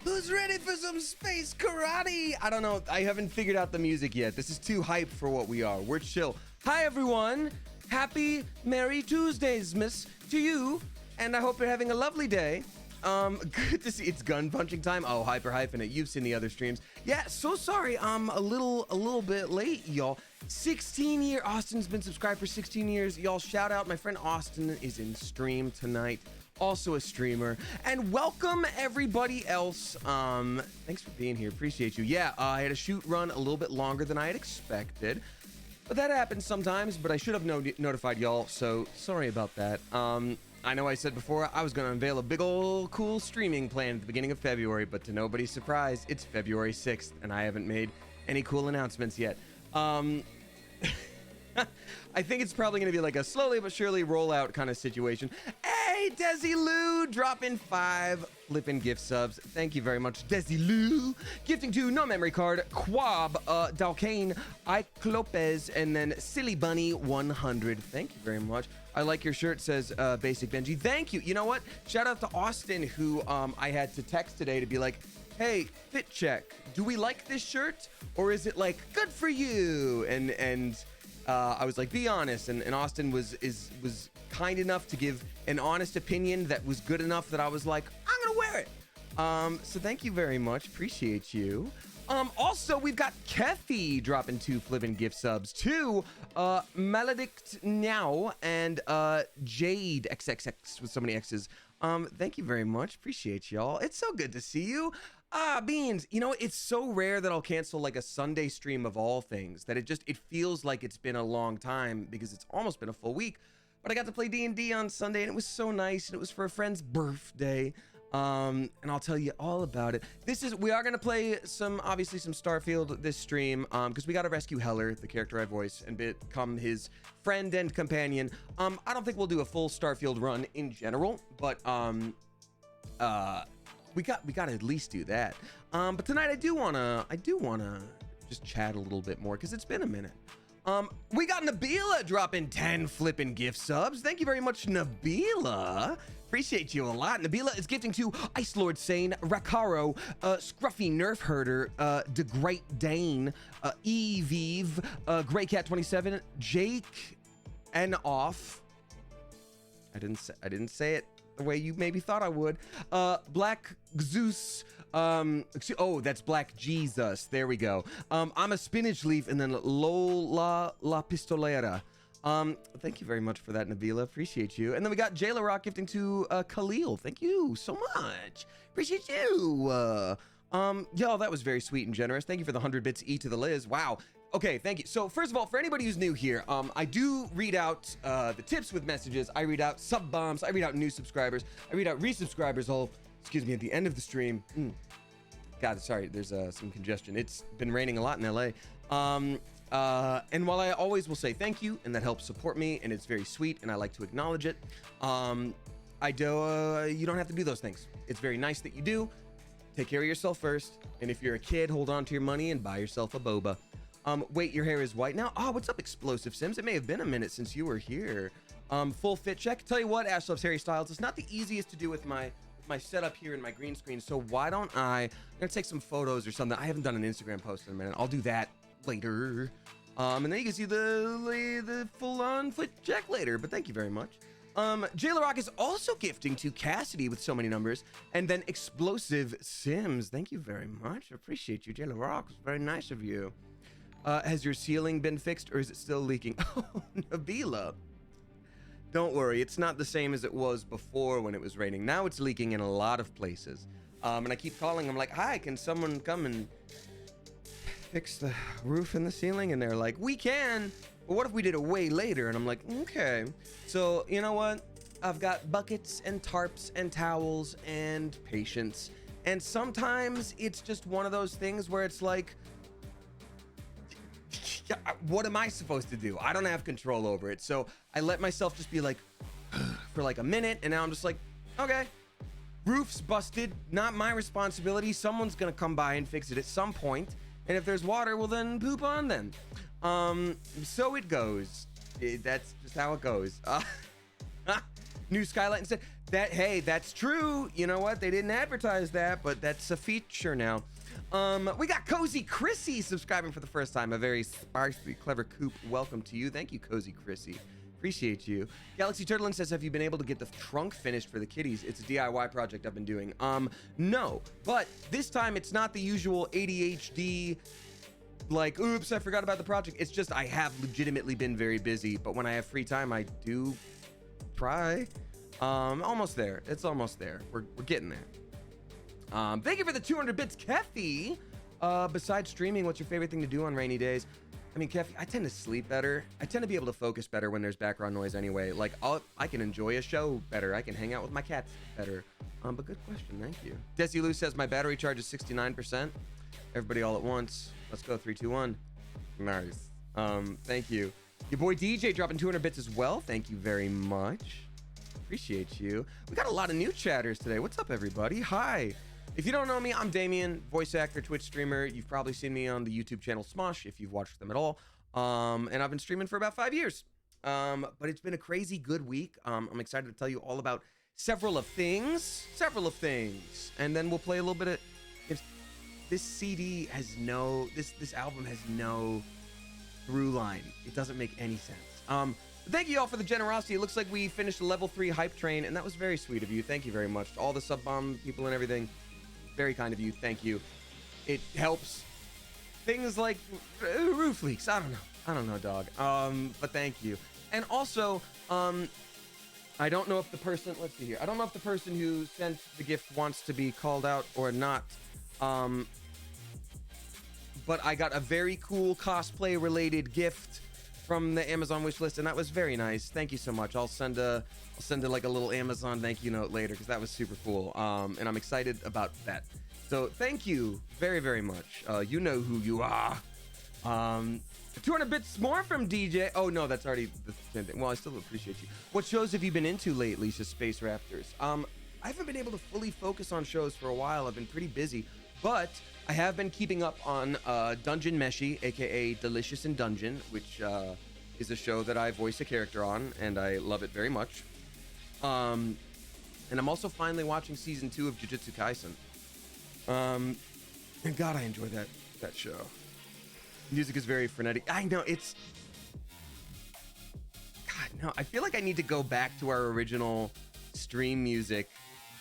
Who's ready for some space karate? I don't know. I haven't figured out the music yet. This is too hype for what we are. We're chill. Hi, everyone. Happy Merry Tuesdays, miss, to you. And I hope you're having a lovely day. Good to see. It's gun punching time. Oh, hyper hyphenate. You've seen the other streams. Yeah, so sorry. I'm a little bit late, y'all. 16 years. Austin's been subscribed for 16 years. Y'all shout out. My friend Austin is in stream tonight. Also a streamer. And welcome everybody else. Thanks for being here. Appreciate you. Yeah, I had a shoot run a little bit longer than I had expected. But that happens sometimes, but I should have notified y'all, so sorry about that. I know I said before I was going to unveil a big ol' cool streaming plan at the beginning of February, but to nobody's surprise, it's February 6th, and I haven't made any cool announcements yet. I think it's probably going to be like a slowly but surely rollout kind of situation. Hey, Desi Lou, dropping 5 flipping gift subs. Thank you very much, Desi Lou. Gifting to No Memory Card, Quab, Dalkane, Ike Lopez, and then Silly Bunny 100. Thank you very much. I like your shirt, says Basic Benji. Thank you. You know what? Shout out to Austin, who I had to text today to be like, hey, fit check. Do we like this shirt? Or is it like, good for you? And I was like, be honest. And Austin was kind enough to give an honest opinion that was good enough that I was like, I'm gonna wear it. So thank you very much. Appreciate you. Also, we've got Kefi dropping 2 flippin' gift subs to Maledict Now and Jade XXX with so many X's. Thank you very much. Appreciate y'all. It's so good to see you. Beans, you know, it's so rare that I'll cancel like a Sunday stream of all things that it feels like it's been a long time because it's almost been a full week. But I got to play D&D on Sunday and it was so nice, and it was for a friend's birthday. And I'll tell you all about it. We are gonna play obviously some Starfield this stream, because we gotta rescue Heler, the character I voice, and become his friend and companion. I don't think we'll do a full Starfield run in general, but we gotta at least do that. But tonight I do wanna just chat a little bit more because it's been a minute. We got Nabila dropping 10 flippin' gift subs. Thank you very much, Nabila. Appreciate you a lot. Nabila is gifting to Ice Lord Sane, Rakaro, Scruffy Nerf Herder, The Great Dane, Evive, Greycat27, Jake, and Off. I didn't say it the way you maybe thought I would. Black Zeus, oh, that's Black Jesus. There we go. I'm a Spinach Leaf, and then Lola La Pistolera. Thank you very much for that, Nabila. Appreciate you. And then we got Jayla Rock gifting to Khalil. Thank you so much. Appreciate you. Y'all, that was very sweet and generous. Thank you for the 100 bits E to the Liz. Wow. Okay, thank you. So first of all, for anybody who's new here, I do read out the tips with messages. I read out sub bombs. I read out new subscribers. I read out resubscribers all, excuse me, at the end of the stream. God, sorry, there's some congestion. It's been raining a lot in LA. And while I always will say thank you, and that helps support me, and it's very sweet, and I like to acknowledge it, you don't have to do those things. It's very nice that you do. Take care of yourself first. And if you're a kid, hold on to your money and buy yourself a boba. Wait, your hair is white now? Oh, what's up, Explosive Sims? It may have been a minute since you were here. Full fit check. Tell you what, Ash loves Harry Styles. It's not the easiest to do with my setup here in my green screen, so why don't I'm gonna take some photos or something. I haven't done an Instagram post in a minute. I'll do that later. And then you can see the full-on foot check later, but thank you very much. Jayla Rock is also gifting to Cassidy with so many numbers, and then Explosive Sims. Thank you very much. I appreciate you, Jayla Rock. It's very nice of you. Has your ceiling been fixed, or is it still leaking? Oh, Nabila. Don't worry, it's not the same as it was before when it was raining. Now it's leaking in a lot of places. And I keep calling. I'm like, hi, can someone come and fix the roof and the ceiling? And they're like, we can. But what if we did it way later? And I'm like, okay. So, you know what? I've got buckets and tarps and towels and patience. And sometimes it's just one of those things where it's like, what am I supposed to do? I don't have control over it. So I let myself just be like, for like a minute. And now I'm just like, okay, roof's busted. Not my responsibility. Someone's going to come by and fix it at some point. And if there's water, well, then poop on them. So it goes. That's just how it goes. New Skylight instead. Hey, that's true. You know what? They didn't advertise that, but that's a feature now. We got Cozy Chrissy subscribing for the first time. A very sparsely clever coop. Welcome to you. Thank you, Cozy Chrissy. Appreciate you. Galaxy Turtling says, have you been able to get the trunk finished for the kitties? It's a DIY project I've been doing. No, but this time it's not the usual ADHD, like, oops, I forgot about the project. It's just I have legitimately been very busy, but when I have free time, I do try. Almost there. It's almost there. We're getting there. Thank you for the 200 bits, Keffy. Besides streaming, what's your favorite thing to do on rainy days? I mean, Keffy, I tend to sleep better. I tend to be able to focus better when there's background noise anyway. Like, I can enjoy a show better. I can hang out with my cats better. But good question. Thank you. Desi Lou says, my battery charge is 69%. Everybody all at once. Let's go. 3, 2, 1. Nice. Thank you. Your boy DJ dropping 200 bits as well. Thank you very much. Appreciate you. We got a lot of new chatters today. What's up, everybody? Hi. If you don't know me, I'm Damien, voice actor, Twitch streamer. You've probably seen me on the YouTube channel Smosh if you've watched them at all. And I've been streaming for about 5 years. But it's been a crazy good week. I'm excited to tell you all about several of things. And then we'll play a little bit of... This CD has no... This album has no through line. It doesn't make any sense. Thank you all for the generosity. It looks like we finished the level 3 hype train, and that was very sweet of you. Thank you very much. All the sub-bomb people and everything. Very kind of you. Thank you. It helps things like roof leaks. I don't know, dog. But thank you. And also, I don't know if the person, let's see here. I don't know if the person who sent the gift wants to be called out or not. But I got a very cool cosplay related gift from the Amazon wish list, and that was very nice. Thank you so much. I'll send a like a little Amazon thank you note later, because that was super cool. And I'm excited about that. So thank you very, very much. You know who you are. 200 bits more from DJ. Oh no, that's already the same thing. Well, I still appreciate you. What shows have you been into lately, says Space Raptors? I haven't been able to fully focus on shows for a while. I've been pretty busy, but I have been keeping up on Dungeon Meshi, aka Delicious in Dungeon, which is a show that I voice a character on, and I love it very much. And I'm also finally watching season 2 of Jujutsu Kaisen. And God, I enjoy that show. Music is very frenetic. I know, it's... God, no, I feel like I need to go back to our original stream music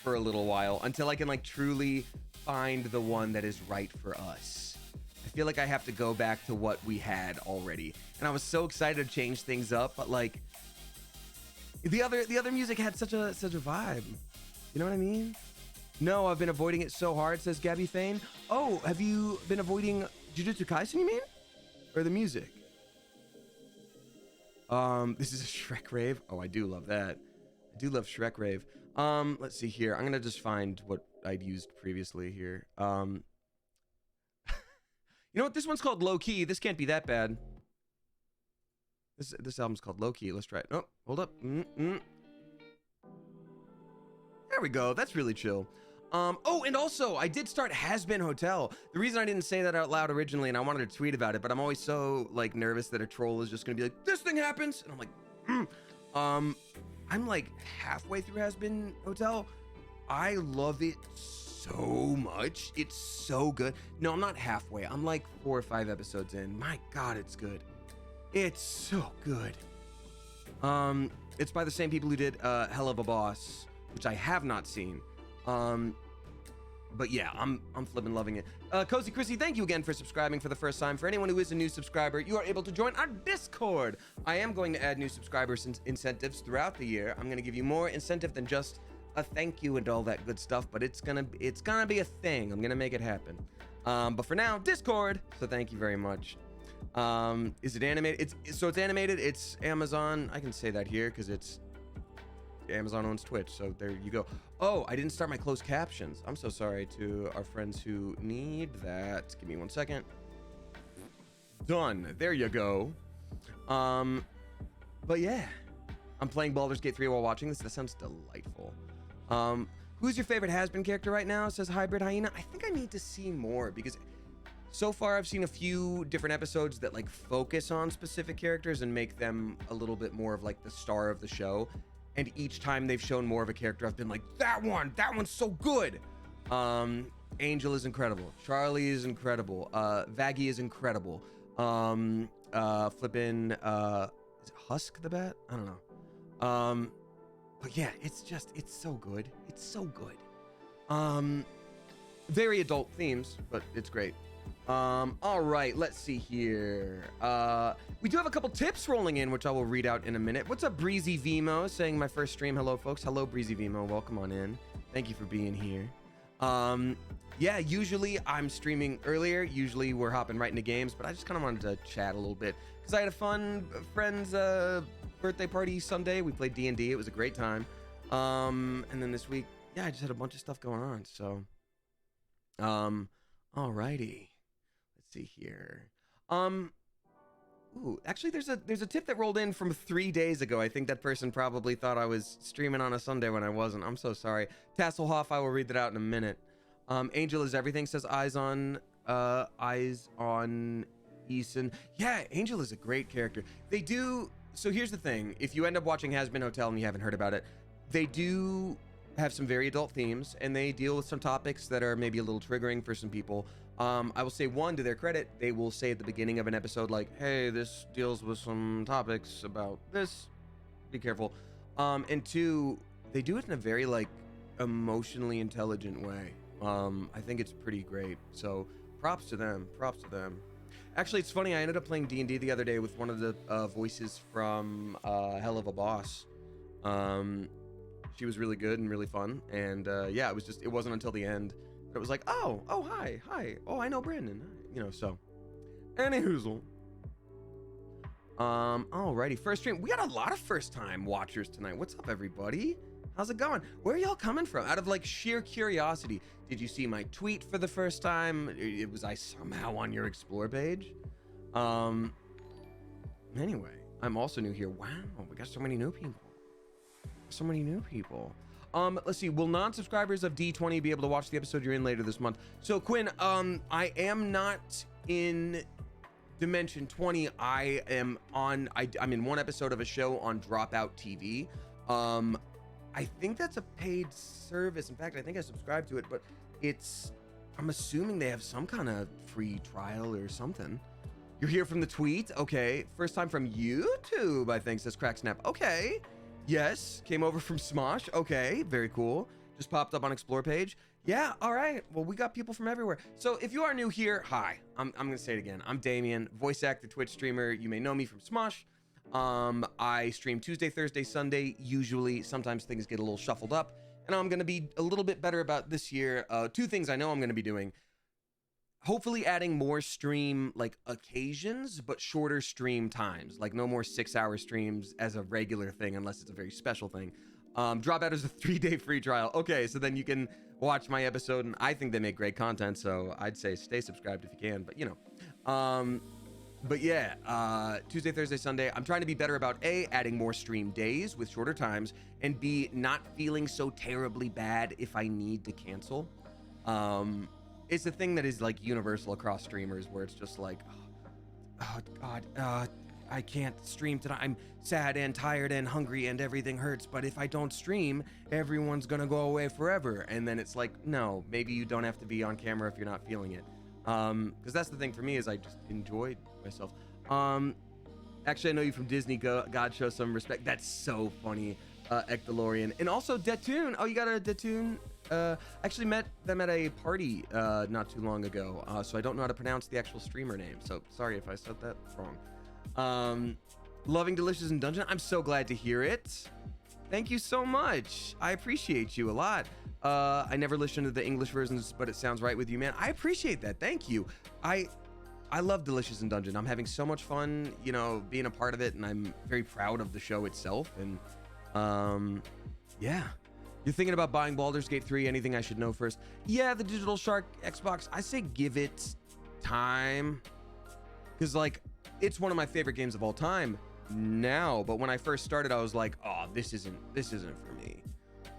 for a little while until I can, like, truly find the one that is right for us. I feel like I have to go back to what we had already. And I was so excited to change things up, but, like, the other music had such a vibe. You know what I mean? No, I've been avoiding it so hard, says Gabby Thane. Oh, have you been avoiding Jujutsu Kaisen, you mean? Or the music? This is a Shrek rave. Oh, I do love that. I do love Shrek rave. Let's see here. I'm gonna just find what I'd used previously here. You know what? This one's called Low Key. This can't be that bad. This album's called Low Key. Let's try it. Oh, hold up. There we go. That's really chill. Oh, and also, I did start Has Been Hotel. The reason I didn't say that out loud originally, and I wanted to tweet about it, but I'm always so, like, nervous that a troll is just gonna be like, this thing happens! And I'm like, I'm, like, halfway through Has Been Hotel. I love it so much. It's so good. No, I'm not halfway. I'm, like, 4 or 5 episodes in. My God, it's good. It's so good. It's by the same people who did Hell of a Boss, which I have not seen. But yeah, I'm flipping loving it. Cozy Chrissy, thank you again for subscribing for the first time. For anyone who is a new subscriber, you are able to join our Discord. I am going to add new subscribers incentives throughout the year. I'm going to give you more incentive than just a thank you and all that good stuff, but it's gonna be a thing. I'm gonna make it happen. But for now, Discord. So thank you very much. Is it animated? It's animated. It's Amazon. I can say that here because it's Amazon owns Twitch, so there you go. Oh, I didn't start my closed captions. I'm so sorry to our friends who need that. Give me 1 second. Done. There you go. But yeah, I'm playing Baldur's Gate 3 while watching this. That sounds delightful. Who's your favorite has-been character right now? Says Hybrid Hyena. I think I need to see more because so far I've seen a few different episodes that like focus on specific characters and make them a little bit more of like the star of the show. and each time they've shown more of a character, I've been like, that one's so good. Angel is incredible. Charlie is incredible. Vaggie is incredible. Flippin', is it Husk the Bat? I don't know. But yeah, it's so good. It's so good. Very adult themes, but it's great. All right, let's see here. We do have a couple tips rolling in, which I will read out in a minute. What's up, Breezy Vimo? Saying my first stream. Hello, folks. Hello, Breezy Vimo. Welcome on in. Thank you for being here. Yeah, usually I'm streaming earlier. Usually we're hopping right into games, but I just kind of wanted to chat a little bit because I had a fun friend's birthday party Sunday. We played D&D. It was a great time. And then this week, yeah, I just had a bunch of stuff going on. So, alrighty. Let's see here. Ooh, actually, there's a tip that rolled in from 3 days ago. I think that person probably thought I was streaming on a Sunday when I wasn't. I'm so sorry. Tasselhoff, I will read that out in a minute. Angel is everything, says eyes on Eason. Yeah, Angel is a great character. They do. So here's the thing. If you end up watching Has Been Hotel and you haven't heard about it, they do have some very adult themes, and they deal with some topics that are maybe a little triggering for some people. I will say, one, to their credit, they will say at the beginning of an episode, like, hey, this deals with some topics about this. Be careful. And two, they do it in a very, like, emotionally intelligent way. I think it's pretty great. So props to them. Props to them. Actually, it's funny. I ended up playing D&D the other day with one of the voices from Hell of a Boss. She was really good and really fun. And yeah, it wasn't until the end that it was like, oh, hi. Oh, I know Brandon. You know, so. Anyhoozle. Alrighty, first stream. We got a lot of first-time watchers tonight. What's up, everybody? How's it going? Where are y'all coming from? Out of like sheer curiosity, did you see my tweet for the first time? Was I somehow on your explore page? Anyway, I'm also new here. Wow, we got so many new people. So many new people. Let's see. Will non-subscribers of D20 be able to watch the episode you're in later this month? So Quinn, I am not in Dimension 20. I'm in one episode of a show on Dropout TV. I think that's a paid service. In fact, I think I subscribe to it, but I'm assuming they have some kind of free trial or something. You're here from the tweet? Okay. First time from YouTube, I think, says Cracksnap. Okay. Yes. Came over from Smosh. Okay. Very cool. Just popped up on Explore page. Yeah. All right. Well, we got people from everywhere. So if you are new here, hi. I'm going to say it again. I'm Damien, voice actor, Twitch streamer. You may know me from Smosh. I stream Tuesday, Thursday, Sunday. Usually, sometimes things get a little shuffled up, and I'm going to be a little bit better about this year. Two things I know I'm going to be doing. Hopefully adding more stream like occasions, but shorter stream times, like no more 6-hour streams as a regular thing, unless it's a very special thing. Dropout is a 3-day free trial. Okay. So then you can watch my episode, and I think they make great content. So I'd say stay subscribed if you can, but you know, but yeah, Tuesday, Thursday, Sunday, I'm trying to be better about A, adding more stream days with shorter times, and B, not feeling so terribly bad if I need to cancel. It's a thing that is like universal across streamers where it's just like, oh God, I can't stream tonight. I'm sad and tired and hungry and everything hurts, but if I don't stream, everyone's gonna go away forever. And then it's like, no, maybe you don't have to be on camera if you're not feeling it. Because that's the thing for me is I just enjoyed myself. Actually, I know you from Disney. God, show some respect. That's so funny, Ectolorian. And also Detoon. Oh, you got a Detoon? Actually met them at a party not too long ago. So I don't know how to pronounce the actual streamer name. So sorry if I said that wrong. Loving Delicious in Dungeon. I'm so glad to hear it. Thank you so much. I appreciate you a lot. I never listened to the English versions, but it sounds right with you, man. I appreciate that. Thank you. I love Delicious in Dungeon. I'm having so much fun, you know, being a part of it, and I'm very proud of the show itself. And yeah. You're thinking about buying Baldur's Gate 3, anything I should know first? Yeah, the Digital Shark Xbox, I say give it time. Because, like, it's one of my favorite games of all time now. But when I first started, I was like, oh, this isn't for me.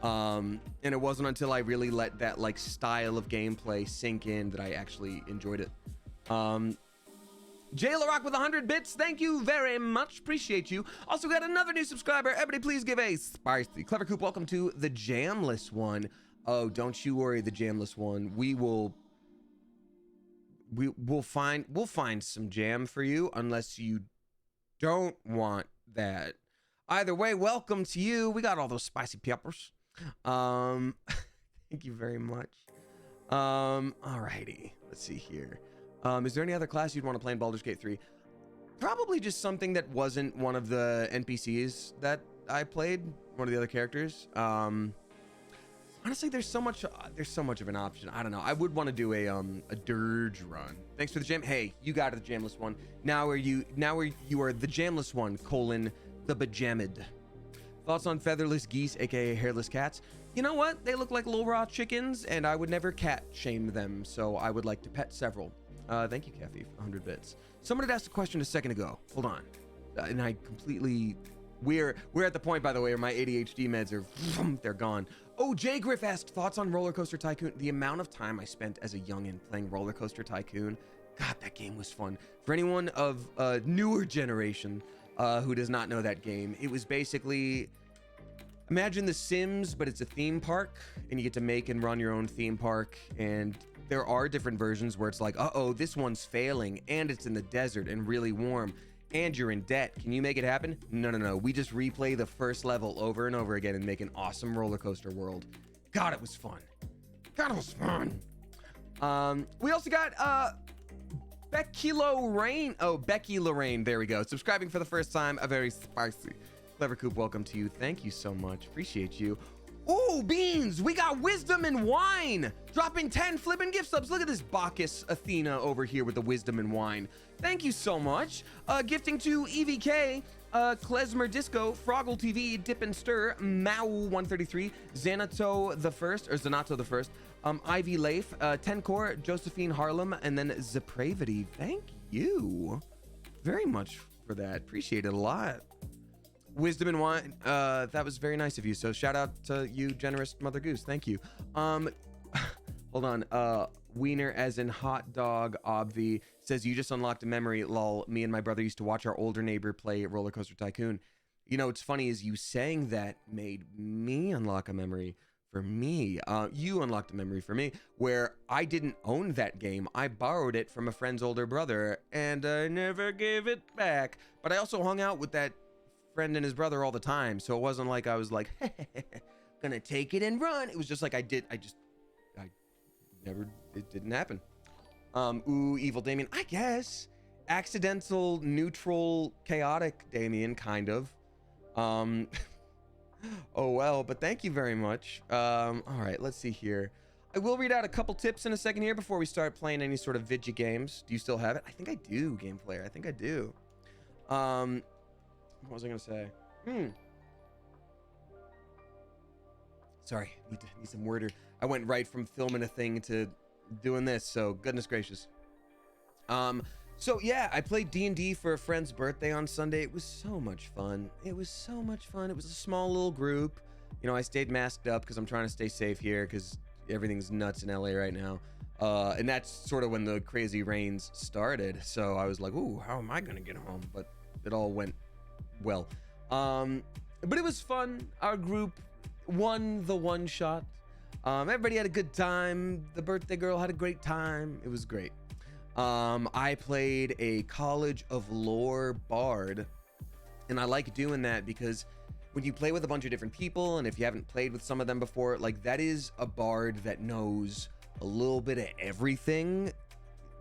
And it wasn't until I really let that, like, style of gameplay sink in that I actually enjoyed it. Jay LaRock with 100 bits. Thank you very much. Appreciate you. Also got another new subscriber. Everybody please give a spicy. Clever Coop, welcome to the Jamless one. Oh, don't you worry, the Jamless one. We'll find some jam for you unless you don't want that. Either way, welcome to you. We got all those spicy peppers. Thank you very much. Alrighty. Let's see here. Is there any other class you'd want to play in Baldur's Gate 3? Probably just something that wasn't one of the NPCs that I played, one of the other characters. Honestly, there's so much of an option. I don't know. I would want to do a dirge run. Thanks for the jam. Hey, you got it, the jamless one. Now you are the jamless one, the bejammed. Thoughts on featherless geese, aka hairless cats? You know what? They look like little raw chickens, and I would never cat shame them, so I would like to pet several. Thank you, Kathy, for 100 bits. Someone had asked a question a second ago. Hold on. And I completely... We're at the point, by the way, where my ADHD meds are... They're gone. Oh, Jay Griff asked, thoughts on Roller Coaster Tycoon? The amount of time I spent as a youngin' playing Roller Coaster Tycoon, God, that game was fun. For anyone of newer generation who does not know that game, it was basically... Imagine The Sims, but it's a theme park, and you get to make and run your own theme park, and there are different versions where it's like, uh-oh, this one's failing, and it's in the desert and really warm, and you're in debt. Can you make it happen? No. We just replay the first level over and over again and make an awesome roller coaster world. God, it was fun. God, it was fun. We also got Becky Lorraine. Oh, Becky Lorraine. There we go. Subscribing for the first time. A very spicy. Clever Coop, welcome to you. Thank you so much. Appreciate you. Ooh, Beans, we got Wisdom and Wine. Dropping 10 flipping gift subs. Look at this Bacchus Athena over here with the Wisdom and Wine. Thank you so much. Gifting to EVK, Klezmer Disco, Froggle TV, Dip and Stir, Mao133, Xanato the First, Ivy Leif, 10 Core, Josephine Harlem, and then Zapravity. Thank you very much for that. Appreciate it a lot. Wisdom and Wine, that was very nice of you. So shout out to you, generous Mother Goose. Thank you. Hold on. Wiener as in hot dog, Obvi, says you just unlocked a memory, lol. Me and my brother used to watch our older neighbor play Roller Coaster Tycoon. You know, what's funny is you saying that made me unlock a memory for me. You unlocked a memory for me where I didn't own that game. I borrowed it from a friend's older brother and I never gave it back. But I also hung out with that friend and his brother all the time, so it wasn't like I was like gonna take it and run. It was just like it didn't happen. Ooh, evil Damien, I guess. Accidental, neutral, chaotic Damien, kind of. Oh well, but thank you very much. All right, let's see here. I will read out a couple tips in a second here before we start playing any sort of vidya games. Do you still have it? I think I do, Game Player. I think I do. What was I gonna say? Sorry, need some worder. I went right from filming a thing to doing this, so goodness gracious. So yeah, I played D&D for a friend's birthday on Sunday. It was so much fun. It was a small little group. You know, I stayed masked up because I'm trying to stay safe here because everything's nuts in LA right now. And that's sort of when the crazy rains started. So I was like, ooh, how am I gonna get home? But it all went well. But it was fun. Our group won the one shot. Everybody had a good time. The birthday girl had a great time. It was great. I played a College of Lore bard, and I like doing that because when you play with a bunch of different people, and if you haven't played with some of them before, like, that is a bard that knows a little bit of everything,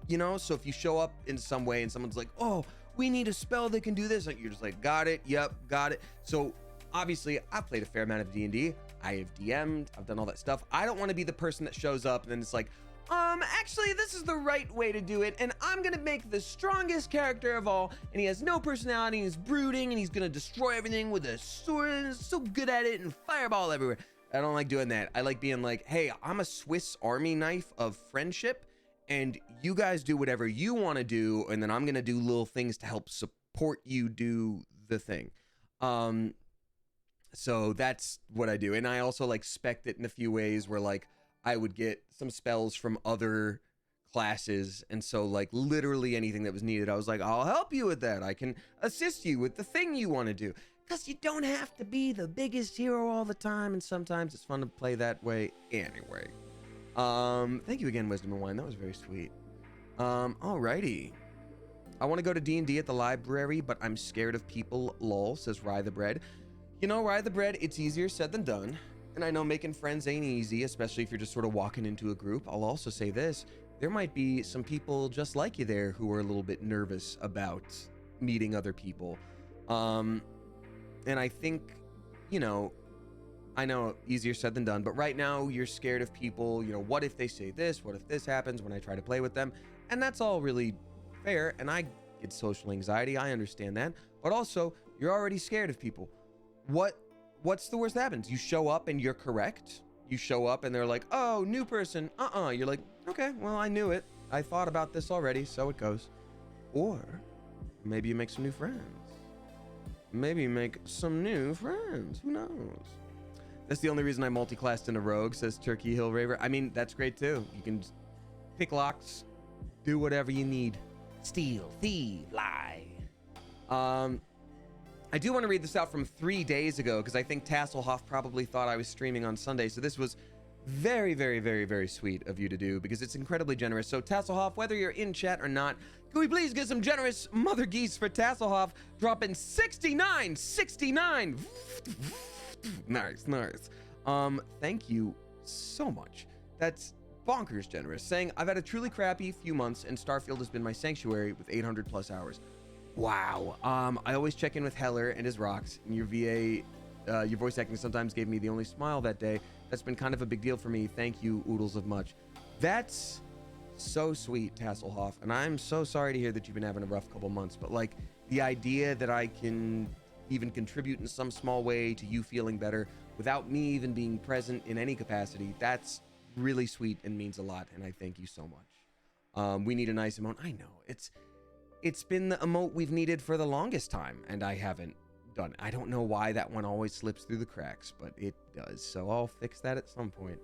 you know? So if you show up in some way and someone's like, oh, we need a spell that can do this, like, you're just like, got it, yep, got it. So obviously I've played a fair amount of D&D. I have DM'd, I've done all that stuff. I don't want to be the person that shows up and then it's like, actually this is the right way to do it, and I'm gonna make the strongest character of all, and he has no personality, and he's brooding, and he's gonna destroy everything with a sword, and is so good at it, and fireball everywhere. I don't like doing that. I like being like, hey, I'm a Swiss Army knife of friendship, and you guys do whatever you want to do, and then I'm gonna do little things to help support you do the thing. So that's what I do. And I also like spec it in a few ways where like I would get some spells from other classes, and so like literally anything that was needed, I was like, I'll help you with that. I can assist you with the thing you want to do, because you don't have to be the biggest hero all the time, and sometimes it's fun to play that way anyway. Thank you again, Wisdom and Wine. That was very sweet. Alrighty. I want to go to D&D at the library, but I'm scared of people, lol, says Rye the Bread. You know, Rye the Bread, it's easier said than done. And I know making friends ain't easy, especially if you're just sort of walking into a group. I'll also say this. There might be some people just like you there who are a little bit nervous about meeting other people. And I think, you know, I know easier said than done, but right now you're scared of people. You know, what if they say this? What if this happens when I try to play with them? And that's all really fair. And I get social anxiety. I understand that. But also, you're already scared of people. What's the worst that happens? You show up and you're correct. You show up and they're like, oh, new person. You're like, okay, well, I knew it. I thought about this already, so it goes. Or maybe you make some new friends. Maybe you make some new friends. Who knows? That's the only reason I multi-classed in a rogue, says Turkey Hill Raver. I mean, that's great too. You can pick locks, do whatever you need. Steal, thieve, lie. I do want to read this out from 3 days ago, because I think Tasselhoff probably thought I was streaming on Sunday. So this was very, very, very, very sweet of you to do, because it's incredibly generous. So Tasselhoff, whether you're in chat or not, can we please get some generous mother geese for Tasselhoff, dropping 69. Nice. Thank you so much. That's bonkers generous. Saying, I've had a truly crappy few months, and Starfield has been my sanctuary with 800 plus hours. Wow. I always check in with Heler and his rocks, and your VA, your voice acting sometimes gave me the only smile that day. That's been kind of a big deal for me. Thank you, oodles of much. That's so sweet, Tasselhoff, and I'm so sorry to hear that you've been having a rough couple months, but like the idea that I can even contribute in some small way to you feeling better without me even being present in any capacity, that's really sweet and means a lot, and I thank you so much. We need a nice emote. I know, it's been the emote we've needed for the longest time, and I haven't done it. I don't know why that one always slips through the cracks, but it does, so I'll fix that at some point.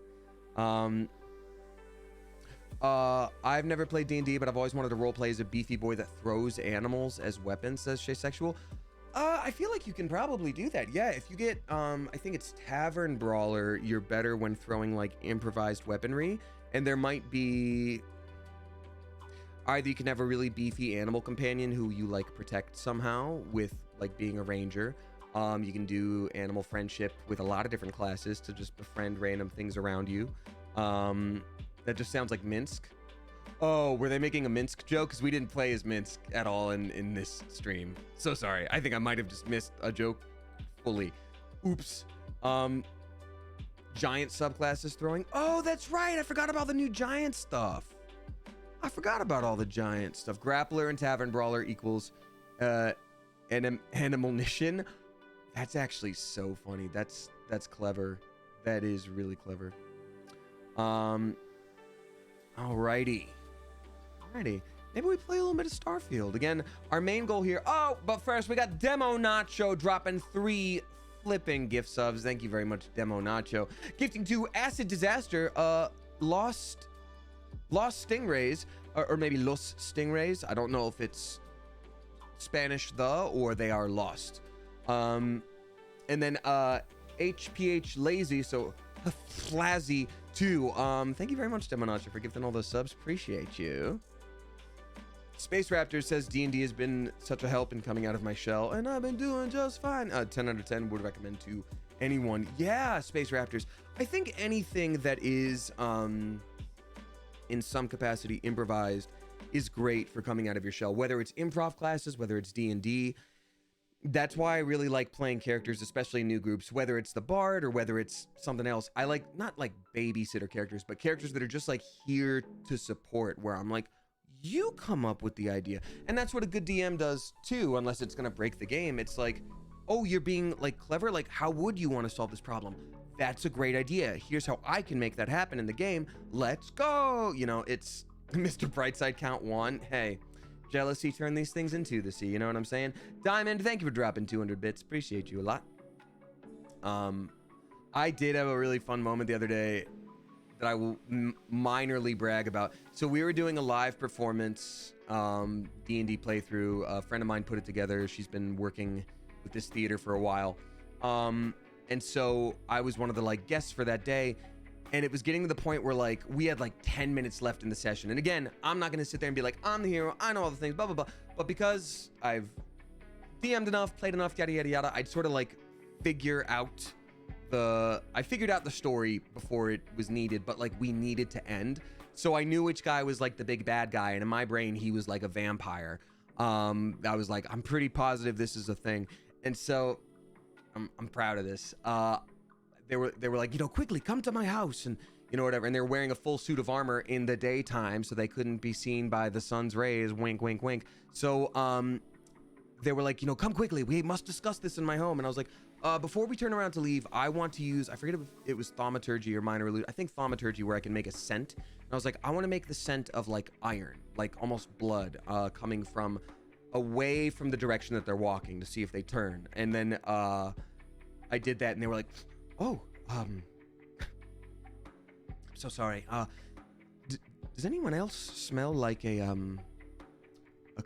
I've never played D&D, but I've always wanted to roleplay as a beefy boy that throws animals as weapons, says Shay Sexual. I feel like you can probably do that. Yeah, if you get, I think it's Tavern Brawler, you're better when throwing, like, improvised weaponry. And there might be... Either you can have a really beefy animal companion who you, like, protect somehow with, like, being a ranger. You can do animal friendship with a lot of different classes to just befriend random things around you. That just sounds like Minsk. Oh, were they making a Minsk joke? Because we didn't play as Minsk at all in this stream. So sorry. I think I might have just missed a joke fully. Oops. Giant subclasses throwing. Oh, that's right. I forgot about the new giant stuff. I forgot about all the giant stuff. Grappler and Tavern Brawler equals animalnician. That's actually so funny. That's clever. That is really clever. Alrighty. Maybe we play a little bit of Starfield. Again, our main goal here. Oh, but first we got Demo Nacho dropping 3 flipping gift subs. Thank you very much, Demo Nacho. Gifting to Acid Disaster, Lost Stingrays, or maybe Los Stingrays. I don't know if it's Spanish or they are lost. And then HPH Lazy, so Flazzy 2. Thank you very much, Demo Nacho, for gifting all those subs. Appreciate you. Space Raptor says D&D has been such a help in coming out of my shell, and I've been doing just fine. 10 out of 10 would recommend to anyone. Yeah, Space Raptors. I think anything that is in some capacity improvised is great for coming out of your shell, whether it's improv classes, whether it's D&D. That's why I really like playing characters, especially in new groups, whether it's the bard or whether it's something else. I like, not like babysitter characters, but characters that are just like here to support, where I'm like, you come up with the idea. And that's what a good DM does too, unless it's gonna break the game. It's like, oh, you're being like clever. Like, how would you want to solve this problem? That's a great idea. Here's how I can make that happen in the game. Let's go. You know, it's Mr. Brightside count 1. Hey, jealousy turned these things into the sea. You know what I'm saying? Diamond, thank you for dropping 200 bits. Appreciate you a lot. I did have a really fun moment the other day that I will minorly brag about. So we were doing a live performance, D&D playthrough. A friend of mine put it together. She's been working with this theater for a while. And so I was one of the like guests for that day. And it was getting to the point where like we had like 10 minutes left in the session. And again, I'm not going to sit there and be like, I'm the hero, I know all the things, blah, blah, blah. But because I've DM'd enough, played enough, yada, yada, yada, I'd sort of like figured out the story before it was needed, but like we needed to end. So I knew which guy was like the big bad guy. And in my brain, he was like a vampire. I was like, I'm pretty positive this is a thing. And so I'm proud of this. They were like, you know, quickly come to my house and, you know, whatever. And they're wearing a full suit of armor in the daytime, so they couldn't be seen by the sun's rays. Wink, wink, wink. So they were like, you know, come quickly. We must discuss this in my home. And I was like, before we turn around to leave, I want to use, I forget if it was thaumaturgy or minor illusion. I think thaumaturgy, where I can make a scent. And I was like, I want to make the scent of like iron, like almost blood, coming from away from the direction that they're walking to see if they turn. And then I did that, and they were like, oh, I'm so sorry. Does anyone else smell like a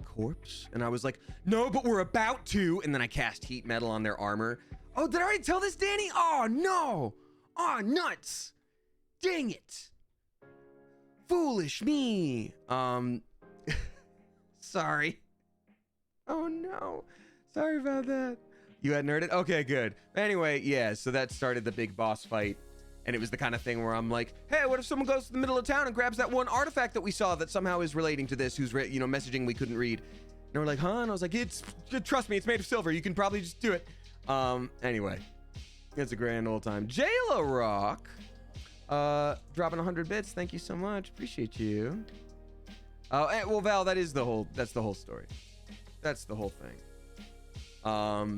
corpse? And I was like, no, but we're about to. And then I cast heat metal on their armor. Oh, did I already tell this, Danny? Oh, no. Oh, nuts. Dang it. Foolish me. Sorry. Oh, no. Sorry about that. You had nerded? Okay, good. Anyway, yeah, so that started the big boss fight. And it was the kind of thing where I'm like, hey, what if someone goes to the middle of town and grabs that one artifact that we saw that somehow is relating to this, who's, you know, messaging we couldn't read? And we're like, huh? And I was like, trust me, it's made of silver. You can probably just do it. Anyway, it's a grand old time. Jayla Rock, dropping 100 bits. Thank you so much. Appreciate you. Well, Val, that's the whole story. That's the whole thing. Well,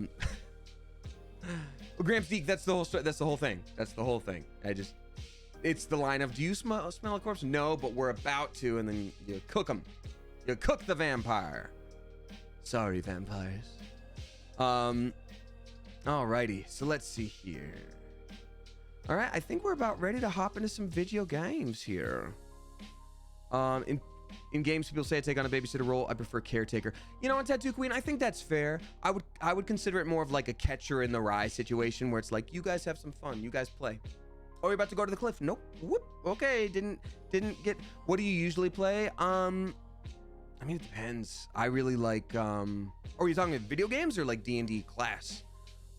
Gramps Deek, that's the whole story. That's the whole thing. That's the whole thing. It's the line of, do you smell a corpse? No, but we're about to. And then you cook them. You cook the vampire. Sorry, vampires. Alrighty. So let's see here. All right. I think we're about ready to hop into some video games here. In games, people say I take on a babysitter role. I prefer caretaker. You know what, Tattoo Queen? I think that's fair. I would consider it more of like a catcher in the rye situation, where it's like, you guys have some fun. You guys play. Oh, you're about to go to the cliff? Nope. Whoop. Okay. Didn't get. What do you usually play? I mean, it depends. I really like. Are you talking about video games or like D&D class?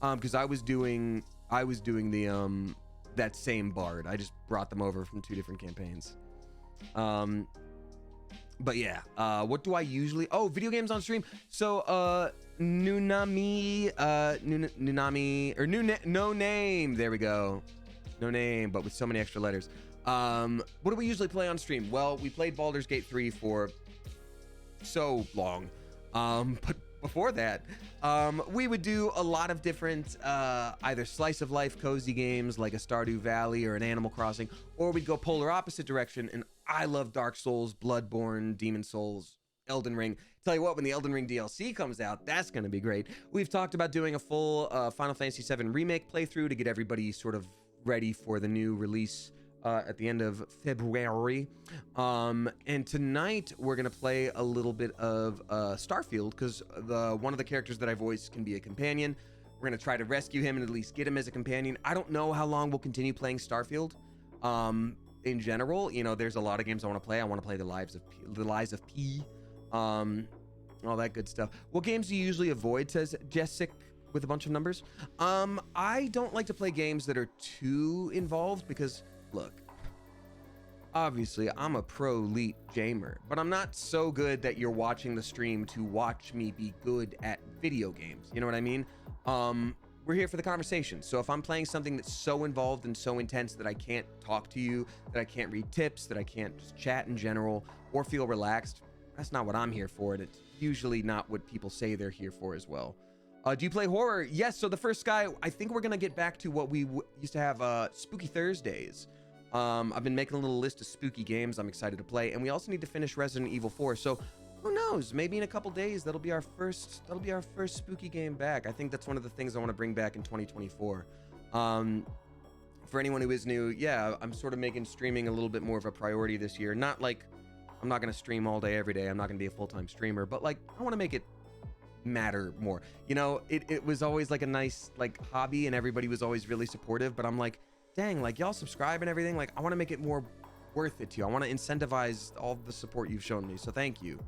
Because I was doing the that same bard. I just brought them over from 2 different campaigns. But yeah, what do I usually? Oh, video games on stream. So, Nunami, or No Name. There we go. No Name, but with so many extra letters. What do we usually play on stream? Well, we played Baldur's Gate 3 for so long. But before that, we would do a lot of different, either slice of life cozy games like a Stardew Valley or an Animal Crossing, or we'd go polar opposite direction. And I love Dark Souls, Bloodborne, Demon Souls, Elden Ring. Tell you what, when the Elden Ring DLC comes out, that's going to be great. We've talked about doing a full Final Fantasy VII Remake playthrough to get everybody sort of ready for the new release at the end of February. And tonight we're going to play a little bit of Starfield, because one of the characters that I voice can be a companion. We're going to try to rescue him and at least get him as a companion. I don't know how long we'll continue playing Starfield. In general, you know, there's a lot of games I want to play. I want to play the Lies of P, all that good stuff. What games do you usually avoid, says Jessic with a bunch of numbers? I don't like to play games that are too involved, because look, obviously I'm a pro elite gamer, but I'm not so good that you're watching the stream to watch me be good at video games. You know what I mean? We're here for the conversation. So if I'm playing something that's so involved and so intense that I can't talk to you, that I can't read tips, that I can't just chat in general or feel relaxed, that's not what I'm here for. And it's usually not what people say they're here for as well. Do you play horror? Yes. So the first guy, I think we're going to get back to what we used to have, Spooky Thursdays. I've been making a little list of spooky games I'm excited to play. And we also need to finish Resident Evil 4. So who knows? Maybe in a couple days, that'll be our first spooky game back. I think that's one of the things I want to bring back in 2024. for anyone who is new, yeah, I'm sort of making streaming a little bit more of a priority this year. Not like I'm not going to stream all day, every day. I'm not going to be a full-time streamer, but like I want to make it matter more. You know, it was always like a nice like hobby and everybody was always really supportive, but I'm like, dang, like y'all subscribe and everything. Like I want to make it more worth it to you. I want to incentivize all the support you've shown me. So thank you.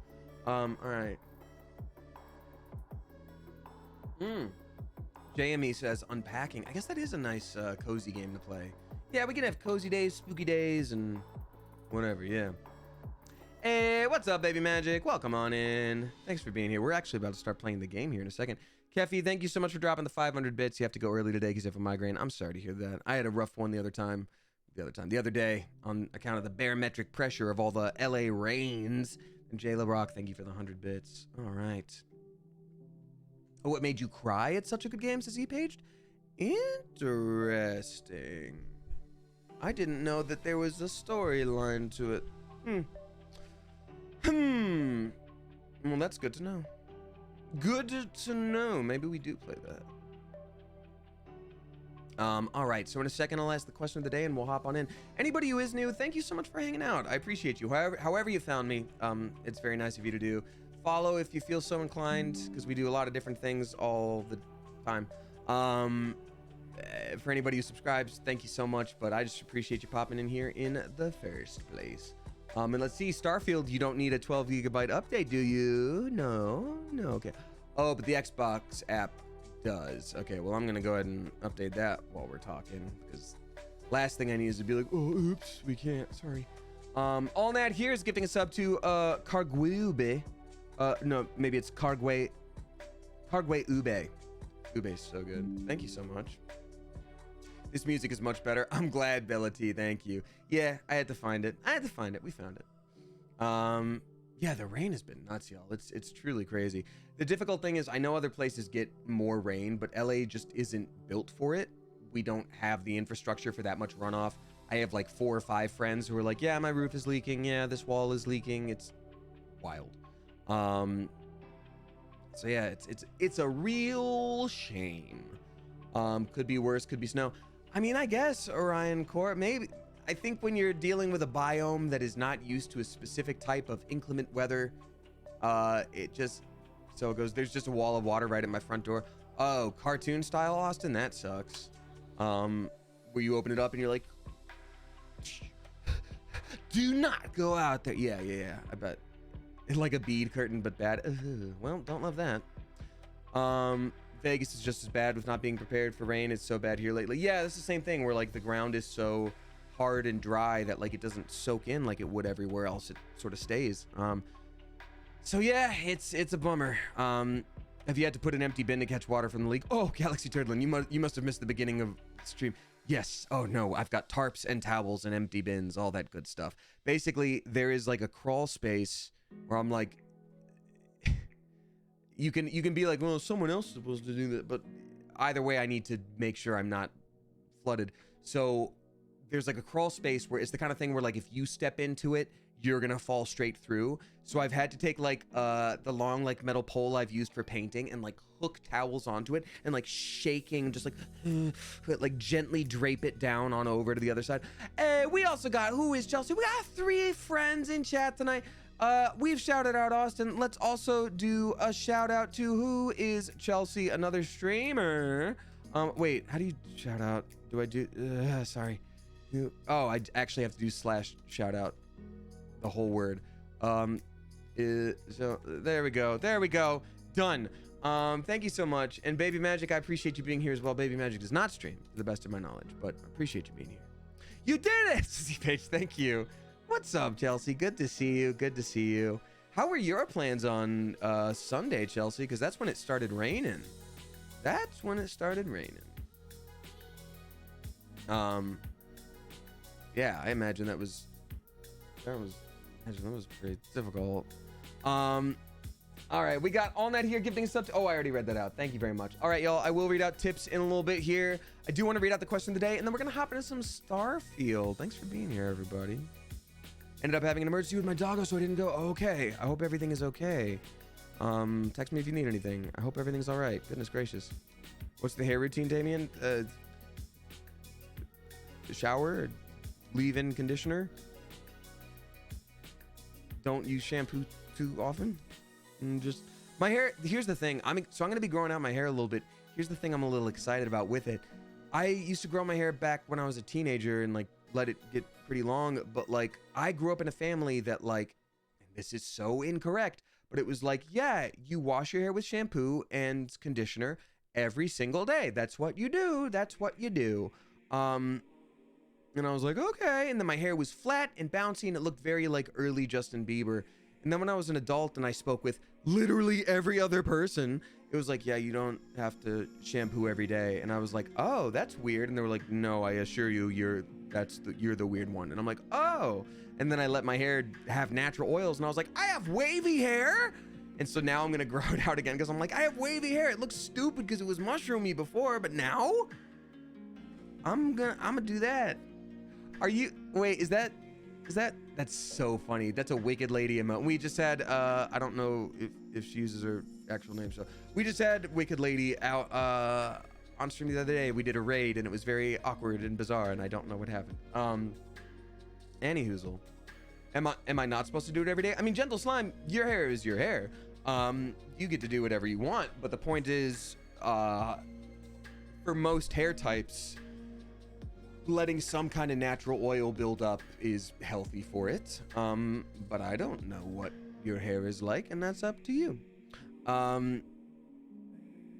All right. JME says unpacking. I guess that is a nice cozy game to play. Yeah, we can have cozy days, spooky days, and whatever. Yeah. Hey, what's up, Baby Magic? Welcome on in. Thanks for being here. We're actually about to start playing the game here in a second. Keffy, thank you so much for dropping the 500 bits. You have to go early today because you have a migraine. I'm sorry to hear that. I had a rough one the other day on account of the barometric pressure of all the LA rains. And Jay LaRock, thank you for the 100 bits. All right. Oh, what made you cry at such a good game, says E-Paged? Interesting. I didn't know that there was a storyline to it. Well, that's good to know. Good to know. Maybe we do play that. All right, so in a second, I'll ask the question of the day and we'll hop on in. Anybody who is new, thank you so much for hanging out. I appreciate you. However you found me, it's very nice of you to do. Follow if you feel so inclined, because we do a lot of different things all the time. For anybody who subscribes, thank you so much, but I just appreciate you popping in here in the first place. And let's see, Starfield, you don't need a 12 gigabyte update, do you? No, okay. Oh, but the Xbox app does. Okay, well, I'm gonna go ahead and update that while we're talking, because last thing I need is to be like, oh, oops, we can't, sorry. All that here is gifting a sub to Carguebe. No, maybe it's Cargue Ube. Ube's so good. Thank you so much. This music is much better. I'm glad, Bella T. Thank you. Yeah, I had to find it. We found it. Yeah, the rain has been nuts, y'all. It's truly crazy. The difficult thing is I know other places get more rain, but LA just isn't built for it. We don't have the infrastructure for that much runoff. I have like 4 or 5 friends who are like, yeah, my roof is leaking. Yeah, this wall is leaking. It's wild. So yeah, it's a real shame. Could be worse, could be snow. I mean, I guess, Orion Core, maybe. I think when you're dealing with a biome that is not used to a specific type of inclement weather, it just, so it goes, there's just a wall of water right at my front door. Oh, cartoon style, Austin? That sucks. Where you open it up and you're like, do not go out there. Yeah, I bet. It's like a bead curtain, but bad. Well, don't love that. Vegas is just as bad with not being prepared for rain. It's so bad here lately. Yeah, it's the same thing where like the ground is so hard and dry that like it doesn't soak in like it would everywhere else. It sort of stays. So yeah, it's a bummer. Have you had to put an empty bin to catch water from the leak? Oh, Galaxy Turtling, you must have missed the beginning of the stream. Yes. Oh no, I've got tarps and towels and empty bins, all that good stuff. Basically, there is like a crawl space where I'm like, you can be like, well, someone else is supposed to do that, but either way, I need to make sure I'm not flooded. So there's like a crawl space where it's the kind of thing where like if you step into it, you're gonna fall straight through. So I've had to take like the long like metal pole I've used for painting and like hook towels onto it and like shaking, just like gently drape it down on over to the other side. We also got, who is Chelsea? We got 3 friends in chat tonight. We've shouted out Austin. Let's also do a shout out to who is Chelsea, another streamer. Wait, how do you shout out? Do I do, sorry. Oh, I actually have to do / shout out the whole word. So there we go. Done. Thank you so much. And Baby Magic, I appreciate you being here as well. Baby Magic does not stream to the best of my knowledge, but I appreciate you being here. You did it, Z-Page, thank you. What's up, Chelsea? Good to see you. How were your plans on Sunday, Chelsea? Because that's when it started raining. Yeah, I imagine that was pretty difficult. All right, we got All Night here gifting us up to, oh, I already read that out. Thank you very much. All right, y'all, I will read out tips in a little bit here. I do want to read out the question of the day, and then we're going to hop into some Starfield. Thanks for being here, everybody. Ended up having an emergency with my doggo, so I didn't go. Okay, I hope everything is okay. Text me if you need anything. I hope everything's all right. Goodness gracious. What's the hair routine, Damien? shower, leave-in conditioner. Don't use shampoo too often. And just my hair. Here's the thing. I'm going to be growing out my hair a little bit. Here's the thing I'm a little excited about with it. I used to grow my hair back when I was a teenager and like let it get pretty long. But like I grew up in a family that like, and this is so incorrect, but it was like, yeah, you wash your hair with shampoo and conditioner every single day. That's what you do. That's what you do. And I was like, okay. And then my hair was flat and bouncy and it looked very like early Justin Bieber. And then when I was an adult and I spoke with literally every other person, it was like, yeah, you don't have to shampoo every day. And I was like, oh, that's weird. And they were like, no, I assure you, you're the weird one. And I'm like, oh. And then I let my hair have natural oils and I was like, I have wavy hair. And so now I'm going to grow it out again because I'm like, I have wavy hair. It looks stupid because it was mushroomy before, but now I'm gonna do that. Wait, that's so funny. That's a Wicked Lady emote. We just had, I don't know if she uses her actual name, so we just had Wicked Lady out on stream the other day. We did a raid and it was very awkward and bizarre and I don't know what happened. Anywhoozle. Am I not supposed to do it every day? I mean, Gentle Slime, your hair is your hair. You get to do whatever you want, but the point is, for most hair types, letting some kind of natural oil build up is healthy for it. But I don't know what your hair is like, and that's up to you.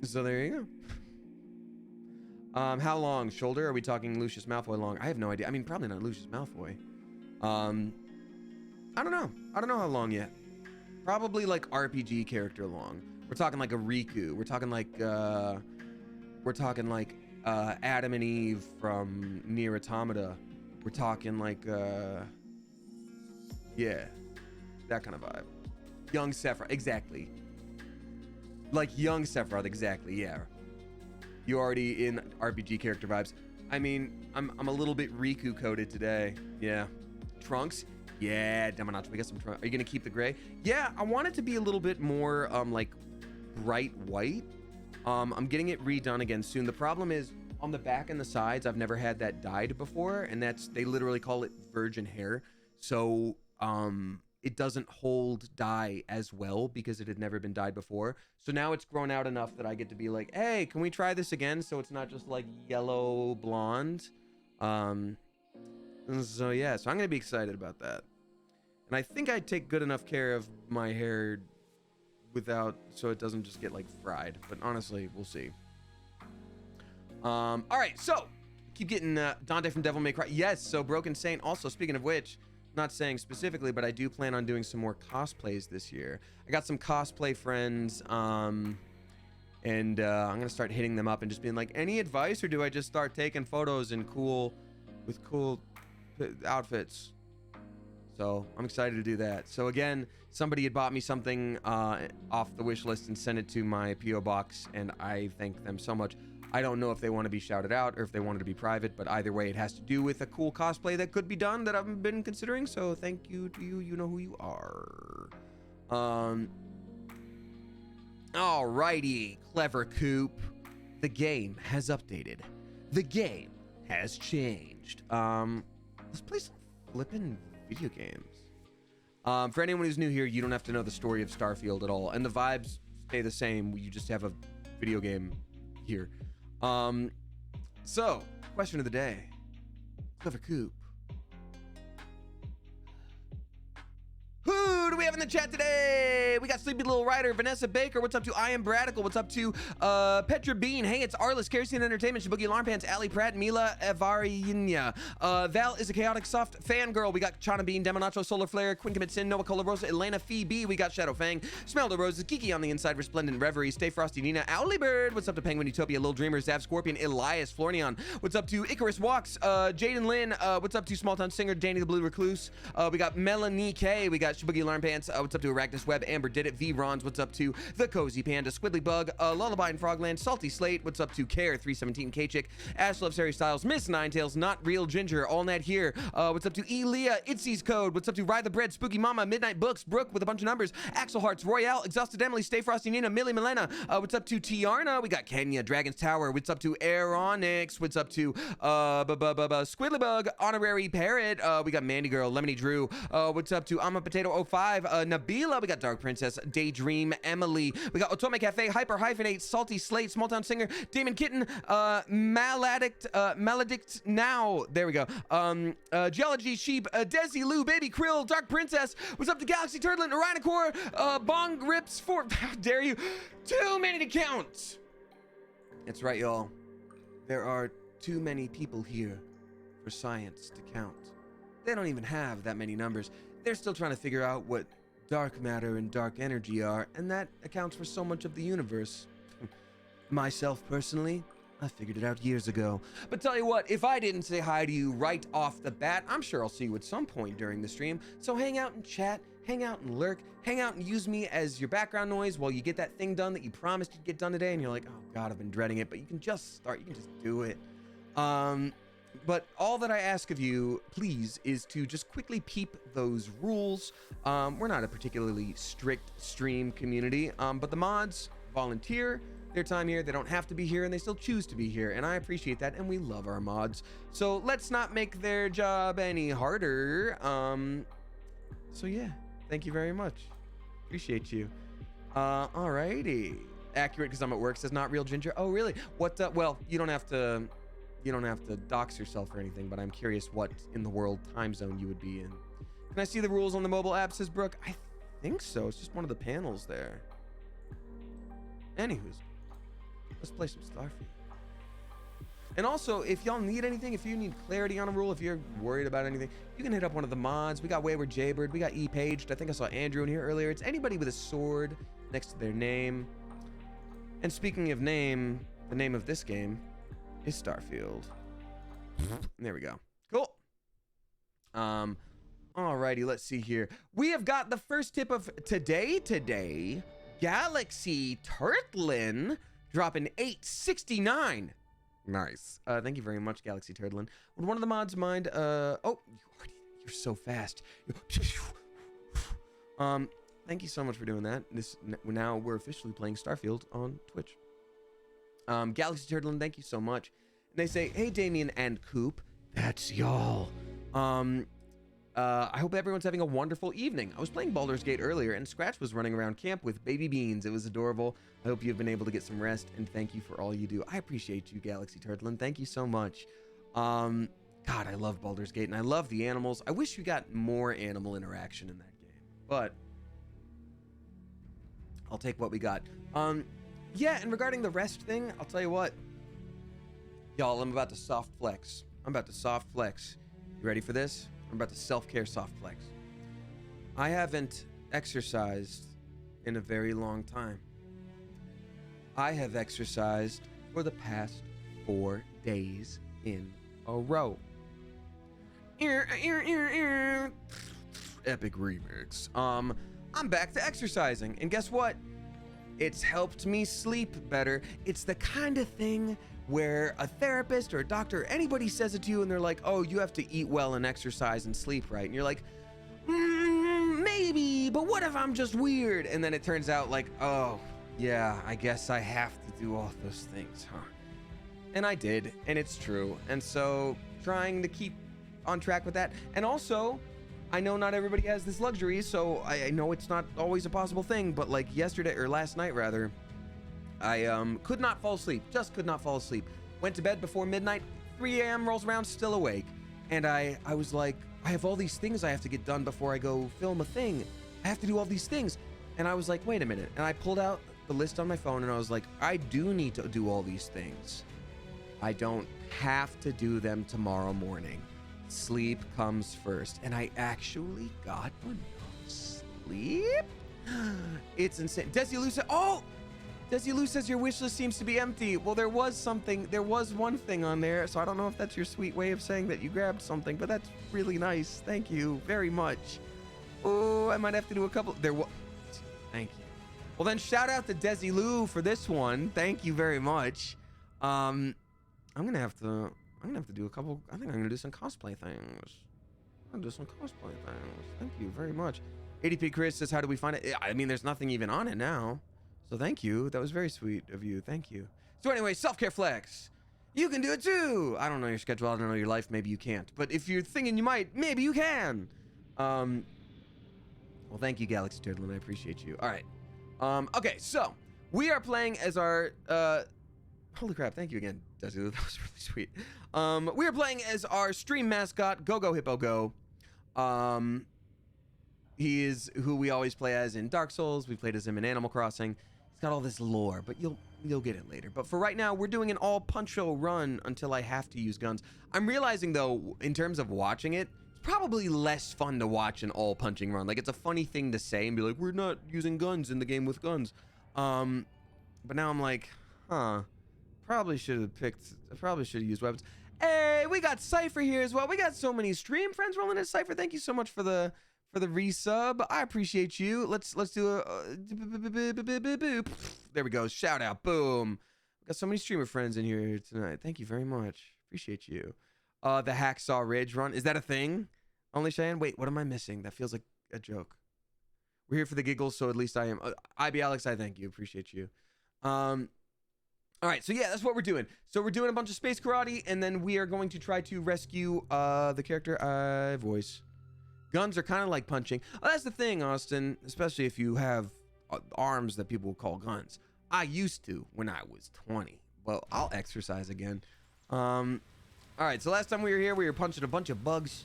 So there you go. How long? Shoulder? Are we talking Lucius Malfoy long? I have no idea. I mean, probably not Lucius Malfoy. I don't know. I don't know how long yet. Probably like RPG character long. We're talking like a Riku. We're talking like Adam and Eve from Nier Automata. We're talking like yeah, that kind of vibe. Young Sephiroth, exactly. Like young Sephiroth, exactly. Yeah, you're already in RPG character vibes. I mean, I'm a little bit Riku coded today. Yeah, Trunks. Yeah, Damien, we got some Trunks. Are you gonna keep the gray? Yeah, I want it to be a little bit more like bright white. I'm getting it redone again soon. The problem is on the back and the sides, I've never had that dyed before, and they literally call it virgin hair. So it doesn't hold dye as well because it had never been dyed before. So now it's grown out enough that I get to be like, hey, can we try this again? So it's not just like yellow blonde. So yeah, so I'm gonna be excited about that. And I think I take good enough care of my hair so it doesn't just get like fried, but honestly, we'll see. All right, so keep getting Dante from Devil May Cry. Yes, so Broken Saint. Also, speaking of which, not saying specifically, but I do plan on doing some more cosplays this year. I got some cosplay friends, and I'm gonna start hitting them up and just being like, any advice, or do I just start taking photos with cool outfits? So I'm excited to do that. So again, somebody had bought me something off the wish list and sent it to my PO box, and I thank them so much. I don't know if they want to be shouted out or if they wanted to be private, but either way, it has to do with a cool cosplay that could be done that I've been considering. So thank you to you. You know who you are. Alrighty, Clever Coop. The game has updated. The game has changed. Let's play some flippin' video games. For anyone who's new here, you don't have to know the story of Starfield at all, and the vibes stay the same. You just have a video game here. So question of the day, Clever Coop. Who do we have in the chat today? We got Sleepy Little Rider, Vanessa Baker. What's up to I Am Bradical? What's up to Petra Bean? Hey, it's Arliss, Kerosene Entertainment, Shabuki Alarm Pants, Ali Pratt, Mila Evarinia. Val is a Chaotic Soft Fangirl. We got Chana Bean, Demonacho, Solar Flare, Quinn Commit Sin, Noah Cola Rosa, Elena Phoebe. We got Shadow Fang, Smell the Roses, Kiki on the inside, Resplendent Reverie, Stay Frosty Nina, Owly Bird. What's up to Penguin Utopia, Lil Dreamer, Zav Scorpion, Elias Flornion. What's up to Icarus Walks, Jaden Lynn. What's up to Small Town Singer, Danny the Blue Recluse. We got Melanie K. We got Shabuki Alarm Pants, Lance, what's up to Arachnus Web, Amber Did It, V Rons, what's up to The Cozy Panda, Squiddly Bug, Lullaby and Frogland, Salty Slate, what's up to Care 317, K-Chick, Ash Loves Harry Styles, Miss Ninetails, Not Real Ginger, All Net here, what's up to Elia, Itzy's Code, what's up to Ride the Bread, Spooky Mama, Midnight Books, Brooke with a bunch of numbers, Axel Hearts, Royale, Exhausted Emily, Stay Frosty Nina, Millie Milena, what's up to Tiarna, we got Kenya, Dragon's Tower, what's up to Aeronix, what's up to Squiddly Bug, Honorary Parrot, we got Mandy Girl, Lemony Drew, what's up to I'm a Potato 05, Nabila, we got Dark Princess, Daydream, Emily, we got Otome Cafe, Hyper Hyphenate, Salty Slate, Small Town Singer, Damon Kitten, Maledict Now, there we go, Geology Sheep, Desi Lou, Baby Krill, Dark Princess, what's up to Galaxy Turtlet, Orinocore, Bong Rips, how dare you, too many to count. That's right, y'all. There are too many people here for science to count. They don't even have that many numbers. They're still trying to figure out what dark matter and dark energy are, and that accounts for so much of the universe. Myself, personally, I figured it out years ago. But tell you what, if I didn't say hi to you right off the bat, I'm sure I'll see you at some point during the stream. So hang out and chat, hang out and lurk, hang out and use me as your background noise while you get that thing done that you promised you'd get done today, and you're like, oh God, I've been dreading it, but you can just start, you can just do it. But all that I ask of you, please, is to just quickly peep those rules. We're not a particularly strict stream community, but the mods volunteer their time here. They don't have to be here, and they still choose to be here, and I appreciate that, and we love our mods. So let's not make their job any harder. So yeah, thank you very much. Appreciate you. Alrighty. Accurate because I'm at work, says Not Real Ginger. Oh, really? What, well, you don't have to dox yourself or anything, but I'm curious what in the world time zone you would be in. Can I see the rules on the mobile app, says Brooke? I think so. It's just one of the panels there. Anywho's, let's play some Starfield. And also, if y'all need anything, if you need clarity on a rule, if you're worried about anything, you can hit up one of the mods. We got Wayward Jaybird, we got E-Paged. I think I saw Andrew in here earlier. It's anybody with a sword next to their name. And speaking of name, the name of this game is Starfield. There we go. Cool. Alrighty, let's see here. We have got the first tip of today. Galaxy Turtlin dropping 869. Nice. Thank you very much, Galaxy Turtlin. Would one of the mods mind, oh, you're so fast. Thank you so much for doing that. Now we're officially playing Starfield on Twitch. Galaxy Turtlin, thank you so much. And they say, hey, Damien and Coop, that's y'all. I hope everyone's having a wonderful evening. I was playing Baldur's Gate earlier, and Scratch was running around camp with baby beans. It was adorable. I hope you've been able to get some rest, and thank you for all you do. I appreciate you, Galaxy Turtlin. Thank you so much. God, I love Baldur's Gate, and I love the animals. I wish we got more animal interaction in that game, but I'll take what we got. Yeah, and regarding the rest thing, I'll tell you what. Y'all, I'm about to soft flex. You ready for this? I'm about to self-care soft flex. I haven't exercised in a very long time. I have exercised for the past 4 days in a row. Epic remix. I'm back to exercising, and guess what? It's helped me sleep better. It's the kind of thing where a therapist or a doctor or anybody says it to you and they're like, oh, you have to eat well and exercise and sleep right. And you're like, maybe, but what if I'm just weird? And then it turns out like, oh, yeah, I guess I have to do all those things, huh? And I did, and it's true. And so trying to keep on track with that. And also, I know not everybody has this luxury, so I know it's not always a possible thing, but like yesterday, or last night rather, I could not fall asleep, just could not fall asleep. Went to bed before midnight, 3 a.m. rolls around, still awake. And I was like, I have all these things I have to get done before I go film a thing. I have to do all these things. And I was like, wait a minute. And I pulled out the list on my phone and I was like, I do need to do all these things. I don't have to do them tomorrow morning. Sleep comes first. And I actually got enough sleep. It's insane. Desi Lou says your wish list seems to be empty. Well, there was one thing on there, so I don't know if that's your sweet way of saying that you grabbed something, but that's really nice. Thank you very much. Oh, I might have to do a couple. Thank you. Well, then shout out to Desi Lou for this one. Thank you very much. I'm gonna have to do a couple. I think I'm gonna do some cosplay things. I'm gonna do some cosplay things. Thank you very much. ADP Chris says, how do we find it? I mean, there's nothing even on it now. So thank you. That was very sweet of you. Thank you. So anyway, self-care flex. You can do it too. I don't know your schedule. I don't know your life. Maybe you can't. But if you're thinking you might, maybe you can. Well, thank you, Galaxy Turtle, and I appreciate you. All right. Okay, so we are playing as our, holy crap, thank you again, Desi. That was really sweet. We are playing as our stream mascot, Go Hippo Go. He is who we always play as in Dark Souls. We played as him in Animal Crossing. He's got all this lore, but you'll get it later. But for right now, we're doing an all puncho run until I have to use guns. I'm realizing though, in terms of watching it, it's probably less fun to watch an all punching run. Like, it's a funny thing to say and be like, we're not using guns in the game with guns. But now I'm like, probably should have used weapons. Hey, we got Cypher here as well. We got so many stream friends rolling in. Cypher, thank you so much for the resub. I appreciate you. Let's do a there we go. Shout out. Boom. Got so many streamer friends in here tonight. Thank you very much. Appreciate you. The Hacksaw Ridge run. Is that a thing? Only Cheyenne? Wait, what am I missing? That feels like a joke. We're here for the giggles, so at least I am. IB Alex, I thank you. Appreciate you. All right, so yeah, that's what we're doing. So we're doing a bunch of space karate, and then we are going to try to rescue the character I voice. Guns are kind of like punching. Oh, that's the thing, Austin, especially if you have arms that people call guns. I used to when I was 20. Well, I'll exercise again. All right, so last time we were here, we were punching a bunch of bugs.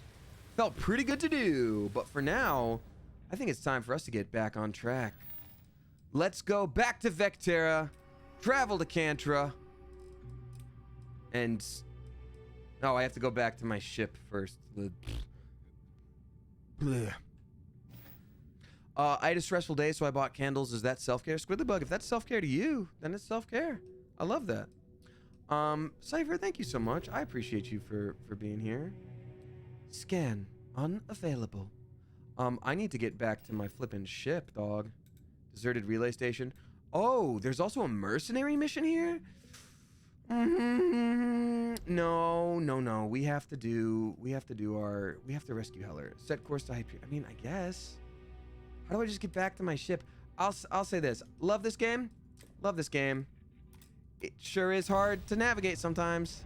Felt pretty good to do, but for now, I think it's time for us to get back on track. Let's go back to Vectera, travel to Cantra, and... Oh, I have to go back to my ship first. Blech. I had a stressful day, so I bought candles. Is that self-care? Squidlybug, if that's self-care to you, then it's self-care. I love that. Cypher, thank you so much. I appreciate you for being here. Scan. Unavailable. I need to get back to my flippin' ship, dog. Deserted relay station. Oh, there's also a mercenary mission here? No. We have to rescue Heler. Set course to Hyperion. I mean, I guess. How do I just get back to my ship? I'll say this. Love this game. Love this game. It sure is hard to navigate sometimes.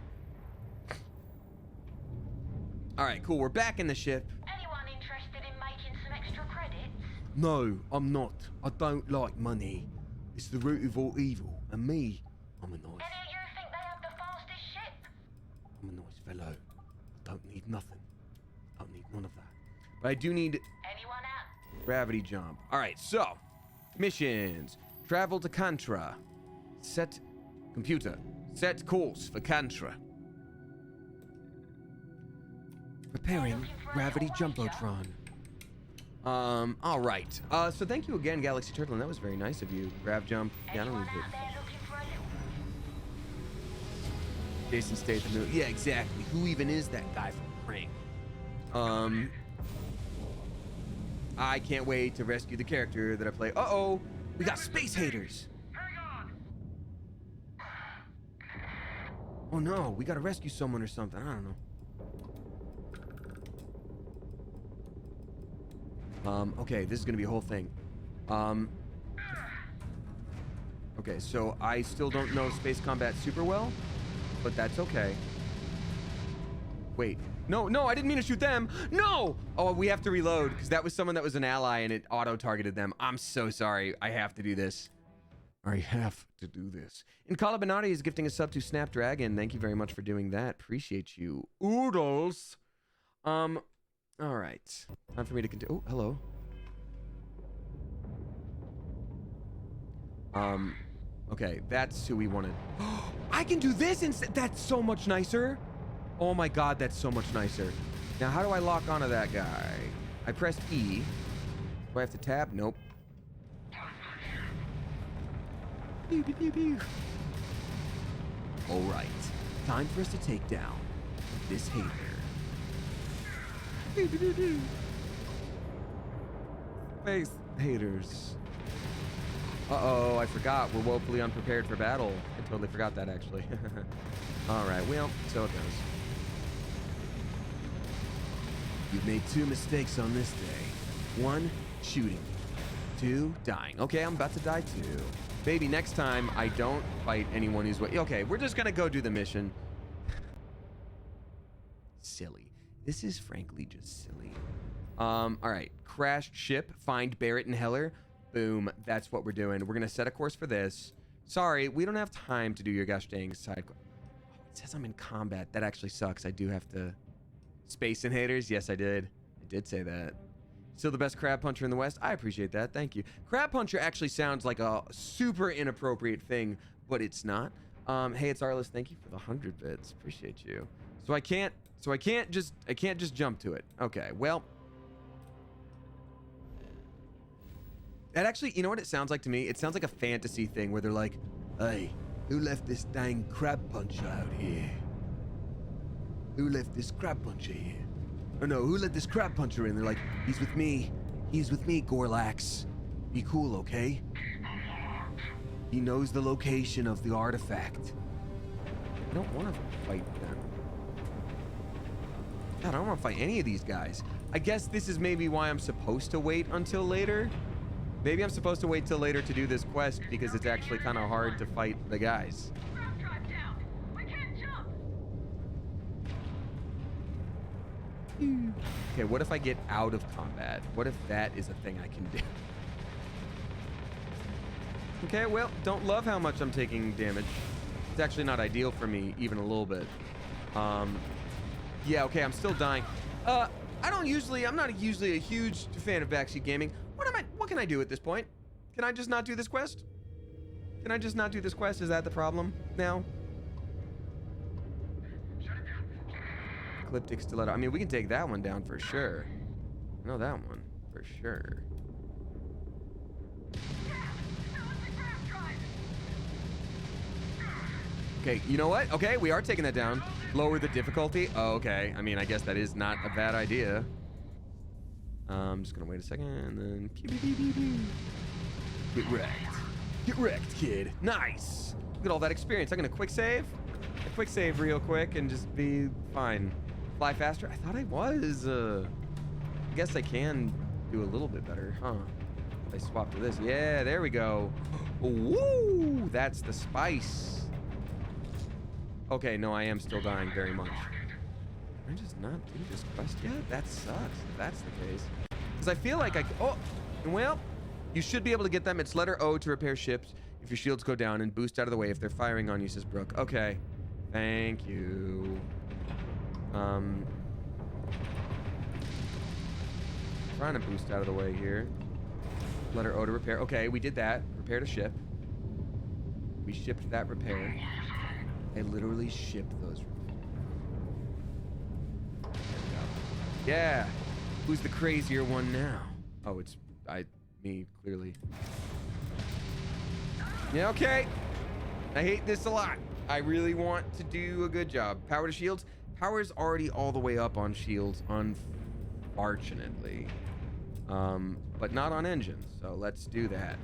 All right, cool. We're back in the ship. Anyone interested in making some extra credits? No, I'm not. I don't like money. It's the root of all evil. And me, I'm a nice... Any of you think they have the fastest ship? I'm a nice fellow. I don't need nothing. I don't need none of that. But I do need... Anyone out? Gravity jump. All right, so... Missions. Travel to Cantra. Set... Computer. Set course for Cantra. Preparing gravity jumbotron. All right. So thank you again, Galaxy Turtle, and that was very nice of you. Grav jump. Yeah, I don't need it. Jason Statham. Yeah, exactly. Who even is that guy from Ring? I can't wait to rescue the character that I play. Uh-oh, we got space haters. Oh no, we gotta rescue someone or something. I don't know. Okay, this is gonna be a whole thing. Okay, so I still don't know space combat super well, but that's okay. Wait, no, I didn't mean to shoot them. No! Oh, we have to reload because that was someone that was an ally and it auto-targeted them. I'm so sorry. I have to do this. I have to do this. And Kalabinati is gifting a sub to Snapdragon. Thank you very much for doing that. Appreciate you. Oodles. All right. Time for me to continue. Oh, hello. Okay, that's who we wanted. I can do this instead. That's so much nicer. Oh my God, that's so much nicer. Now, how do I lock onto that guy? I pressed E. Do I have to tab? Nope. Pew, pew, pew, pew. All right, time for us to take down this Heler. Pew, pew, pew, pew. face haters. Uh-oh, I forgot. We're woefully unprepared for battle. I totally forgot that, actually. All right, well, so it goes. You've made 2 mistakes on this day. 1, shooting. 2, dying. Okay, I'm about to die too. Baby, next time I don't fight anyone who's... Okay, we're just gonna go do the mission. Silly. This is frankly just silly. All right, crashed ship, find Barrett and Heler. Boom, that's what we're doing. We're gonna set a course for this. Sorry, we don't have time to do your gosh dang side. Oh, it says I'm in combat. That actually sucks. I do have to... Space Invaders? Yes, I did. I did say that. Still the best crab puncher in the West? I appreciate that. Thank you. Crab puncher actually sounds like a super inappropriate thing, but it's not. Hey, it's Arliss. Thank you for the 100 bits. Appreciate you. So I can't just jump to it. Okay, well. That actually, you know what it sounds like to me? It sounds like a fantasy thing where they're like, hey, who left this dang crab puncher out here? Who left this crab puncher here? Oh no, who let this crab puncher in? They're like, he's with me. He's with me, Gorlax. Be cool, okay? He knows the location of the artifact. I don't want to fight them. God, I don't want to fight any of these guys. I guess this is maybe why I'm supposed to wait until later. Maybe I'm supposed to wait till later to do this quest because it's actually kind of hard to fight the guys. Okay, what if I get out of combat? What if that is a thing I can do? Okay, well, don't love how much I'm taking damage. It's actually not ideal for me, even a little bit. Yeah, okay, I'm still dying. I'm not usually a huge fan of backseat gaming. What can I do at this point? Can I just not do this quest? Can I just not do this quest? Is that the problem now? Ecliptic Stiletto. I mean, we can take that one down for sure. I know that one for sure. Okay, you know what? Okay, we are taking that down. Lower the difficulty. Oh, okay. I mean, I guess that is not a bad idea. I'm just gonna wait a second and then... Get wrecked. Get wrecked, kid. Nice. Look at all that experience. I'm gonna quick save. A quick save real quick and just be fine. Fly faster? I thought I was. I guess I can do a little bit better, huh? If I swap to this. Yeah, there we go. Woo! That's the spice. Okay, no, I am still dying very much. Can I just not do this quest yet? That sucks, if that's the case. Because I feel like oh, well, you should be able to get them. It's letter O to repair ships if your shields go down and boost out of the way if they're firing on you, says Brooke. Okay, thank you. Trying to boost out of the way here. Letter O to repair. Okay, we did that. Repaired a ship. We shipped that repair. I literally shipped those. Yeah. Who's the crazier one now? Oh, it's me, clearly. Yeah, okay. I hate this a lot. I really want to do a good job. Power to shields. Power is already all the way up on shields, unfortunately. But not on engines, so let's do that.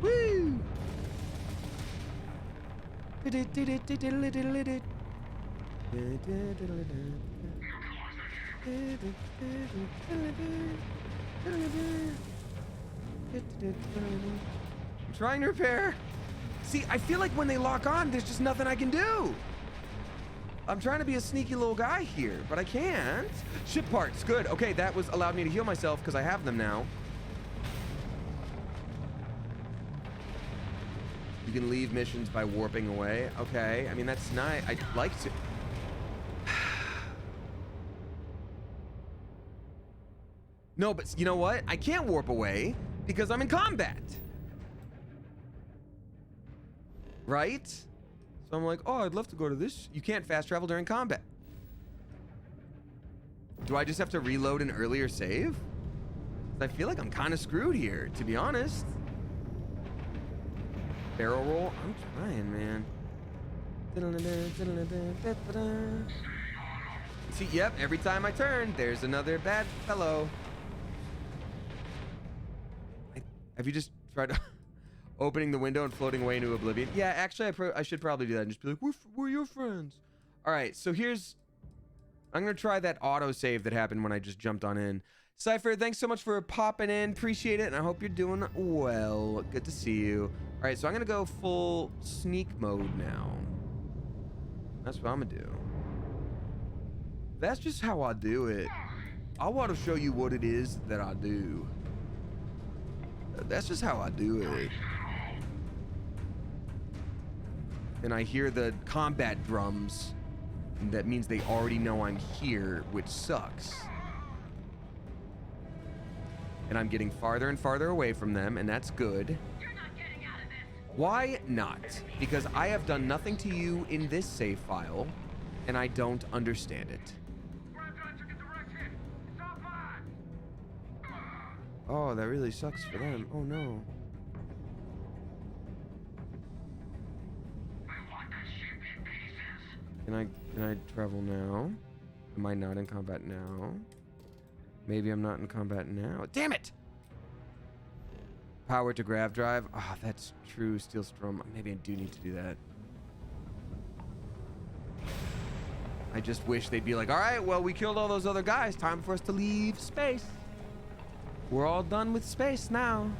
Woo! I'm trying to repair. See, I feel like when they lock on, there's just nothing I can do. I'm trying to be a sneaky little guy here, but I can't. Ship parts, good. Okay, that was allowed me to heal myself because I have them now. You can leave missions by warping away. Okay, I mean, that's nice. I'd like to. No, but you know what? I can't warp away because I'm in combat. Right? So I'm like, oh, I'd love to go to this. You can't fast travel during combat. Do I just have to reload an earlier save? I feel like I'm kind of screwed here, to be honest. Barrel roll? I'm trying, man. See, yep, every time I turn, there's another bad fellow. Have you just tried opening the window and floating away into oblivion? Yeah, actually, I should probably do that and just be like, we're your friends. All right, so I'm going to try that autosave that happened when I just jumped on in. Cypher, thanks so much for popping in. Appreciate it, and I hope you're doing well. Good to see you. All right, so I'm going to go full sneak mode now. That's what I'm going to do. That's just how I do it. I want to show you what it is that I do. That's just how I do it. And I hear the combat drums. And that means they already know I'm here, which sucks. And I'm getting farther and farther away from them, and that's good. You're not getting out of this. Why not? Because I have done nothing to you in this save file, and I don't understand it. Oh, that really sucks for them. Oh no. Can I travel now? Am I not in combat now? Maybe I'm not in combat now. Damn it! Power to grav drive. Ah, that's true. Steel Strom. Maybe I do need to do that. I just wish they'd be like, all right, well, we killed all those other guys. Time for us to leave space. We're all done with space now.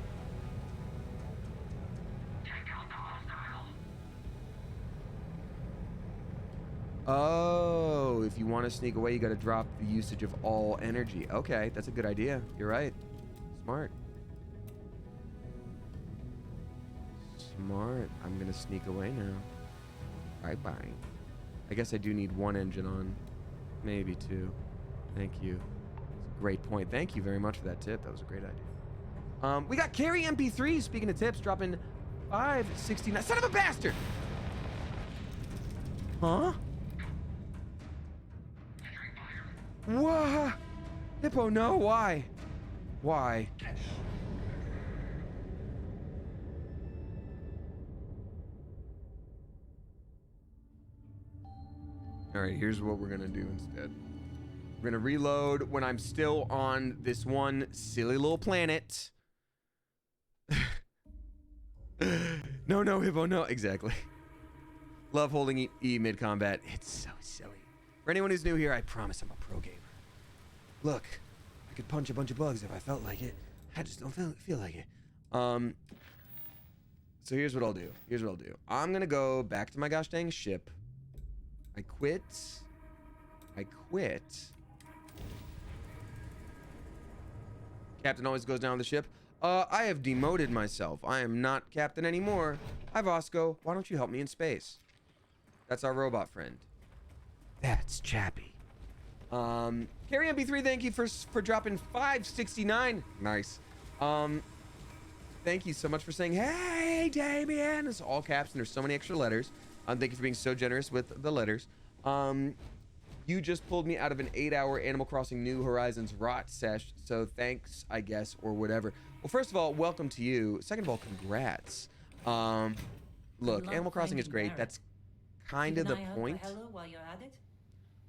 Oh, if you want to sneak away, you got to drop the usage of all energy. Okay, that's a good idea. You're right. Smart. Smart. I'm going to sneak away now. Bye-bye. I guess I do need one engine on. Maybe two. Thank you. That's a great point. Thank you very much for that tip. That was a great idea. We got Carry MP3, speaking of tips, dropping 569. Son of a bastard! Huh? What? Hippo, no, why? Why? All right, here's what we're gonna do instead. We're gonna reload when I'm still on this one silly little planet. No, Hippo, no. Exactly. Love holding E mid-combat. It's so silly. For anyone who's new here, I promise I'm a pro gamer. Look, I could punch a bunch of bugs if I felt like it. I just don't feel like it. So here's what I'll do. I'm gonna go back to my gosh dang ship. I quit. Captain always goes down with the ship. I have demoted myself. I am not captain anymore. Hi, Vasco. Why don't you help me in space? That's our robot friend. That's Chappie. Carry MP3, thank you for dropping 569. Nice. Thank you so much for saying, hey, Damien. It's all caps and there's so many extra letters. Thank you for being so generous with the letters. You just pulled me out of an 8-hour Animal Crossing New Horizons rot sesh, so thanks, I guess, or whatever. Well, first of all, welcome to you. Second of all, congrats. Look, Animal Crossing is great. That's kind of the point. While you're at it?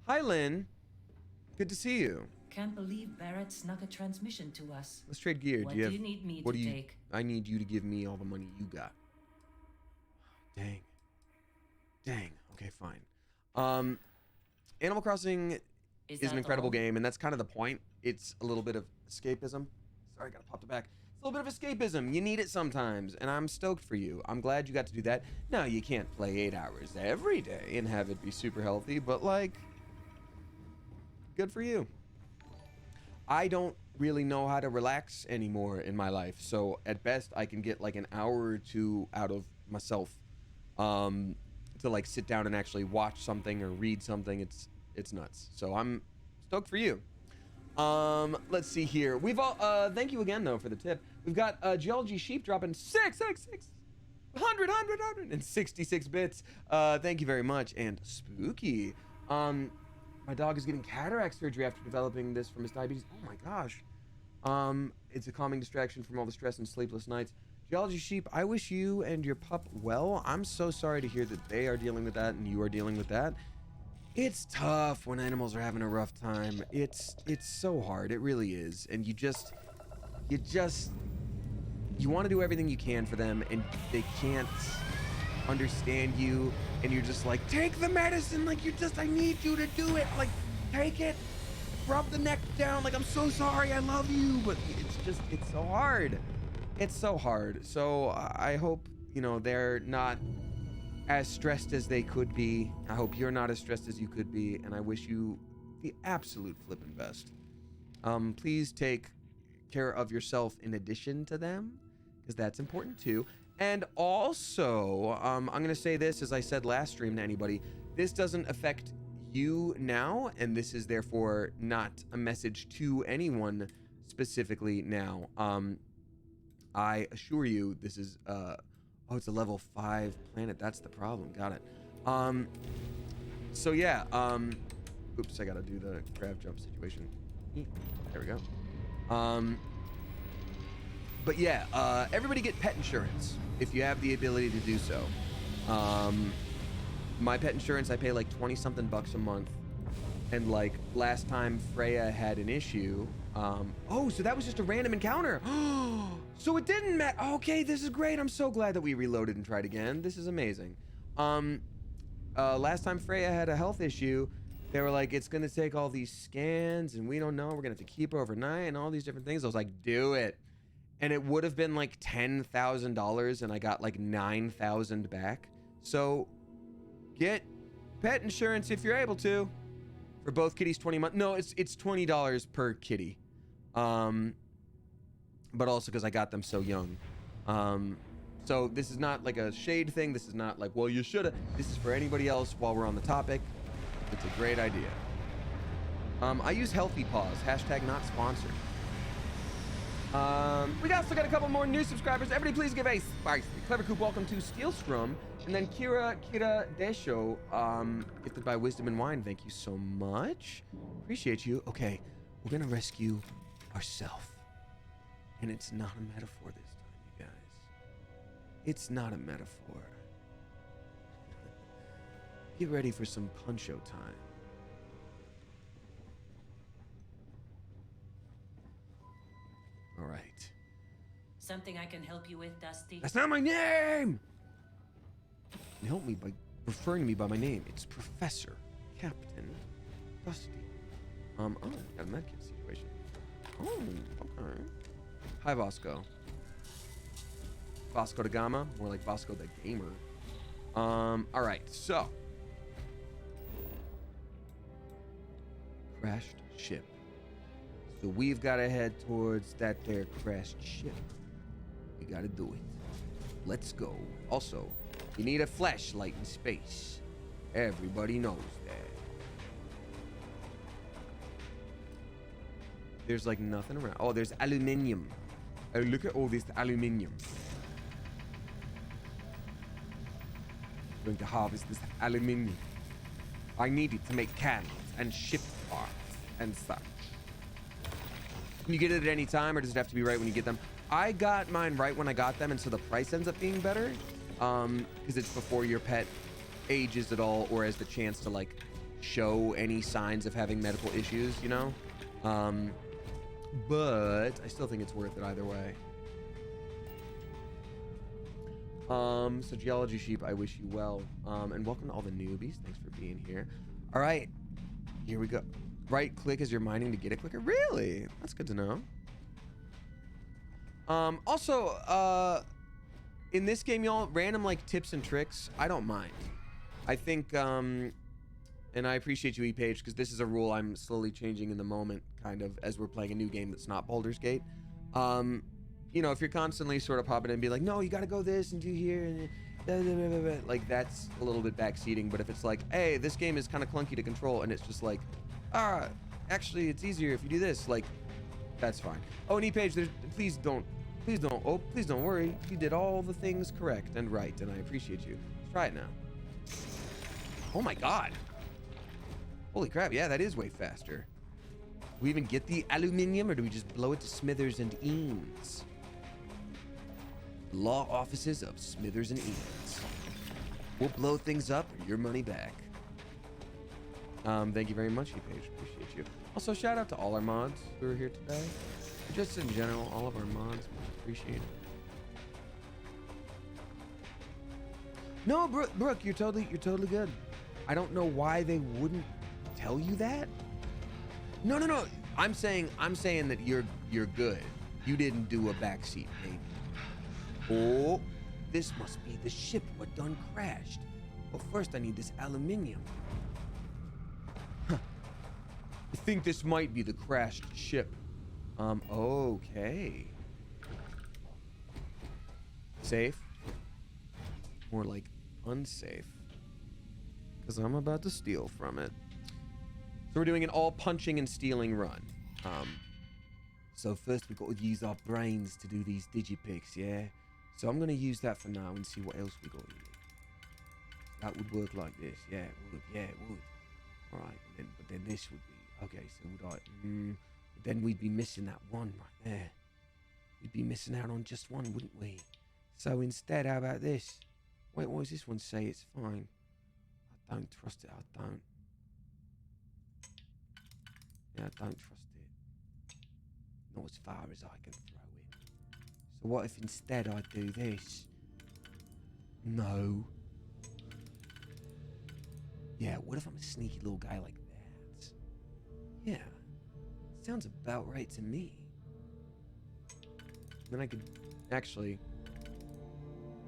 Hi, Lynn. Good to see you. Can't believe Barrett snuck a transmission to us. Let's trade gear. What do you do you need me to take? I need you to give me all the money you got. Dang. Okay, fine. Animal Crossing is an incredible game, and that's kind of the point. It's a little bit of escapism. Sorry, I gotta pop it back. It's a little bit of escapism. You need it sometimes, and I'm stoked for you. I'm glad you got to do that. No, you can't play 8 hours every day and have it be super healthy, but like, good for you. I don't really know how to relax anymore in my life, so at best I can get like an hour or two out of myself to like sit down and actually watch something or read something. It's nuts. So I'm stoked for you. Let's see here. We've all thank you again though for the tip. We've got Geology Sheep dropping 166 bits. Thank you very much. And Spooky. My dog is getting cataract surgery after developing this from his diabetes. Oh my gosh. It's a calming distraction from all the stress and sleepless nights. Geology Sheep, I wish you and your pup well. I'm so sorry to hear that they are dealing with that and you are dealing with that. It's tough when animals are having a rough time. It's so hard. It really is. And you you want to do everything you can for them, and they can't understand you, and you're just like, take the medicine, like I need you to do it, like take it, rub the neck down, like I'm so sorry, I love you, but it's so hard. It's so hard. So I hope, you know, they're not as stressed as they could be. I hope you're not as stressed as you could be, and I wish you the absolute flippin' best. Please take care of yourself in addition to them, because that's important too. And also, I'm gonna say this, as I said last stream to anybody, this doesn't affect you now, and this is therefore not a message to anyone specifically now. I assure you, this is oh, it's a level 5 planet. That's the problem. Got it. So yeah, oops, I gotta do the grab jump situation. There we go. But yeah, everybody get pet insurance if you have the ability to do so. My pet insurance, I pay like 20 something bucks a month. And like last time Freya had an issue, oh, so that was just a random encounter. So it didn't matter. Okay, this is great. I'm so glad that we reloaded and tried again. This is amazing. Last time Freya had a health issue, they were like, it's gonna take all these scans and we don't know, we're gonna have to keep her overnight and all these different things. I was like, do it. And it would have been like $10,000 and I got like 9,000 back. So get pet insurance if you're able to. For both kitties, 20 months. No, it's $20 per kitty. But also because I got them so young. So this is not like a shade thing. This is not like, well, you should have. This is for anybody else while we're on the topic. It's a great idea. I use Healthy Paws. Hashtag not sponsored. We also got a couple more new subscribers. Everybody please give a spicy Clever Coop welcome to Steelstrom. And then Kira Desho, gifted by Wisdom and Wine. Thank you so much. Appreciate you. Okay, we're gonna rescue ourselves. And it's not a metaphor this time, you guys. It's not a metaphor. Get ready for some puncho time. All right. Something I can help you with, Dusty? That's not my name! And help me by referring to me by my name. It's Professor Captain Dusty. Oh, got a medkit situation. Oh, okay. Hi, Vasco. Vasco da Gama, more like Vasco the Gamer. All right, so. Crashed ship. So we've got to head towards that there crashed ship. We got to do it. Let's go. Also, you need a flashlight in space. Everybody knows that. There's like nothing around. Oh, there's aluminium. Oh, look at all this aluminium. I'm going to harvest this aluminium. I need it to make cannons and ship parts and such. Can you get it at any time, or does it have to be right when you get them? I got mine right when I got them, and so the price ends up being better. Because it's before your pet ages at all or has the chance to like show any signs of having medical issues, you know? But I still think it's worth it either way. So Geology Sheep, I wish you well. And welcome to all the newbies. Thanks for being here. All right, here we go. Right click as you're mining to get it quicker. Really? That's good to know. Also, in this game, y'all, random like tips and tricks, I don't mind. I think, and I appreciate you, ePage, because this is a rule I'm slowly changing in the moment, kind of, as we're playing a new game that's not Baldur's Gate. You know, if you're constantly sort of popping in and be like, no, you gotta go this and do here, and blah, blah, blah, blah, blah, like that's a little bit backseating. But if it's like, hey, this game is kind of clunky to control, and it's just like, actually, it's easier if you do this, like, that's fine. Oh, and ePage, please don't worry. You did all the things correct and right, and I appreciate you. Let's try it now. Oh my god. Holy crap, yeah, that is way faster. Do we even get the aluminium, or do we just blow it to Smithers and Eames? Law offices of Smithers and Eames. We'll blow things up or your money back. Thank you very much, ePage. Appreciate you. Also, shout out to all our mods who are here today. Just in general, all of our mods, appreciate it. No, Brooke, you're totally good. I don't know why they wouldn't tell you that. No. I'm saying that you're good. You didn't do a backseat, baby. Oh, this must be the ship what done crashed. But first I need this aluminium. Huh. I think this might be the crashed ship. Okay. Safe? More like unsafe. Because I'm about to steal from it. So we're doing an all punching and stealing run. So first we've got to use our brains to do these digipicks, yeah? So I'm going to use that for now and see what else we got here. That would work like this. Yeah, it would. Yeah, it would. All right. But then this would be... Okay, so would I... then we'd be missing that one right there. We'd be missing out on just one, wouldn't we? So instead, how about this? Wait, what does this one say? It's fine. I don't trust it. I don't. Yeah, I don't trust it. Not as far as I can throw it. So what if instead I do this? No. Yeah, what if I'm a sneaky little guy like that? Yeah. Sounds about right to me. Then I could... Actually...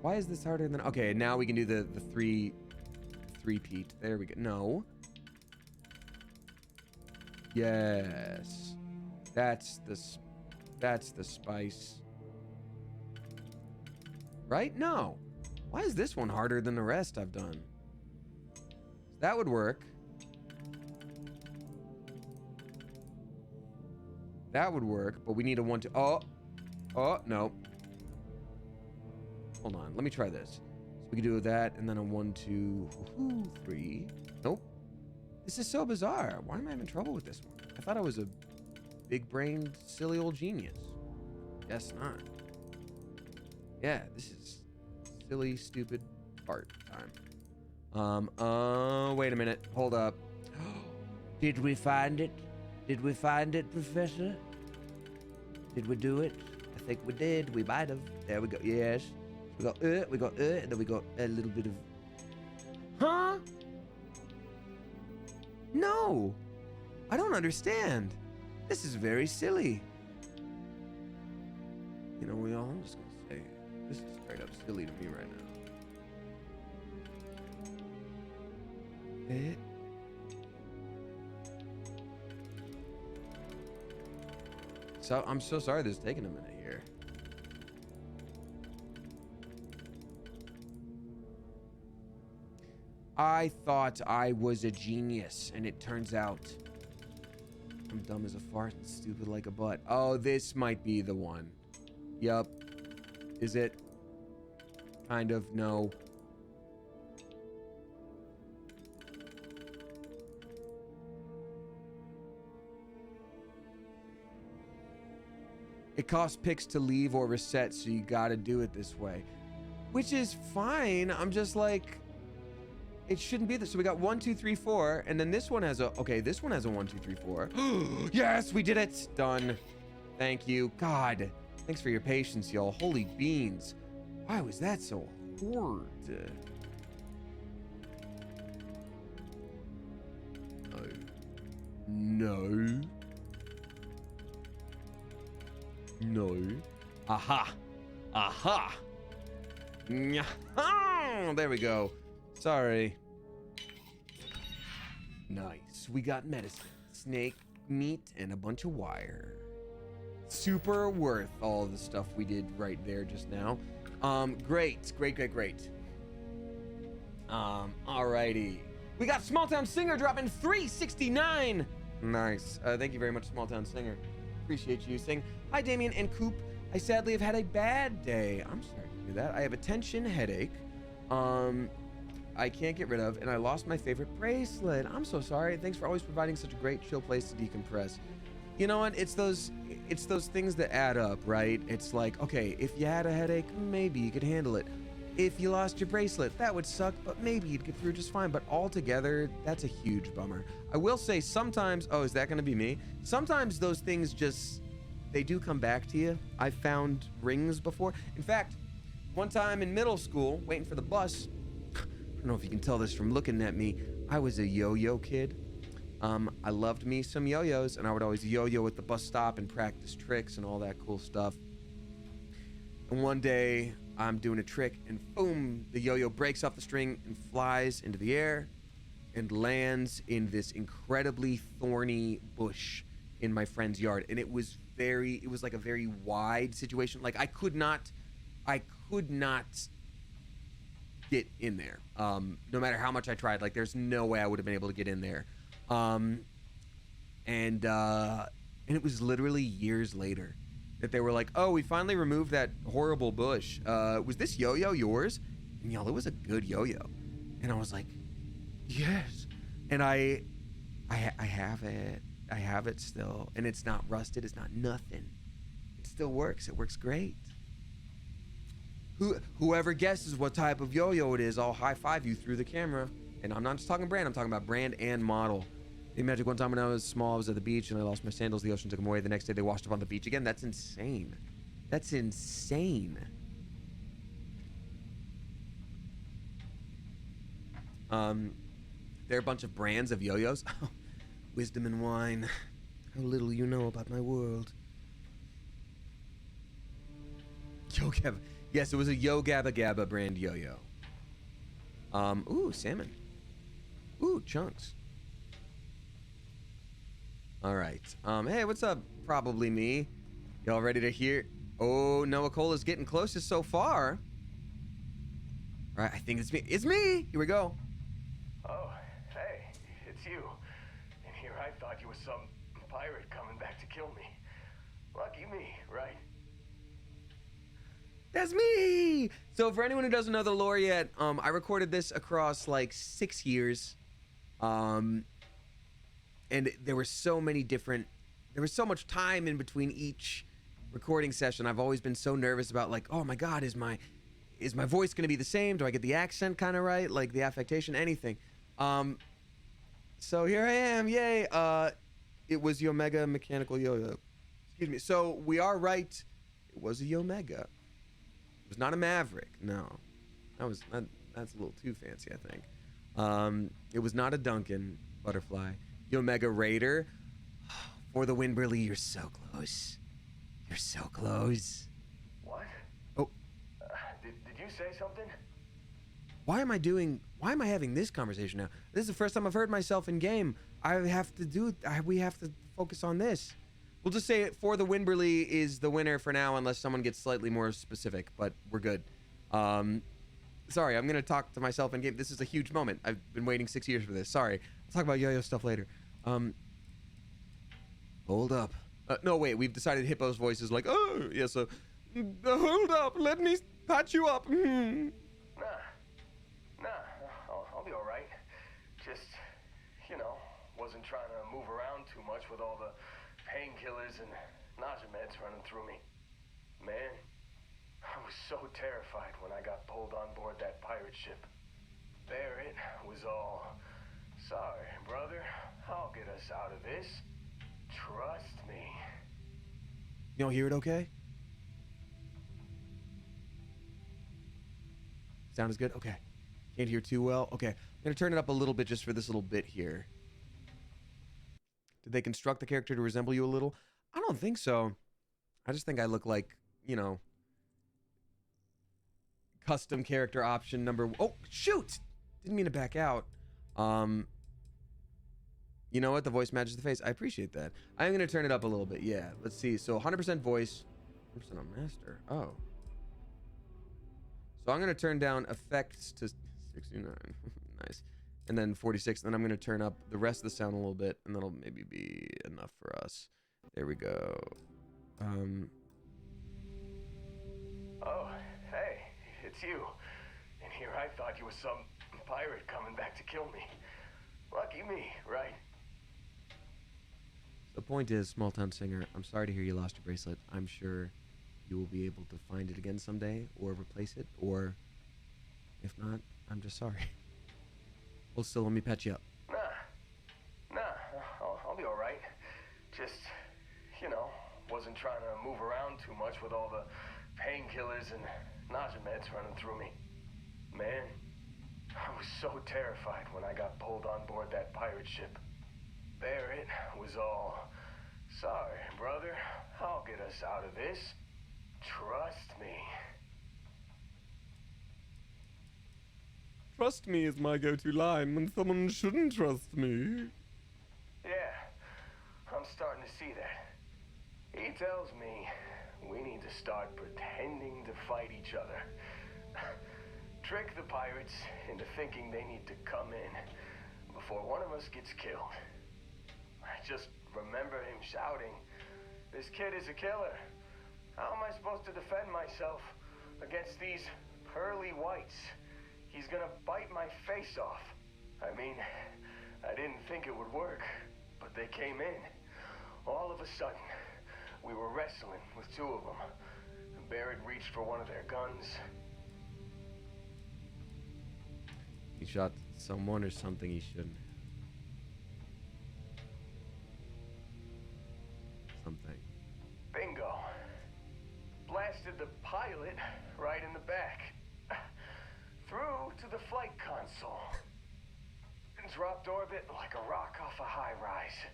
Why is this harder than... Okay, now we can do the three-peat. There we go. No. Yes. That's the spice. Right? No. Why is this one harder than the rest I've done? That would work. That would work, but we need a 1, 2... Oh, no. Hold on, let me try this. So we can do that, and then a 1, 2, 3. Nope. This is so bizarre. Why am I having trouble with this one? I thought I was a big-brained, silly old genius. Guess not. Yeah, this is silly, stupid fart time. Wait a minute. Hold up. Did we find it? Did we find it, Professor? Did we do it? I think we did. We might have. There we go. Yes. We got and then we got a little bit of... Huh? No. I don't understand. This is very silly. You know, I'm just gonna say, this is straight up silly to me right now. So, I'm so sorry this is taking a minute here. I thought I was a genius, and it turns out I'm dumb as a fart and stupid like a butt. Oh, this might be the one. Yup. Is it? Kind of. No. It costs picks to leave or reset, so you gotta do it this way. Which is fine. I'm just like... It shouldn't be this. So we got 1, 2, 3, 4, and then this one has a... Okay, this one has a 1, 2, 3, 4. Yes, we did it. Done. Thank you. God. Thanks for your patience, y'all. Holy beans. Why was that so hard? No. No. Aha. Aha. There we go. Sorry. Nice. We got medicine, snake meat, and a bunch of wire. Super worth all the stuff we did right there just now. Great. Alrighty. We got Small Town Singer dropping 369. Nice. Thank you very much, Small Town Singer. Appreciate you saying, hi, Damien and Coop. I sadly have had a bad day. I'm sorry to hear that. I have a tension headache. I can't get rid of, and I lost my favorite bracelet. I'm so sorry. Thanks for always providing such a great chill place to decompress. You know what? It's those things that add up, right? It's like, okay, if you had a headache, maybe you could handle it. If you lost your bracelet, that would suck, but maybe you'd get through just fine. But altogether, that's a huge bummer. I will say sometimes, oh, is that going to be me? Sometimes those things just, they do come back to you. I've found rings before. In fact, one time in middle school, waiting for the bus, don't know if you can tell this from looking at me. I was a yo-yo kid. I loved me some yo-yos, and I would always yo-yo at the bus stop and practice tricks and all that cool stuff. And one day, I'm doing a trick, and boom, the yo-yo breaks off the string and flies into the air and lands in this incredibly thorny bush in my friend's yard. And it was like a very wide situation. Like I could not get in there. No matter how much I tried, like there's no way I would have been able to get in there. And it was literally years later that they were like, oh, we finally removed that horrible bush. Was this yo-yo yours? And y'all, it was a good yo-yo. And I was like, yes. And I have it. I have it still. And it's not rusted. It's not nothing. It still works. It works great. Whoever guesses what type of yo-yo it is, I'll high-five you through the camera. And I'm not just talking brand. I'm talking about brand and model. Imagine one time when I was small, I was at the beach and I lost my sandals. The ocean took them away. The next day they washed up on the beach again. That's insane. That's insane. There are a bunch of brands of yo-yos. Wisdom and wine. How little you know about my world. Yo Gabba. Yes, it was a Yo Gabba Gabba brand yo-yo. Ooh, salmon. Ooh, chunks. All right. Hey, what's up? Probably me. Y'all ready to hear? Oh, Noah Cole is getting closest so far. All right, I think it's me. It's me. Here we go. Oh, hey, it's you. And here I thought you were some pirate coming back to kill me. Lucky me, right? That's me. So for anyone who doesn't know the lore yet, I recorded this across like 6 years. And there were so many different, there was so much time in between each recording session. I've always been so nervous about like, oh my God, is my voice going to be the same? Do I get the accent kind of right? Like the affectation, anything. So here I am. Yay. It was Yomega mechanical yo-yo. Excuse me. So we are right. It was a Yomega. It was not a Maverick. No, that's a little too fancy, I think. It was not a Duncan butterfly. Yomega Raider. For the win, Burley, you're so close. You're so close. What? Oh. Did you say something? Why am I having this conversation now? This is the first time I've heard myself in game. We have to focus on this. We'll just say it for the Wimberley is the winner for now, unless someone gets slightly more specific, but we're good. Sorry, I'm going to talk to myself in game. This is a huge moment. I've been waiting 6 years for this. Sorry. I'll talk about yo-yo stuff later. Hold up. No, wait, we've decided Hippo's voice is like, oh, yeah, so, hold up, let me patch you up. Nah, I'll be all right. Just, wasn't trying to move around too much with all the painkillers and nausea meds running through me. Man, I was so terrified when I got pulled on board that pirate ship. There it was all, sorry, brother, I'll get us out of this. Trust me. You don't hear it okay? Sound is good? Okay. Can't hear too well? Okay. I'm going to turn it up a little bit just for this little bit here. Did they construct the character to resemble you a little? I don't think so. I just think I look like, custom character option number... Oh, shoot! Didn't mean to back out. You know what? The voice matches the face. I appreciate that. I'm going to turn it up a little bit. Yeah, let's see. So 100% voice. 100% on master. Oh. So I'm going to turn down effects to 69. Nice. And then 46. And then I'm going to turn up the rest of the sound a little bit. And that'll maybe be enough for us. There we go. Oh, hey, it's you. And here I thought you were some pirate coming back to kill me. Lucky me, right? The point is, small town singer, I'm sorry to hear you lost your bracelet. I'm sure you will be able to find it again someday or replace it, or if not, I'm just sorry. Well, still, let me patch you up. Nah, I'll be all right. Just, wasn't trying to move around too much with all the painkillers and nausea meds running through me. Man, I was so terrified when I got pulled on board that pirate ship. Barrett was all, "Sorry, brother, I'll get us out of this. Trust me." Trust me is my go-to line when someone shouldn't trust me. Yeah, I'm starting to see that. He tells me we need to start pretending to fight each other. Trick the pirates into thinking they need to come in before one of us gets killed. I just remember him shouting, "This kid is a killer. How am I supposed to defend myself against these pearly whites? He's gonna bite my face off." I mean, I didn't think it would work, but they came in. All of a sudden, we were wrestling with two of them. Barrett reached for one of their guns. He shot someone or something he shouldn't. Something. Bingo. Blasted the pilot right in the back. Through to the flight console. And dropped orbit like a rock off a high rise.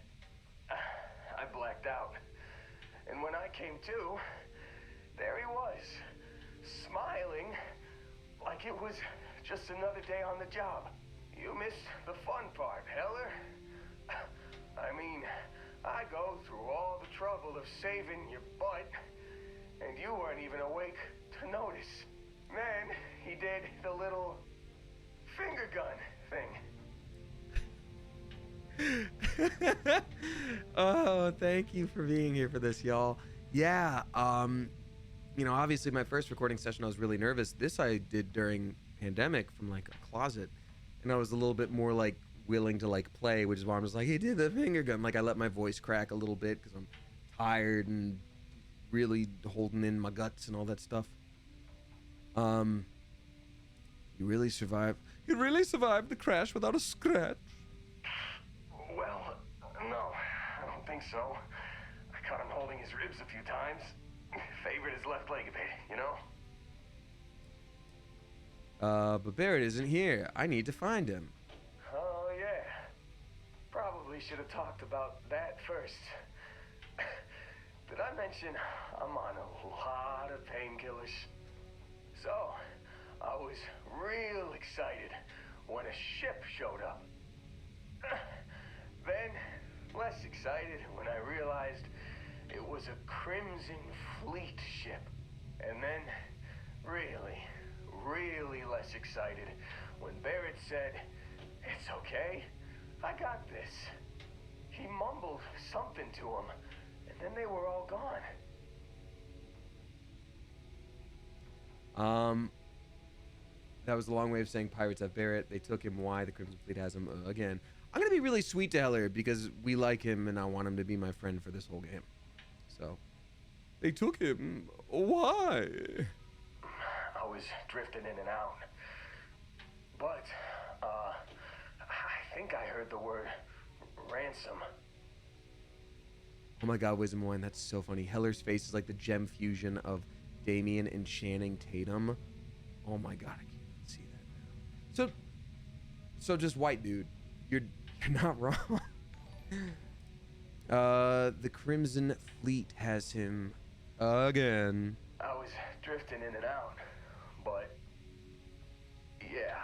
I blacked out. And when I came to, there he was, smiling like it was just another day on the job. You missed the fun part, Heler. I mean, I go through all the trouble of saving your butt, and you weren't even awake to notice. Then he did the little finger gun thing. Oh, thank you for being here for this, y'all. Yeah, you know, obviously my first recording session I was really nervous. This I did during pandemic from like a closet, and I was a little bit more like willing to like play, which is why I was like, he did the finger gun. Like I let my voice crack a little bit because I'm tired and really holding in my guts and all that stuff. You really survived. You really survived the crash without a scratch. Well, no, I don't think so. I caught him holding his ribs a few times. Favored his left leg a bit, you know? But Barrett isn't here. I need to find him. Oh, yeah. Probably should have talked about that first. Did I mention I'm on a lot of painkillers? So, I was real excited when a ship showed up. Then, less excited when I realized it was a Crimson Fleet ship. And then, really less excited when Barrett said, "It's okay, I got this." He mumbled something to him, and then they were all gone. That was a long way of saying pirates have Barrett. They took him. Why? The Crimson Fleet has him. Again, I'm gonna be really sweet to Heler because we like him and I want him to be my friend for this whole game. So, they took him. Why? I was drifting in and out. But, I think I heard the word ransom. Oh my god, Wisdom Wine, that's so funny. Heller's face is like the gem fusion of Damien and Channing Tatum. Oh my god, I can't see that now. So just white dude. You're not wrong. The Crimson Fleet has him again. I was drifting in and out, but yeah,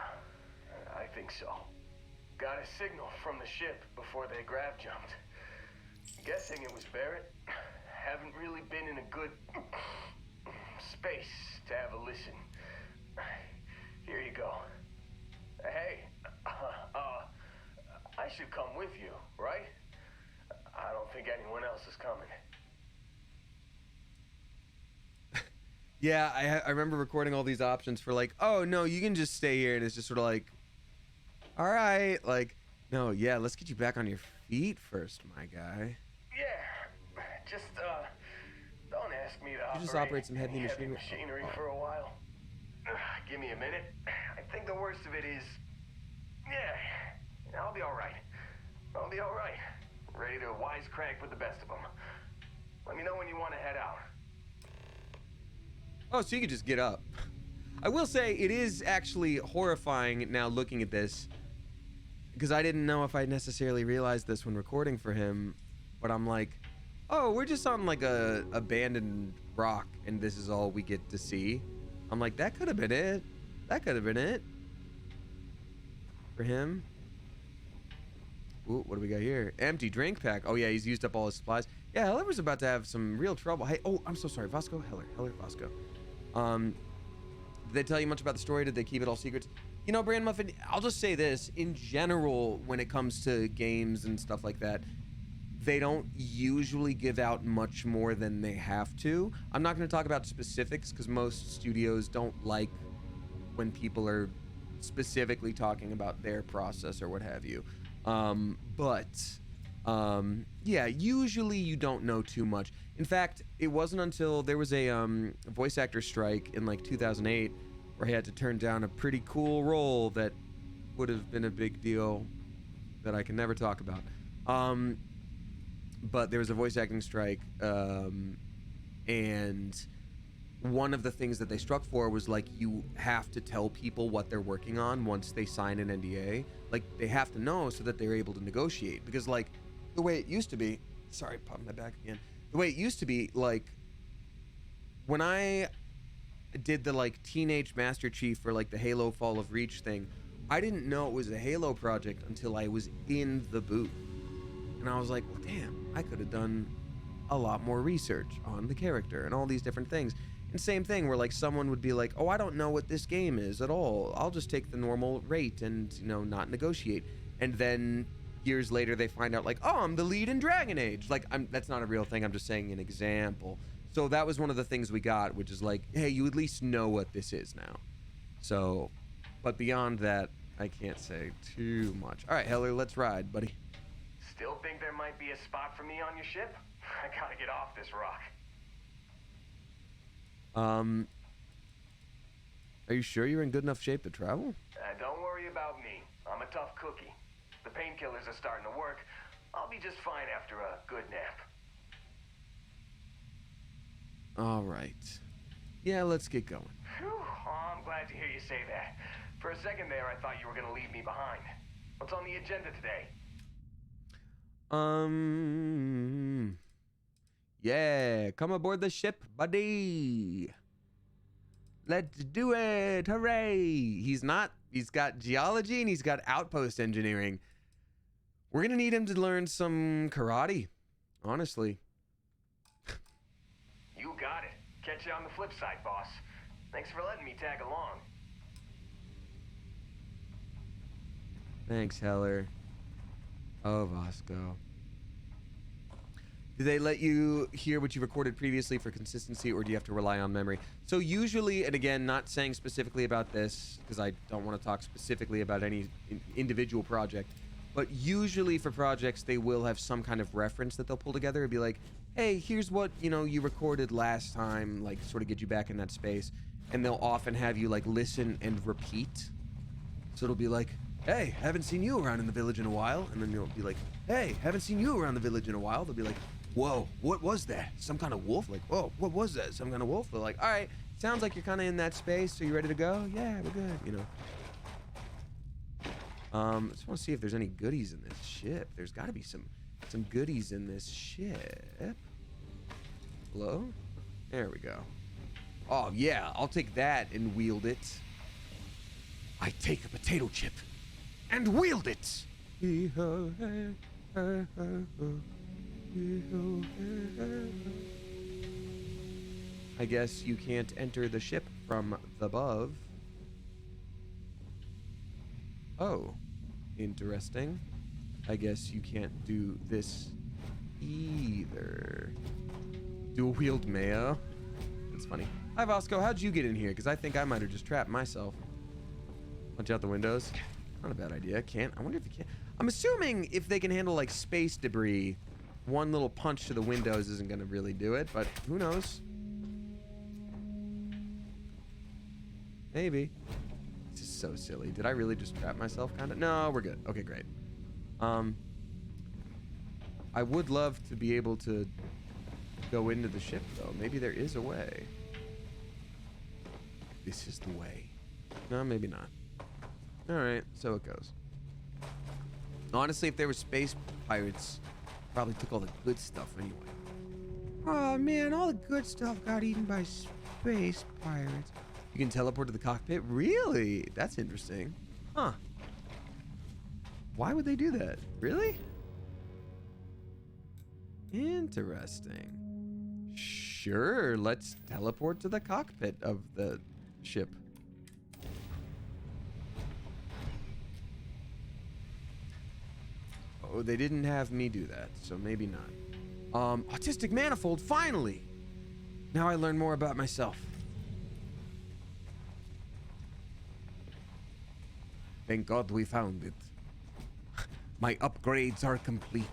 I think so. Got a signal from the ship before they grav jumped. Guessing it was Barrett. Haven't really been in a good space to have a listen. Here you go. Hey, I should come with you, right? I don't think anyone else is coming. Yeah, I remember recording all these options for like, oh no, you can just stay here, and it's just sort of like, all right, like, no, yeah, let's get you back on your feet first, my guy. Yeah, just don't ask me to just operate some heavy machinery for a while. Give me a minute. I think the worst of it is, yeah, I'll be all right. I'll be all right. Ready to wisecrack with the best of them. Let me know when you want to head out. Oh, so you could just get up. I will say it is actually horrifying now looking at this, because I didn't know if I necessarily realized this when recording for him, but I'm like, oh, we're just on like a abandoned rock and this is all we get to see. I'm like, that could have been it. That could have been it for him. Ooh, what do we got here? Empty drink pack. Oh yeah, he's used up all his supplies. Yeah, Heler was about to have some real trouble. Hey, oh, I'm so sorry. Vasco, Heler, Vasco. Did they tell you much about the story? Did they keep it all secrets? You know, Brand Muffin, I'll just say this. In general, when it comes to games and stuff like that, they don't usually give out much more than they have to. I'm not going to talk about specifics because most studios don't like when people are specifically talking about their process or what have you. Yeah, usually you don't know too much. In fact, it wasn't until there was a voice actor strike in like 2008 where he had to turn down a pretty cool role that would have been a big deal that I can never talk about. But there was a voice acting strike, and one of the things that they struck for was like, you have to tell people what they're working on once they sign an NDA. Like, they have to know so that they're able to negotiate. Because like the way it used to be, sorry, popping my back again. The way it used to be, like when I did the like Teenage Master Chief for like the Halo Fall of Reach thing, I didn't know it was a Halo project until I was in the booth. And I was like, well, damn, I could have done a lot more research on the character and all these different things. And same thing where like someone would be like, oh, I don't know what this game is at all. I'll just take the normal rate and, you know, not negotiate. And then years later they find out like, oh, I'm the lead in Dragon Age. Like, that's not a real thing. I'm just saying an example. So that was one of the things we got, which is like, hey, you at least know what this is now. So, but beyond that, I can't say too much. All right, Heler, let's ride, buddy. Still think there might be a spot for me on your ship? I gotta get off this rock. Are you sure you're in good enough shape to travel? Don't worry about me. I'm a tough cookie. The painkillers are starting to work. I'll be just fine after a good nap. All right. Yeah, let's get going. Whew. Oh, I'm glad to hear you say that. For a second there, I thought you were gonna leave me behind. What's on the agenda today? Yeah, come aboard the ship, buddy. Let's do it. Hooray. He's got geology and he's got outpost engineering. We're gonna need him to learn some karate, honestly. You got it. Catch you on the flip side, boss. Thanks for letting me tag along. Thanks, Heler. Oh, Vasco. Do they let you hear what you recorded previously for consistency, or do you have to rely on memory? So usually, and again, not saying specifically about this, because I don't want to talk specifically about any individual project, but usually for projects, they will have some kind of reference that they'll pull together. It'd be like, hey, here's what, you know, you recorded last time, like sort of get you back in that space. And they'll often have you like listen and repeat. So it'll be like, hey, haven't seen you around in the village in a while. And then you'll be like, hey, haven't seen you around the village in a while. They'll be like, whoa, what was that? Some kind of wolf? Like, whoa, what was that? Some kind of wolf? They're like, all right, sounds like you're kind of in that space. Are you ready to go? Yeah, we're good, you know. I just want to see if there's any goodies in this ship. There's got to be some goodies in this ship. Hello? There we go. Oh, yeah, I'll take that and wield it. I take a potato chip and wield it. I guess you can't enter the ship from the above. Oh, interesting. I guess you can't do this either. Dual wield mayo. That's funny. Hi, Vasco. How'd you get in here? Because I think I might have just trapped myself. Punch out the windows. Not a bad idea. Can't. I wonder if you can. I'm assuming if they can handle like space debris, one little punch to the windows isn't going to really do it, but who knows? Maybe. This is so silly. Did I really just trap myself? Kind of. No, we're good. Okay, great. I would love to be able to go into the ship, though. Maybe there is a way. this is the way. No, maybe not. All right, so it goes. Honestly, if they were space pirates, probably took all the good stuff anyway. Oh man, all the good stuff got eaten by space pirates. You can teleport to the cockpit? Really? That's interesting. Huh. Why would they do that? Really? Interesting. Sure, let's teleport to the cockpit of the ship. Oh, they didn't have me do that, so maybe not. Autistic manifold, finally! Now I learn more about myself. Thank God we found it. My upgrades are complete.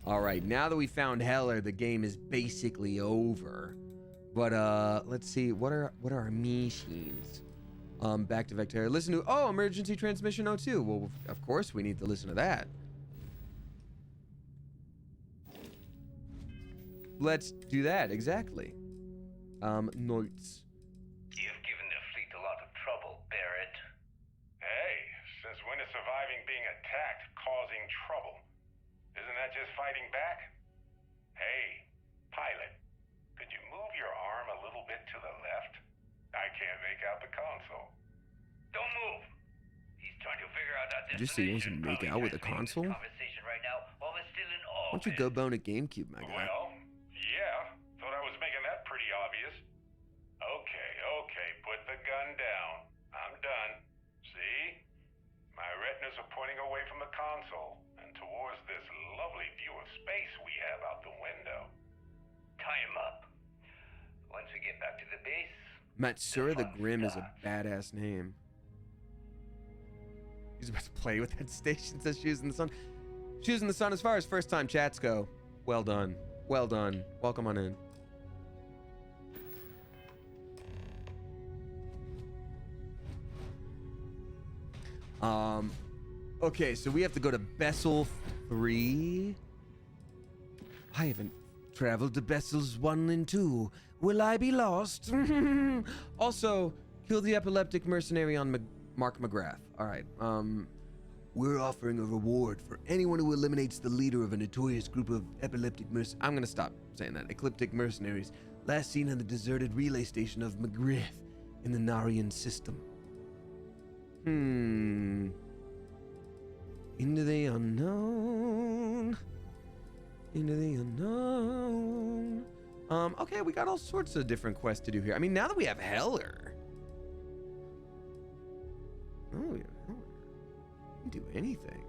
All right, now that we found Heler, the game is basically over. But let's see, what are our machines? Back to Vectaria. Listen to emergency transmission 02. Well, of course we need to listen to that. Let's do that, exactly. Notes. You've given the fleet a lot of trouble, Barrett. Hey, since when is surviving being attacked causing trouble? Isn't that just fighting back? Hey, pilot, could you move your arm a little bit to the left? I can't make out the console. Don't move. He's trying to figure out that Did you say he wants to make out with a console? Conversation right now while we're still in Why don't you go bone a GameCube, my guy? Well, yeah, thought I was making that pretty obvious. Okay, put the gun down. I'm done. See? My retinas are pointing away from the console and towards this lovely view of space we have out the window. Tie him up. Once we get back to the base... Matsura the Grim is a badass name. He's about to play with that station, says Shoes in the Sun. Shoes in the Sun, as far as first time chats go, well done. Well done. Welcome on in. Okay, so we have to go to Bessel 3. I haven't traveled to Bessels 1 and 2. Will I be lost? Also, kill the epileptic mercenary on Mark McGrath. All right. We're offering a reward for anyone who eliminates the leader of a notorious group of epileptic mercenaries. I'm gonna stop saying that. Ecliptic mercenaries, last seen on the deserted relay station of McGrath in the Narian system. Into the unknown. Into the unknown. Okay, we got all sorts of different quests to do here. I mean, now that we have Heler. Oh, we have Heler. We can do anything.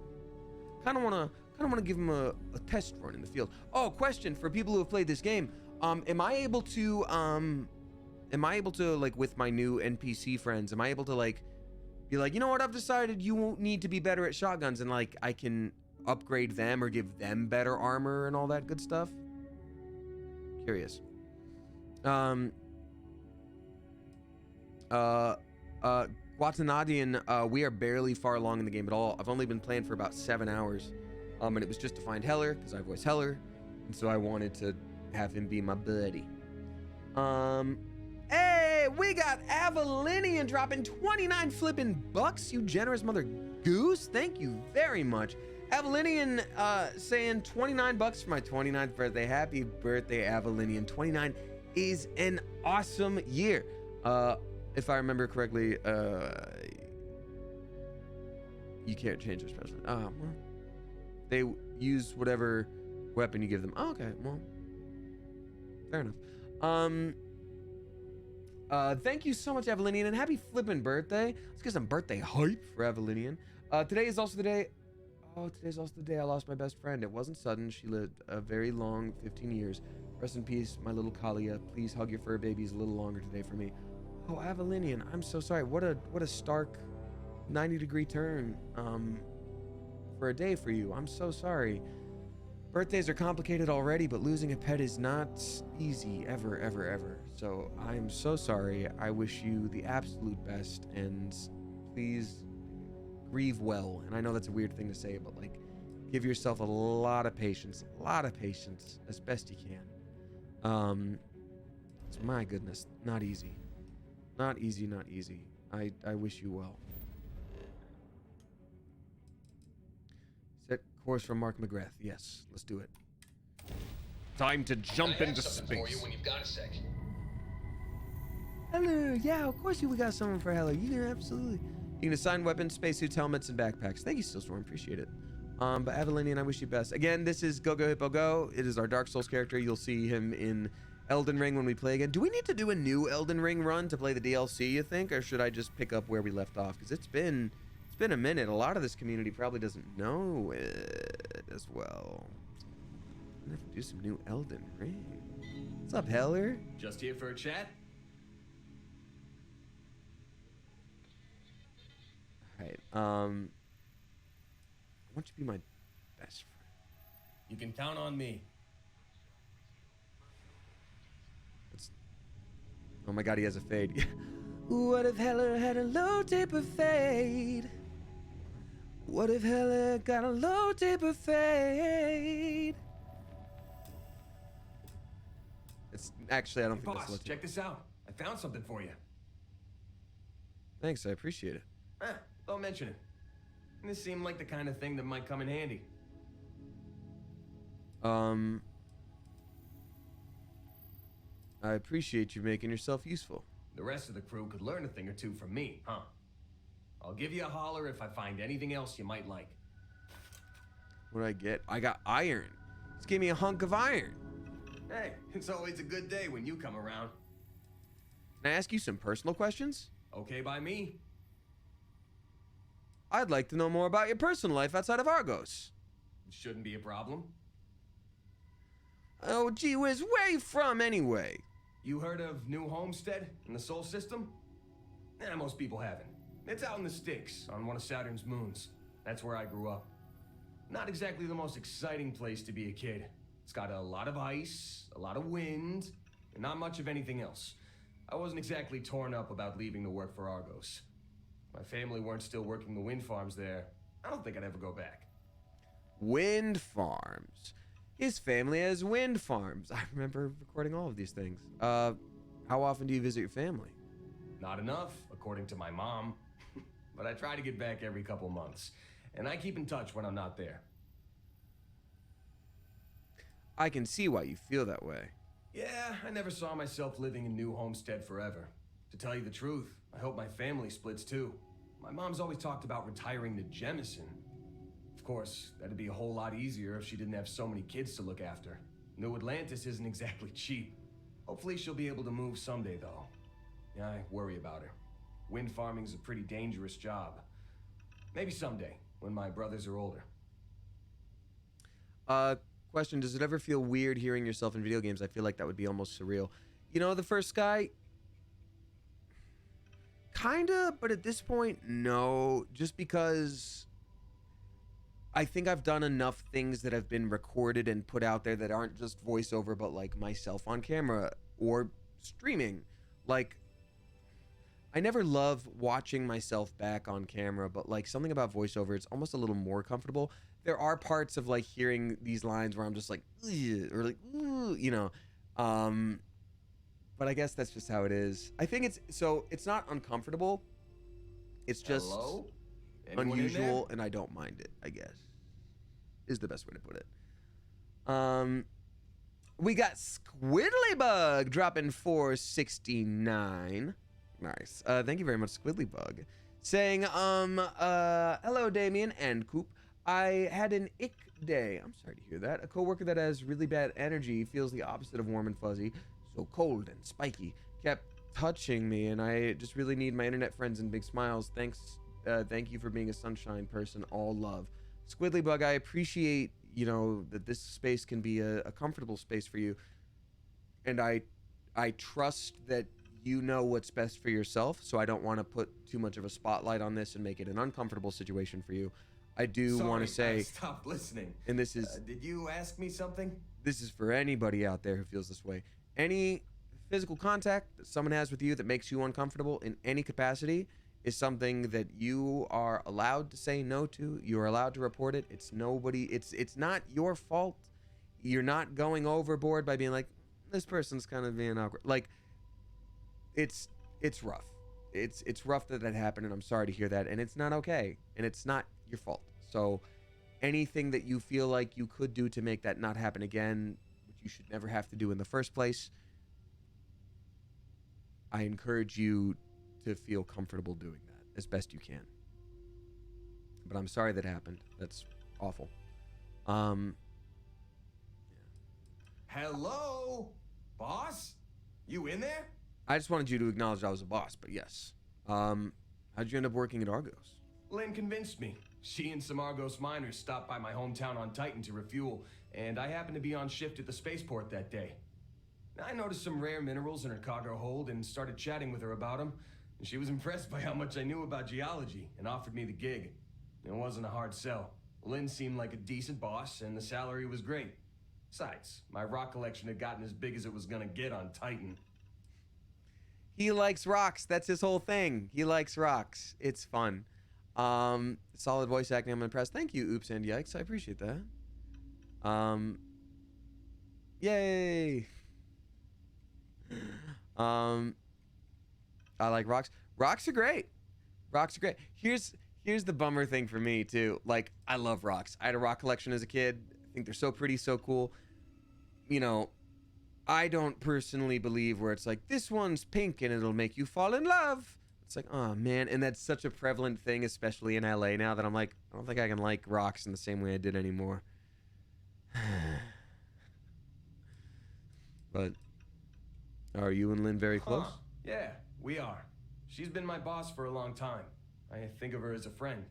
Kind of wanna give him a test run in the field. Oh, question for people who have played this game. Am I able to like with my new NPC friends, am I able to like be like, you know what, I've decided you won't need to be better at shotguns, and like I can upgrade them or give them better armor and all that good stuff? Curious. Guatanadian, we are barely far along in the game at all. I've only been playing for about 7 hours. And it was just to find Heler, because I voice Heler, and so I wanted to have him be my buddy. Hey, we got Avalinian dropping 29 flipping bucks, you generous mother goose. Thank you very much. Avalinian saying 29 bucks for my 29th birthday. Happy birthday, Avalinian. 29 is an awesome year. If I remember correctly, you can't change their special. Well, they use whatever weapon you give them. Oh, okay, well, fair enough. Thank you so much, Avalinian, and happy flippin' birthday. Let's get some birthday hype for Avalinian. Today is also the day. Oh, today's also the day I lost my best friend. It wasn't sudden. She lived a very long 15 years. Rest in peace, my little Kalia. Please hug your fur babies a little longer today for me. Oh, Avalinian, I'm so sorry. What a stark 90-degree turn for a day for you. I'm so sorry. Birthdays are complicated already, but losing a pet is not easy, ever, ever, ever. So I'm so sorry. I wish you the absolute best, and please grieve well. And I know that's a weird thing to say, but like, give yourself a lot of patience as best you can. It's, my goodness, not easy. Not easy. I wish you well. Set course from Mark McGrath. Yes, let's do it. Time to jump into space. For you when you've got a sec. Hello, yeah, of course we got someone for Heler. You can absolutely. You can assign weapons, spacesuits, helmets, and backpacks. Thank you, Stillstorm. Appreciate it. But Avalinian, I wish you best. Again, this is Go Go Hippo Go. It is our Dark Souls character. You'll see him in Elden Ring when we play again. Do we need to do a new Elden Ring run to play the DLC, you think? Or should I just pick up where we left off? Because it's been a minute. A lot of this community probably doesn't know it as well. I'm gonna have to do some new Elden Ring. What's up, Heler? Just here for a chat? Alright, I want you to be my best friend. You can count on me. Oh my god, he has a fade. What if Heler had a low taper fade? What if Heler got a low taper fade? It's actually, I don't think that's Boss, low check this out. I found something for you. Thanks, I appreciate it. Don't mention it. This seemed like the kind of thing that might come in handy. I appreciate you making yourself useful. The rest of the crew could learn a thing or two from me, huh? I'll give you a holler if I find anything else you might like. What do I get? I got iron. Just give me a hunk of iron. Hey, it's always a good day when you come around. Can I ask you some personal questions? Okay by me. I'd like to know more about your personal life outside of Argos. Shouldn't be a problem. Oh, gee whiz, where you from anyway? You heard of New Homestead in the Sol System? Most people haven't. It's out in the sticks, on one of Saturn's moons. That's where I grew up. Not exactly the most exciting place to be a kid. It's got a lot of ice, a lot of wind, and not much of anything else. I wasn't exactly torn up about leaving to work for Argos. My family weren't still working the wind farms there. I don't think I'd ever go back. Wind farms. His family has wind farms. I remember recording all of these things. How often do you visit your family? Not enough, according to my mom. But I try to get back every couple months. And I keep in touch when I'm not there. I can see why you feel that way. Yeah, I never saw myself living in New Homestead forever. To tell you the truth, I hope my family splits too. My mom's always talked about retiring to Jemison. Of course, that'd be a whole lot easier if she didn't have so many kids to look after. New Atlantis isn't exactly cheap. Hopefully she'll be able to move someday though. Yeah, I worry about her. Wind farming's a pretty dangerous job. Maybe someday, when my brothers are older. Question, does it ever feel weird hearing yourself in video games? I feel like that would be almost surreal. You know, the first guy, kinda, but at this point, no. Just because I think I've done enough things that have been recorded and put out there that aren't just voiceover, but like myself on camera or streaming. Like, I never love watching myself back on camera, but like something about voiceover, it's almost a little more comfortable. There are parts of like hearing these lines where I'm just like, ugh, or like, ooh, you know, but I guess that's just how it is. I think it's not uncomfortable. It's just Hello? Anyone in unusual, there? and I don't mind it, I guess, is the best way to put it. We got Squiddlybug dropping 469. Nice. Thank you very much, Squiddlybug. Saying, hello, Damien and Coop. I had an ick day. I'm sorry to hear that. A coworker that has really bad energy, feels the opposite of warm and fuzzy, so cold and spiky, kept touching me, and I just really need my internet friends and big smiles. Thank you for being a sunshine person. All love. Squiddlybug, I appreciate, you know, that this space can be a comfortable space for you, and I trust that you know what's best for yourself, so I don't want to put too much of a spotlight on this and make it an uncomfortable situation for you. I do want to say, I stopped listening. and this is Did you ask me something? this is for anybody out there who feels this way. Any physical contact that someone has with you that makes you uncomfortable in any capacity is something that you are allowed to say no to. You are allowed to report it. It's not your fault. You're not going overboard by being like, this person's kind of being awkward. Like, it's rough. It's rough that happened, and I'm sorry to hear that. And it's not okay, and it's not your fault. So anything that you feel like you could do to make that not happen again, which you should never have to do in the first place, I encourage you to feel comfortable doing that as best you can. But I'm sorry that happened. That's awful. Hello? Boss? You in there? I just wanted you to acknowledge I was a boss, but yes. How'd you end up working at Argos? Lynn convinced me. She and some Argos miners stopped by my hometown on Titan to refuel, and I happened to be on shift at the spaceport that day. I noticed some rare minerals in her cargo hold and started chatting with her about them. And she was impressed by how much I knew about geology and offered me the gig. It wasn't a hard sell. Lynn seemed like a decent boss, and the salary was great. Besides, my rock collection had gotten as big as it was gonna get on Titan. He likes rocks. That's his whole thing. He likes rocks. It's fun. Solid voice acting. I'm impressed. Thank you, Oops and Yikes. I appreciate that. Yay. I like rocks. Rocks are great. Rocks are great. Here's the bummer thing for me too. Like, I love rocks. I had a rock collection as a kid. I think they're so pretty, so cool. You know, I don't personally believe where it's like, this one's pink and it'll make you fall in love. It's like, oh man, and that's such a prevalent thing, especially in LA now, that I'm like, I don't think I can like rocks in the same way I did anymore. But are you and Lynn very close? Huh. Yeah, we are. She's been my boss for a long time. I think of her as a friend.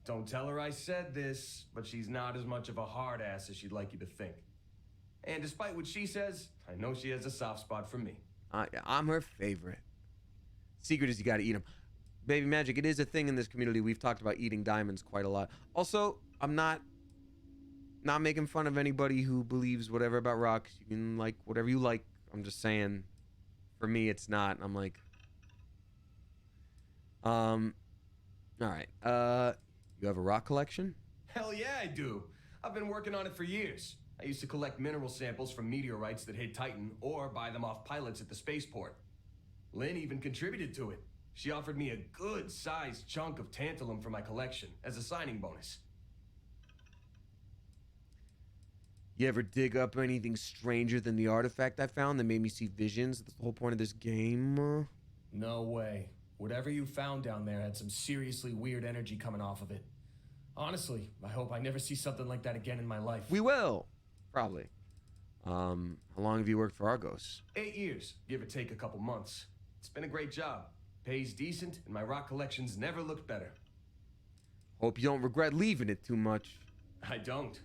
Don't tell her I said this, but she's not as much of a hard ass as she'd like you to think. And despite what she says, I know she has a soft spot for me. I'm her favorite. Secret is you gotta eat them. Baby Magic, it is a thing in this community. We've talked about eating diamonds quite a lot. Also, I'm not making fun of anybody who believes whatever about rocks. You can like whatever you like. I'm just saying, for me, it's not. I'm like, all right. You have a rock collection? Hell yeah, I do. I've been working on it for years. I used to collect mineral samples from meteorites that hit Titan or buy them off pilots at the spaceport. Lynn even contributed to it. She offered me a good-sized chunk of tantalum for my collection as a signing bonus. You ever dig up anything stranger than the artifact I found that made me see visions? That's the whole point of this game. No way. Whatever you found down there had some seriously weird energy coming off of it. Honestly, I hope I never see something like that again in my life. We will. Probably. How long have you worked for Argos? 8 years, give or take a couple months. It's been a great job. Pays decent, and my rock collection's never looked better. Hope you don't regret leaving it too much. I don't.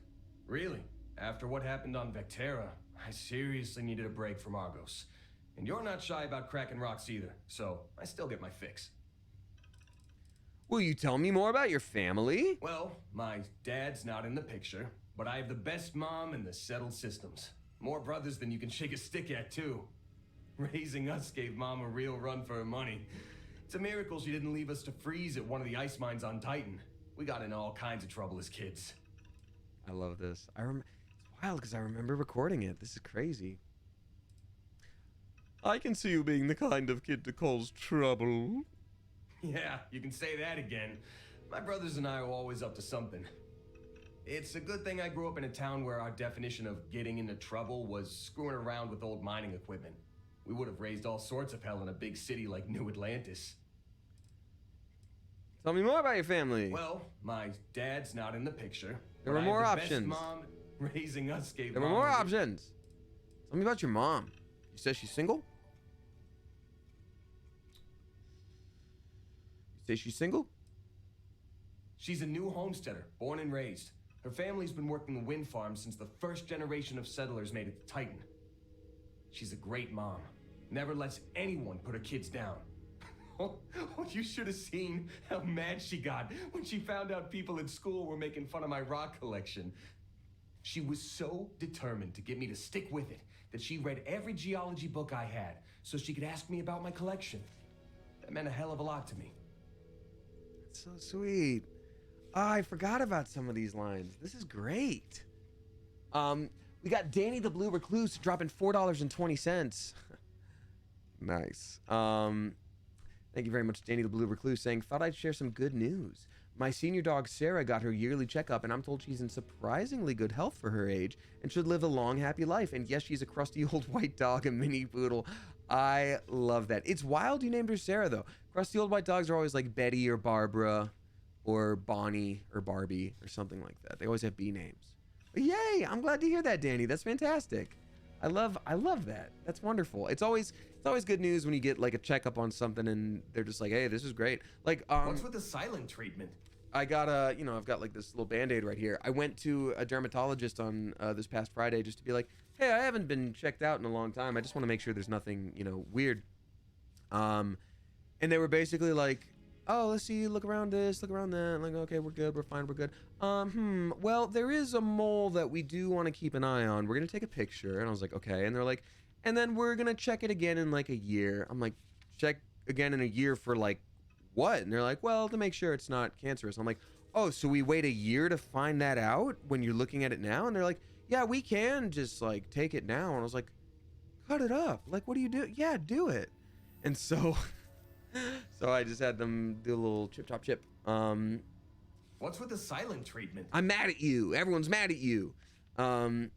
Really. After what happened on Vectera, I seriously needed a break from Argos. And you're not shy about cracking rocks either, so I still get my fix. Will you tell me more about your family? Well, my dad's not in the picture, but I have the best mom in the settled systems. More brothers than you can shake a stick at, too. Raising us gave Mom a real run for her money. It's a miracle she didn't leave us to freeze at one of the ice mines on Titan. We got in all kinds of trouble as kids. I love this. It's wild because I remember recording it. This is crazy. I can see you being the kind of kid to cause trouble. Yeah, you can say that again. My brothers and I are always up to something. It's a good thing I grew up in a town where our definition of getting into trouble was screwing around with old mining equipment. We would have raised all sorts of hell in a big city like New Atlantis. Tell me more about your family. Well, my dad's not in the picture. There were more Best options. mom raising us gave There were Mom more a- options. Tell me about your mom. You said she's single? You say she's single? She's a new homesteader, born and raised. Her family's been working the wind farm since the first generation of settlers made it to Titan. She's a great mom. Never lets anyone put her kids down. Oh, you should have seen how mad she got when she found out people at school were making fun of my rock collection. She was so determined to get me to stick with it that she read every geology book I had so she could ask me about my collection. That meant a hell of a lot to me. That's so sweet. Oh, I forgot about some of these lines. This is great. We got Danny the Blue Recluse dropping $4.20. Nice. Thank you very much, Danny the Blue Recluse, saying, thought I'd share some good news. My senior dog, Sarah, got her yearly checkup, and I'm told she's in surprisingly good health for her age and should live a long, happy life. And yes, she's a crusty old white dog, a mini poodle. I love that. It's wild you named her Sarah, though. Crusty old white dogs are always like Betty or Barbara or Bonnie or Barbie or something like that. They always have B names. But yay, I'm glad to hear that, Danny. That's fantastic. I love that. That's wonderful. It's always good news when you get like a checkup on something and they're just like, hey, this is great. Like, What's with the silent treatment? I got I've got like this little Band-Aid right here. I went to a dermatologist on this past Friday just to be like, hey, I haven't been checked out in a long time. I just want to make sure there's nothing, weird. And they were basically like, oh, let's see, look around this, look around that. Like, okay, we're good, we're fine, we're good. Well, there is a mole that we do want to keep an eye on. We're going to take a picture. And I was like, okay. And they're like, and then we're going to check it again in like a year. I'm like, check again in a year for like what? And they're like, well, to make sure it's not cancerous. I'm like, oh, so we wait a year to find that out when you're looking at it now? And they're like, yeah, we can just like take it now. And I was like, cut it up. Like, what do you do? Yeah, do it. And so... So I just had them do a little chip chop chip. What's with the silent treatment? I'm mad at you. Everyone's mad at you. Dude,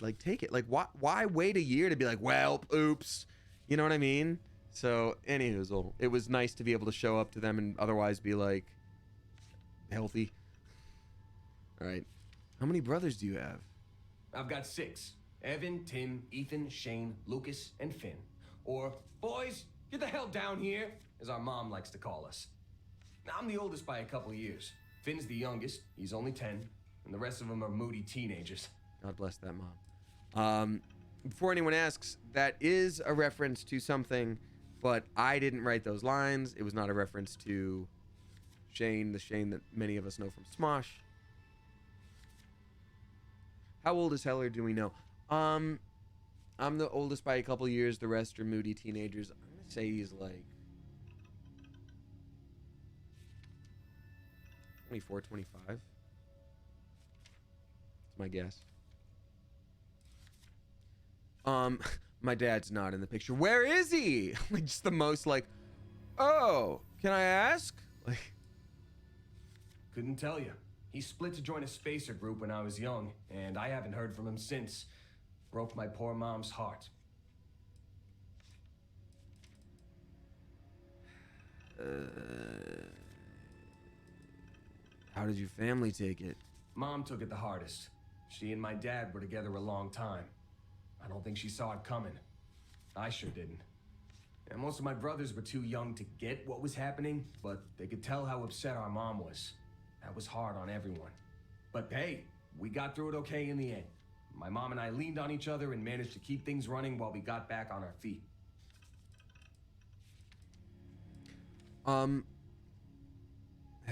like take it. Like why wait a year to be like, well, oops. You know what I mean? So anywho, it was nice to be able to show up to them and otherwise be like healthy. All right. How many brothers do you have? I've got 6. Evan, Tim, Ethan, Shane, Lucas, and Finn. Or, boys, get the hell down here, as our mom likes to call us. I'm the oldest by a couple years. Finn's the youngest, he's only 10, and the rest of them are moody teenagers. God bless that mom. Before anyone asks, that is a reference to something, but I didn't write those lines. It was not a reference to Shane, the Shane that many of us know from Smosh. How old is Heler, do we know? I'm the oldest by a couple years. The rest are moody teenagers. I'm going to say he's like 24, 25. That's my guess. My dad's not in the picture. Where is he? Like just the most like, oh, can I ask? Like, couldn't tell you. He split to join a spacer group when I was young, and I haven't heard from him since. Broke my poor mom's heart. How did your family take it? Mom took it the hardest. She and my dad were together a long time. I don't think she saw it coming. I sure didn't. And most of my brothers were too young to get what was happening, but they could tell how upset our mom was. That was hard on everyone. But hey, we got through it okay in the end. My mom and I leaned on each other and managed to keep things running while we got back on our feet. Have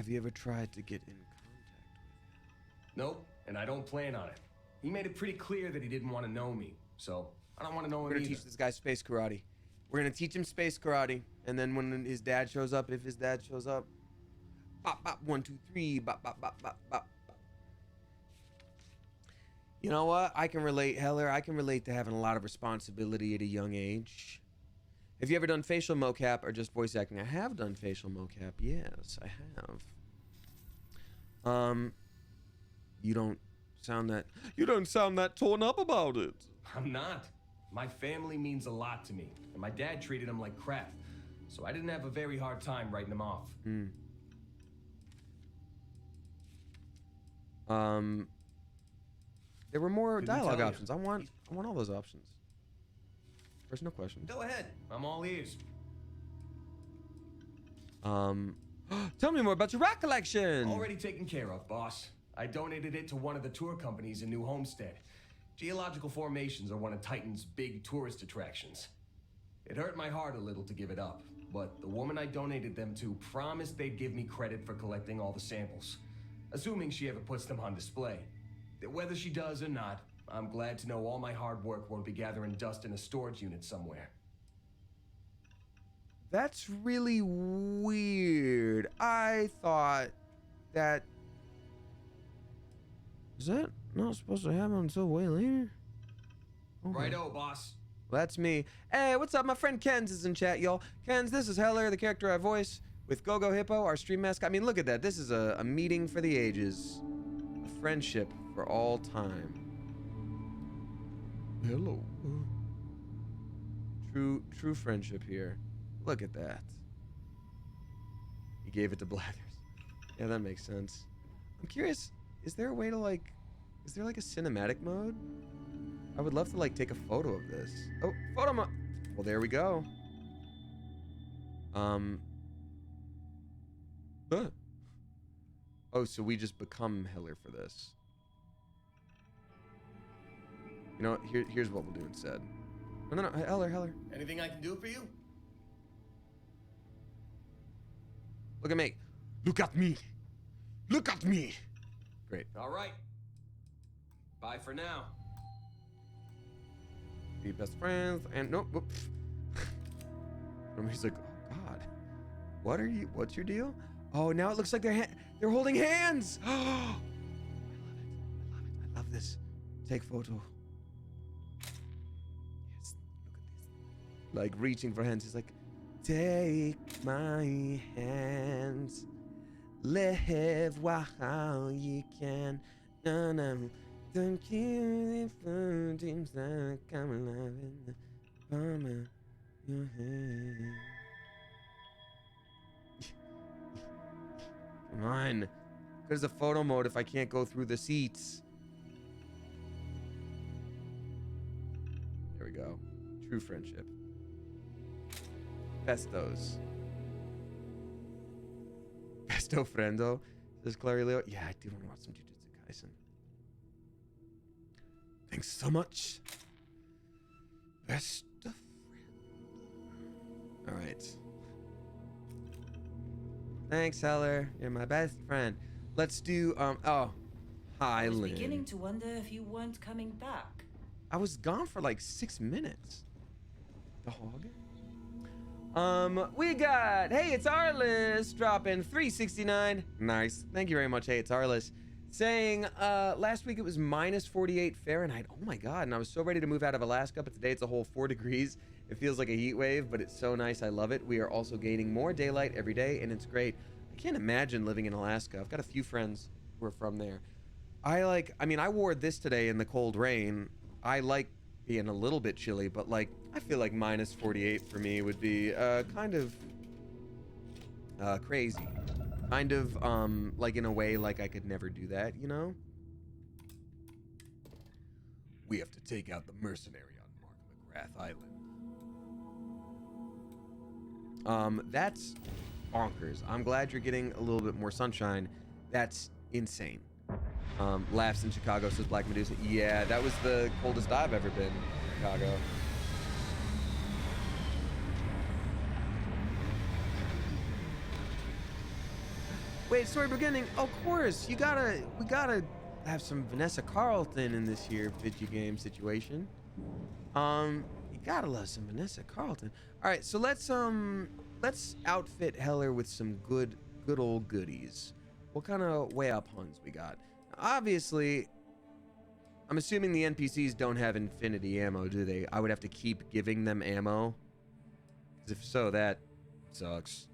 you ever tried to get in contact with him? Nope, and I don't plan on it. He made it pretty clear that he didn't want to know me, so I don't want to know We're him gonna either. teach this guy space karate. We're gonna teach him space karate, and then when his dad shows up, if his dad shows up, bop bop 1 2 3, bop bop bop bop bop. You know what? I can relate, Heller. I can relate to having a lot of responsibility at a young age. Have you ever done facial mocap or just voice acting? I have done facial mocap. Yes, I have. You don't sound that torn up about it. I'm not. My family means a lot to me, and my dad treated him like crap, so I didn't have a very hard time writing him off. There were more Couldn't dialogue tell you. options. I want all those options. There's no question. Go ahead. I'm all ears. Tell me more about your rock collection. Already taken care of, boss. I donated it to one of the tour companies in New Homestead. Geological formations are one of Titan's big tourist attractions. It hurt my heart a little to give it up, but the woman I donated them to promised they'd give me credit for collecting all the samples, assuming she ever puts them on display. Whether she does or not, I'm glad to know all my hard work won't be gathering dust in a storage unit somewhere. That's really weird. I thought that... Is that not supposed to happen until way later? Okay. Righto, boss. Well, that's me. Hey, what's up? My friend Ken's is in chat, y'all. Ken's, this is Heler, the character I voice with Gogo Hippo, our stream mascot. I mean, look at that. This is a meeting for the ages. A friendship for all time. Hello. True friendship here. Look at that. He gave it to Blathers. Yeah, that makes sense. I'm curious, is there a way to like, is there like a cinematic mode? I would love to like take a photo of this. Oh, photo mode. Well, there we go. Oh, so we just become Heler for this. You know what? Here's what we'll do instead. No, Heler. Anything I can do for you? Look at me. Look at me. Look at me. Great. All right. Bye for now. Be best friends and nope. Whoops. And he's like, oh God, what's your deal? Oh, now it looks like they're holding hands. Oh, I love it. I love this. Take photo. Yes, look at this. Like reaching for hands. He's like, take my hands, live while you can. No. Don't kill the dreams that come alive in the palm of your hand. Come on. There's a photo mode if I can't go through the seats. There we go. True friendship. Pestos. Pesto friendo. Says Clary Leo. Yeah, I do want to watch some Jujutsu Kaisen. Thanks so much. Best of friend. All right. Thanks, Heler. You're my best friend. Let's do hi, I was Lynn. beginning to wonder if you weren't coming back. I was gone for like 6 minutes. Dog. We got hey, it's Arliss dropping 369. Nice. Thank you very much. Hey, it's Arliss. Saying last week it was minus 48 Fahrenheit. Oh my God. And I was so ready to move out of Alaska, but today it's a whole 4 degrees. It feels like a heat wave, but it's so nice. I love it. We are also gaining more daylight every day, and it's great. I can't imagine living in Alaska. I've got a few friends who are from there. I mean, I wore this today in the cold rain. I like being a little bit chilly, but like, I feel like minus 48 for me would be kind of crazy. Kind of, like in a way, like I could never do that, you know? We have to take out the mercenary on Mark McGrath Island. That's bonkers. I'm glad you're getting a little bit more sunshine. That's insane. Laughs in Chicago, says Black Medusa. Yeah, that was the coldest I've ever been in Chicago. Wait, story beginning. Of course, we gotta have some Vanessa Carlton in this here video game situation. You gotta love some Vanessa Carlton. All right, so let's outfit Heler with some good old goodies. What kind of way up Huns we got? Obviously, I'm assuming the NPCs don't have infinity ammo, do they? I would have to keep giving them ammo. 'Cause if so, that sucks.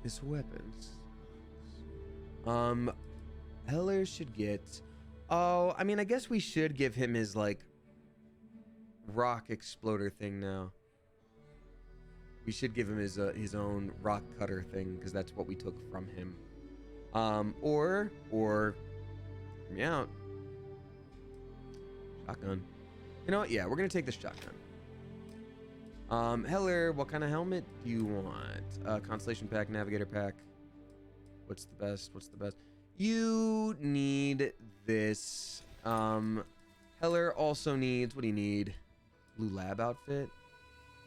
His weapons. Heler should get... Oh, I mean, I guess we should give him his, like, rock exploder thing now. We should give him his own rock cutter thing, because that's what we took from him. Or, hear me out. Shotgun. You know what? Yeah, we're going to take the shotgun. Heler, what kind of helmet do you want? Constellation pack, navigator pack. What's the best? You need this. Heler also needs, what do you need? Blue lab outfit?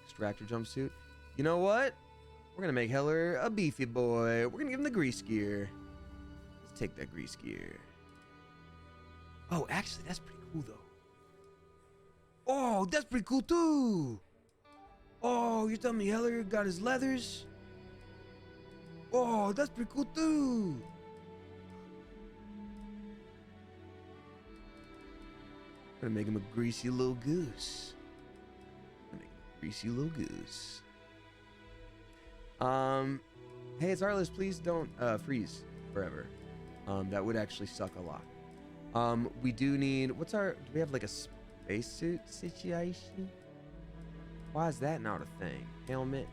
Extractor jumpsuit. You know what? We're gonna make Heler a beefy boy. We're gonna give him the grease gear. Let's take that grease gear. Oh, actually, that's pretty cool though. Oh, that's pretty cool too. Oh, you're telling me Heler got his leathers? Oh, that's pretty cool too. I'm gonna make him a greasy little goose. Greasy little goose. Hey, it's Arliss. Please don't freeze forever. That would actually suck a lot. We do need. Do we have like a spacesuit situation? Why is that not a thing? Helmet.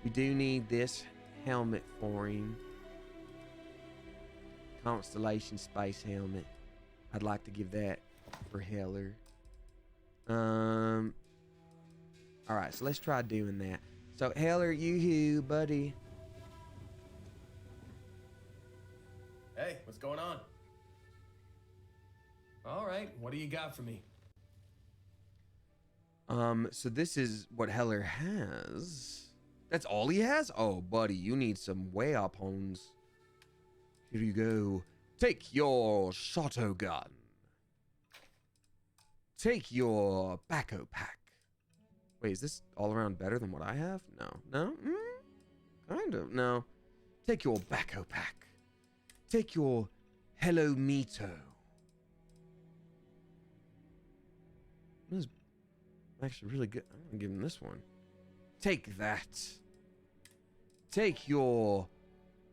We do need this helmet for him. Constellation space helmet. I'd like to give that for Heler. All right, so let's try doing that. So Heler, yoo-hoo, buddy. Hey, what's going on? All right, what do you got for me? So this is what Heler has. That's all he has? Oh, buddy, you need some way up hones. Here you go. Take your shotto gun. Take your bacco pack. Wait, is this all around better than what I have? No? Kind of. No. Take your bacco pack. Take your Hello Mito. This is actually really good. I'm gonna give him this one. Take that. Take your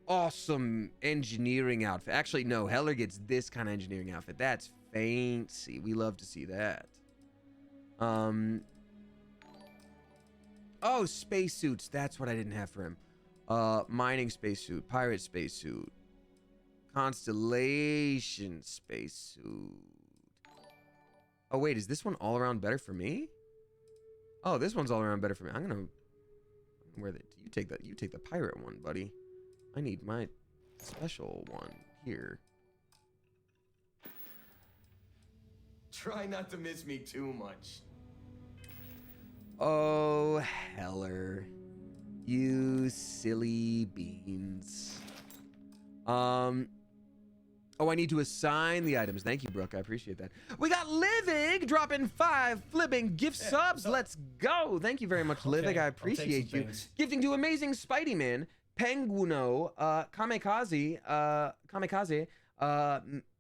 awesome engineering outfit. Actually, no. Heler gets this kind of engineering outfit. That's fancy. We love to see that. Oh, spacesuits. That's what I didn't have for him. Mining spacesuit, pirate spacesuit, constellation spacesuit. Oh wait, is this one all around better for me? Oh, this one's all around better for me. I'm gonna wear that. You take that. You take the pirate one, buddy. I need my special one here. Try not to miss me too much. Oh, Heler. You silly beans. Oh, I need to assign the items. Thank you, Brooke. I appreciate that. We got Livig dropping 5 flipping gift subs. Let's go. Thank you very much, Livig. I appreciate you. Gifting to Amazing Spidey Man, Penguino, Kamikaze,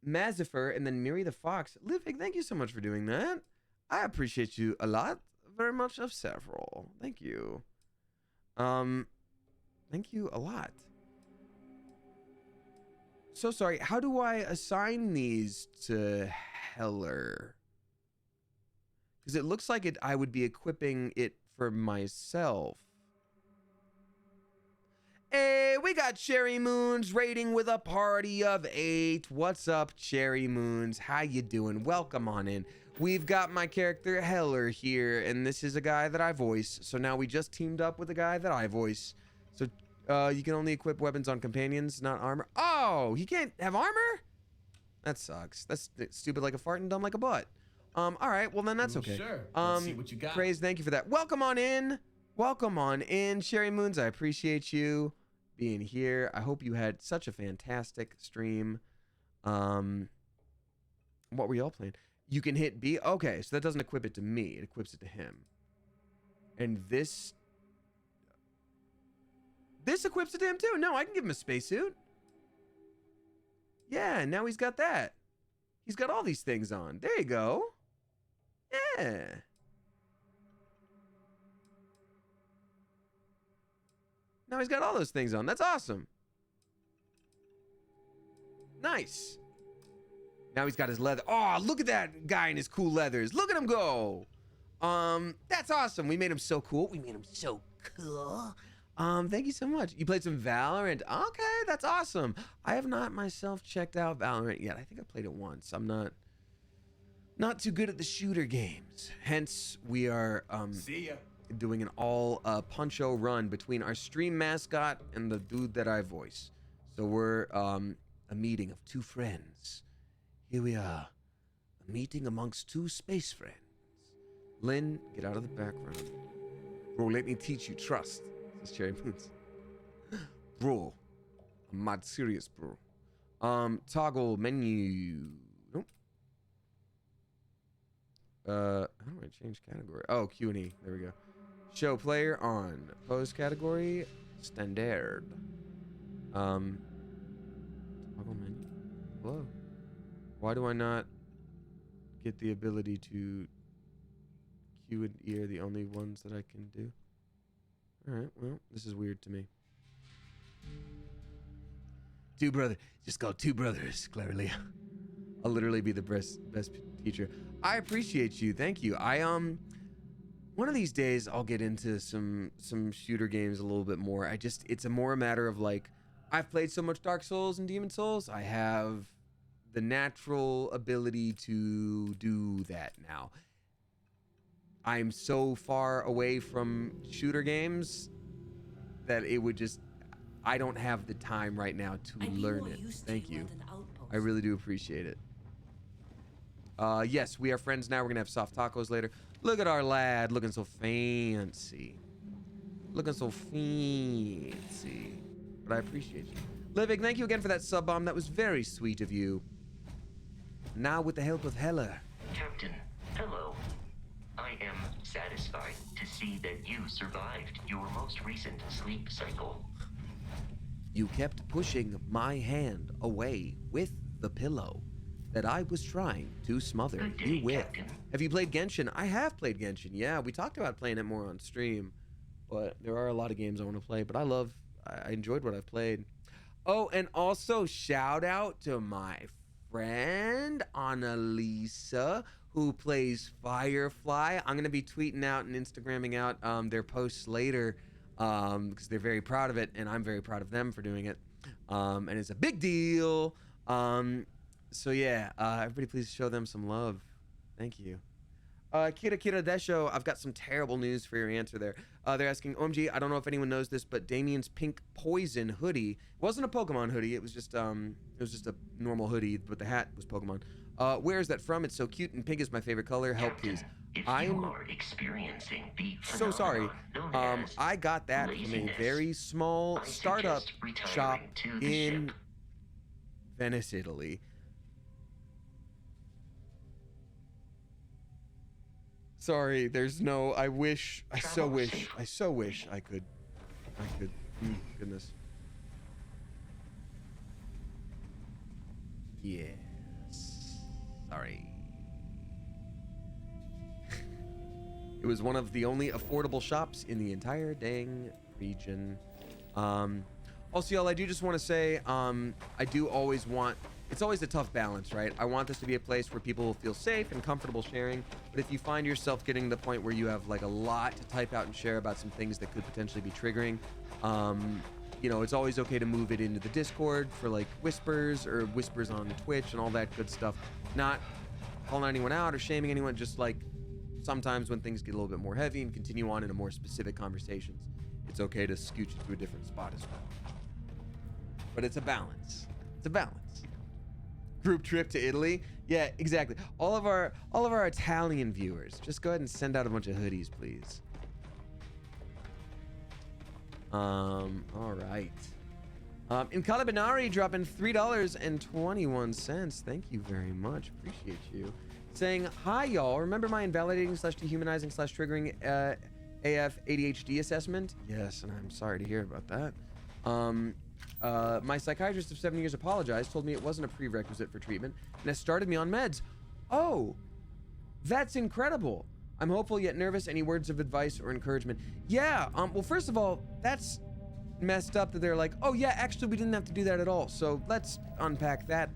Mazifer, and then Miri the Fox. Livig, thank you so much for doing that. I appreciate you a lot. Very much of several. Thank you. Thank you a lot. So sorry, how do I assign these to Heler? Because it looks like I would be equipping it for myself. Hey, we got Cherry Moons rating with a party of 8. What's up, Cherry Moons? How you doing? Welcome on in. We've got my character Heler here, and this is a guy that I voice. So now we just teamed up with a guy that I voice. So you can only equip weapons on companions, not armor. Oh, he can't have armor? That sucks. That's stupid like a fart and dumb like a butt. All right, well then that's okay. Sure. Let's see what you got. Praise, thank you for that. Welcome on in. Welcome on in, Cherry Moons. I appreciate you being here. I hope you had such a fantastic stream. What were y'all playing? You can hit B. Okay, so that doesn't equip it to me. It equips it to him. And this equips it to him too. No, I can give him a spacesuit. Yeah, now he's got that. He's got all these things on. There you go. Yeah. Now he's got all those things on. That's awesome. Nice. Now he's got his leather. Oh, look at that guy in his cool leathers. Look at him go. That's awesome. We made him so cool. We made him so cool. Thank you so much. You played some Valorant. Okay, that's awesome. I have not myself checked out Valorant yet. I think I played it once. I'm not too good at the shooter games. Hence, we are See ya. doing an all puncho run between our stream mascot and the dude that I voice. So we're a meeting of 2 friends. Here we are, a meeting amongst 2 space friends. Lynn, get out of the background. Bro, let me teach you trust, says Cherry Moons. bro. I'm mad serious, bro. Toggle menu. Nope. How do I change category? Oh, Q&E. There we go. Show player on. Pose category. Standard. Toggle menu. Hello. Why do I not get the ability to Q and E are the only ones that I can do? Alright, well, this is weird to me. Two brothers. Just call two brothers, Clarily. I'll literally be the best teacher. I appreciate you. Thank you. One of these days I'll get into some shooter games a little bit more. It's a more a matter of like, I've played so much Dark Souls and Demon Souls. I have the natural ability to do that now. I'm so far away from shooter games that it would just, I don't have the time right now to learn it. Thank you. I really do appreciate it. Yes, we are friends now. We're gonna have soft tacos later. Look at our lad looking so fancy. Looking so fancy. But I appreciate you. Livig, thank you again for that sub bomb. That was very sweet of you. Now with the help of Heler. Captain, hello. I am satisfied to see that you survived your most recent sleep cycle. You kept pushing my hand away with the pillow that I was trying to smother Good day, you with. Captain. Have you played Genshin? I have played Genshin. Yeah, we talked about playing it more on stream, but there are a lot of games I want to play, but I enjoyed what I've played. Oh, and also shout out to my friend Annalisa, who plays Firefly. I'm gonna be tweeting out and Instagramming out their posts later because they're very proud of it, and I'm very proud of them for doing it. And it's a big deal. So yeah, everybody please show them some love. Thank you. Kira Desho, I've got some terrible news for your answer there. They're asking, OMG, I don't know if anyone knows this, but Damien's pink poison hoodie wasn't a Pokemon hoodie. It was just a normal hoodie, but the hat was Pokemon. Where is that from? It's so cute, and pink is my favorite color. Help, Captain, please. if I'm you are experiencing the so sorry. phenomenon known as I got that from a laziness, very small I startup suggest retiring shop to the in ship. Venice, Italy. Sorry, there's no, I so wish I could, goodness. Yes, sorry. It was one of the only affordable shops in the entire dang region. Also, y'all, I do just want to say, I do always want, it's always a tough balance, right? I want this to be a place where people will feel safe and comfortable sharing, but if you find yourself getting to the point where you have like a lot to type out and share about some things that could potentially be triggering, you know, it's always okay to move it into the Discord for like whispers or whispers on Twitch and all that good stuff. Not calling anyone out or shaming anyone, just like sometimes when things get a little bit more heavy and continue on into more specific conversations, it's okay to scooch it to a different spot as well. But it's a balance. It's a balance. Group trip to Italy? Yeah, exactly. All of our Italian viewers, just go ahead and send out a bunch of hoodies, please. All right. In Calabinari dropping $3.21. Thank you very much. Appreciate you. Saying, hi, y'all. Remember my invalidating / dehumanizing / triggering AF ADHD assessment? Yes, and I'm sorry to hear about that. My psychiatrist of 7 years apologized, told me it wasn't a prerequisite for treatment, and has started me on meds. Oh, that's incredible. I'm hopeful yet nervous. Any words of advice or encouragement? Yeah, well, first of all, that's messed up that they're like, oh yeah, actually we didn't have to do that at all. So let's unpack that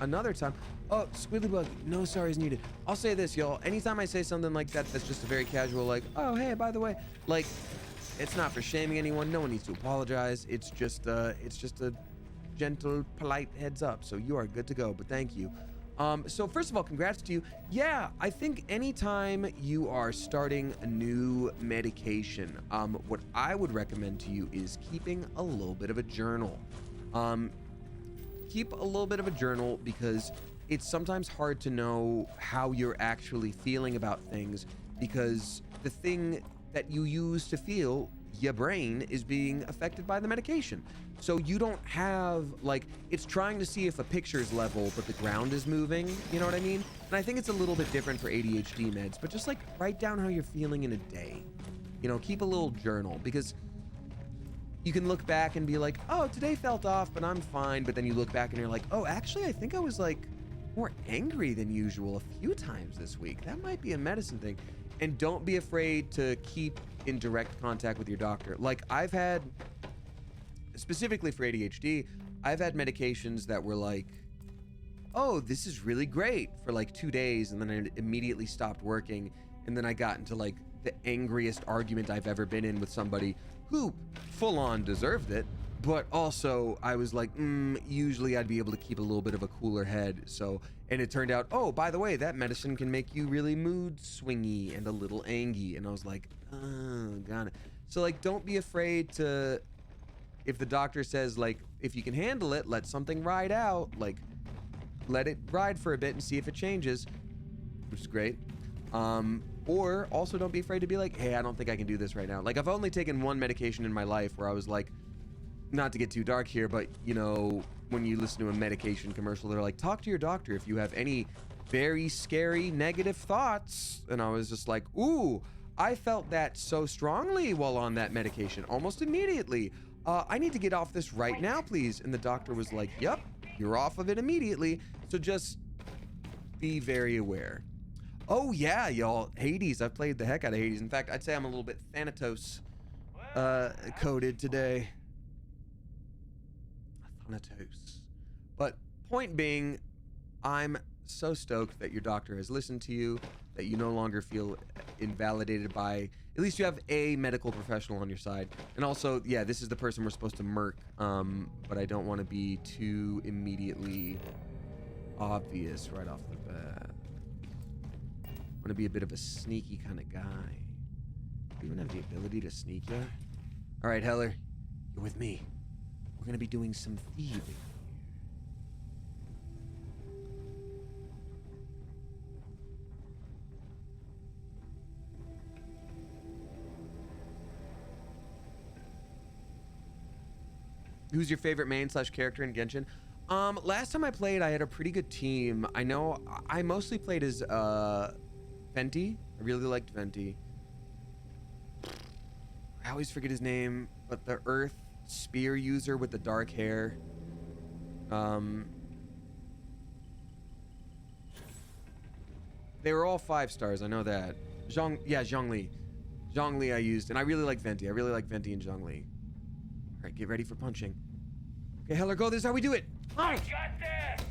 another time. Oh, Squiddlybug, no sorries needed. I'll say this, y'all. Anytime I say something like that, that's just a very casual, like, oh, hey, by the way, like, it's not for shaming anyone. No one needs to apologize. It's just a gentle, polite heads up. So you are good to go, but thank you. So first of all, congrats to you. Yeah, I think anytime you are starting a new medication, what I would recommend to you is keeping a little bit of a journal. Keep a little bit of a journal because it's sometimes hard to know how you're actually feeling about things because the thing that you use to feel your brain is being affected by the medication. So you don't have, like, it's trying to see if a picture's level, but the ground is moving, you know what I mean? And I think it's a little bit different for ADHD meds, but just like write down how you're feeling in a day. You know, keep a little journal, because you can look back and be like, oh, today felt off, but I'm fine. But then you look back and you're like, oh, actually, I think I was like more angry than usual a few times this week. That might be a medicine thing. And don't be afraid to keep in direct contact with your doctor. Like I've had, specifically for ADHD, I've had medications that were like, oh, this is really great for like 2 days. And then it immediately stopped working. And then I got into like the angriest argument I've ever been in with somebody who full on deserved it. But also I was like, usually I'd be able to keep a little bit of a cooler head. So, and it turned out, oh, by the way, that medicine can make you really mood swingy and a little angry. And I was like, oh, got it. So like, don't be afraid to, if the doctor says like, if you can handle it, let something ride out, like let it ride for a bit and see if it changes, which is great. Or also don't be afraid to be like, hey, I don't think I can do this right now. Like I've only taken one medication in my life where I was like, not to get too dark here, but you know, when you listen to a medication commercial, they're like, talk to your doctor if you have any very scary negative thoughts. And I was just like, ooh, I felt that so strongly while on that medication, almost immediately. I need to get off this right now, please. And the doctor was like, yep, you're off of it immediately. So just be very aware. Oh yeah, y'all, Hades. I've played the heck out of Hades. In fact, I'd say I'm a little bit Thanatos coded today. Thanatos. But point being, I'm so stoked that your doctor has listened to you, that you no longer feel invalidated by, at least you have a medical professional on your side. And also, yeah, this is the person we're supposed to murk, but I don't want to be too immediately obvious right off the bat. I want to be a bit of a sneaky kind of guy. Do you even have the ability to sneak yet? All right, Heler, you're with me. We're going to be doing some thieving. Who's your favorite main / character in Genshin? Last time I played, I had a pretty good team. I know I mostly played as Venti. I really liked Venti. I always forget his name, but the Earth spear user with the dark hair. They were all 5 stars. I know that. Zhongli. Zhongli I used, and I really like Venti. I really like Venti and Zhongli. All right, get ready for punching. Okay, Heler, go. This is how we do it. I got that!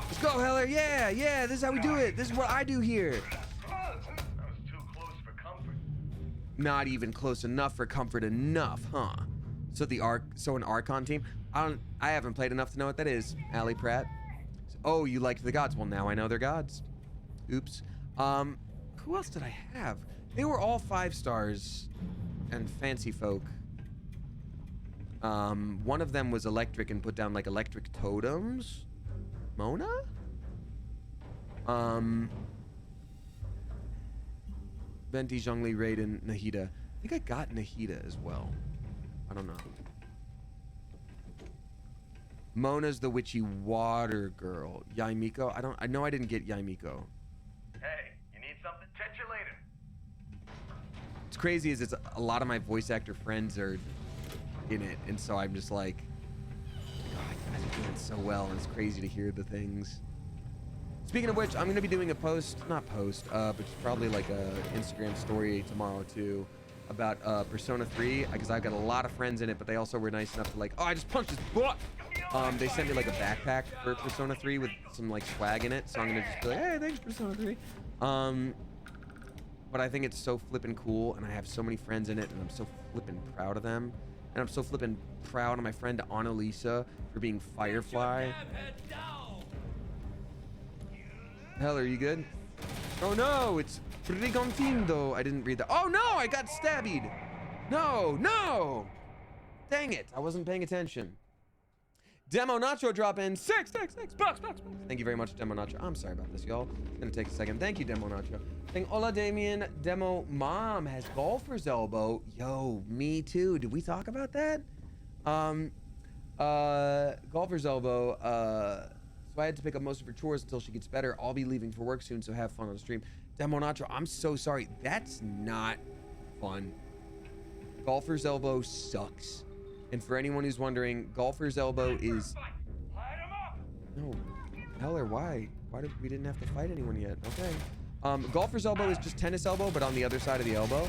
Let's go, Heler. Yeah. This is how we do it. This is what I do here. That was too close for comfort. Not even close enough for comfort enough, huh? So an Archon team? I haven't played enough to know what that is. Allie Pratt. Oh, you liked the gods. Well, now I know they're gods. Oops. Who else did I have? They were all 5 stars and fancy folk. One of them was electric and put down like electric totems. Mona? Venti, Zhongli, Raiden, Nahida. I think I got Nahida as well. I don't know. Mona's the witchy water girl. Yaimiko? I know I didn't get Yaimiko. Hey, you need something? Catch you later. What's crazy is it's a lot of my voice actor friends are in it, and so I'm just like, God, you guys are doing so well, and it's crazy to hear the things. Speaking of which, I'm gonna be doing a but it's probably like a Instagram story tomorrow too, about Persona 3, because I've got a lot of friends in it, but they also were nice enough to like, oh, I just punched his butt. They sent me like a backpack for Persona 3 with some like swag in it, so I'm gonna just be like, hey, thanks Persona 3. But I think it's so flippin' cool, and I have so many friends in it, and I'm so flippin' proud of them. And I'm so flippin' proud of my friend Annalisa for being Firefly. Heler, you good? Oh no, it's Brigantino. I didn't read that. Oh no, I got stabbied. No. Dang it, I wasn't paying attention. Demo Nacho drop in 666 bucks. Thank you very much, Demo Nacho. I'm sorry about this, y'all. It's gonna take a second. Thank you, Demo Nacho. Saying, hola, Damien. Demo Mom has golfer's elbow. Yo, me too. Did we talk about that? Golfer's elbow. So I had to pick up most of her chores until she gets better. I'll be leaving for work soon, so have fun on the stream. Demo Nacho, I'm so sorry. That's not fun. Golfer's elbow sucks. And for anyone who's wondering, golfer's elbow is... No, Heler, why? Why did we didn't have to fight anyone yet? Okay. Golfer's elbow is just tennis elbow, but on the other side of the elbow.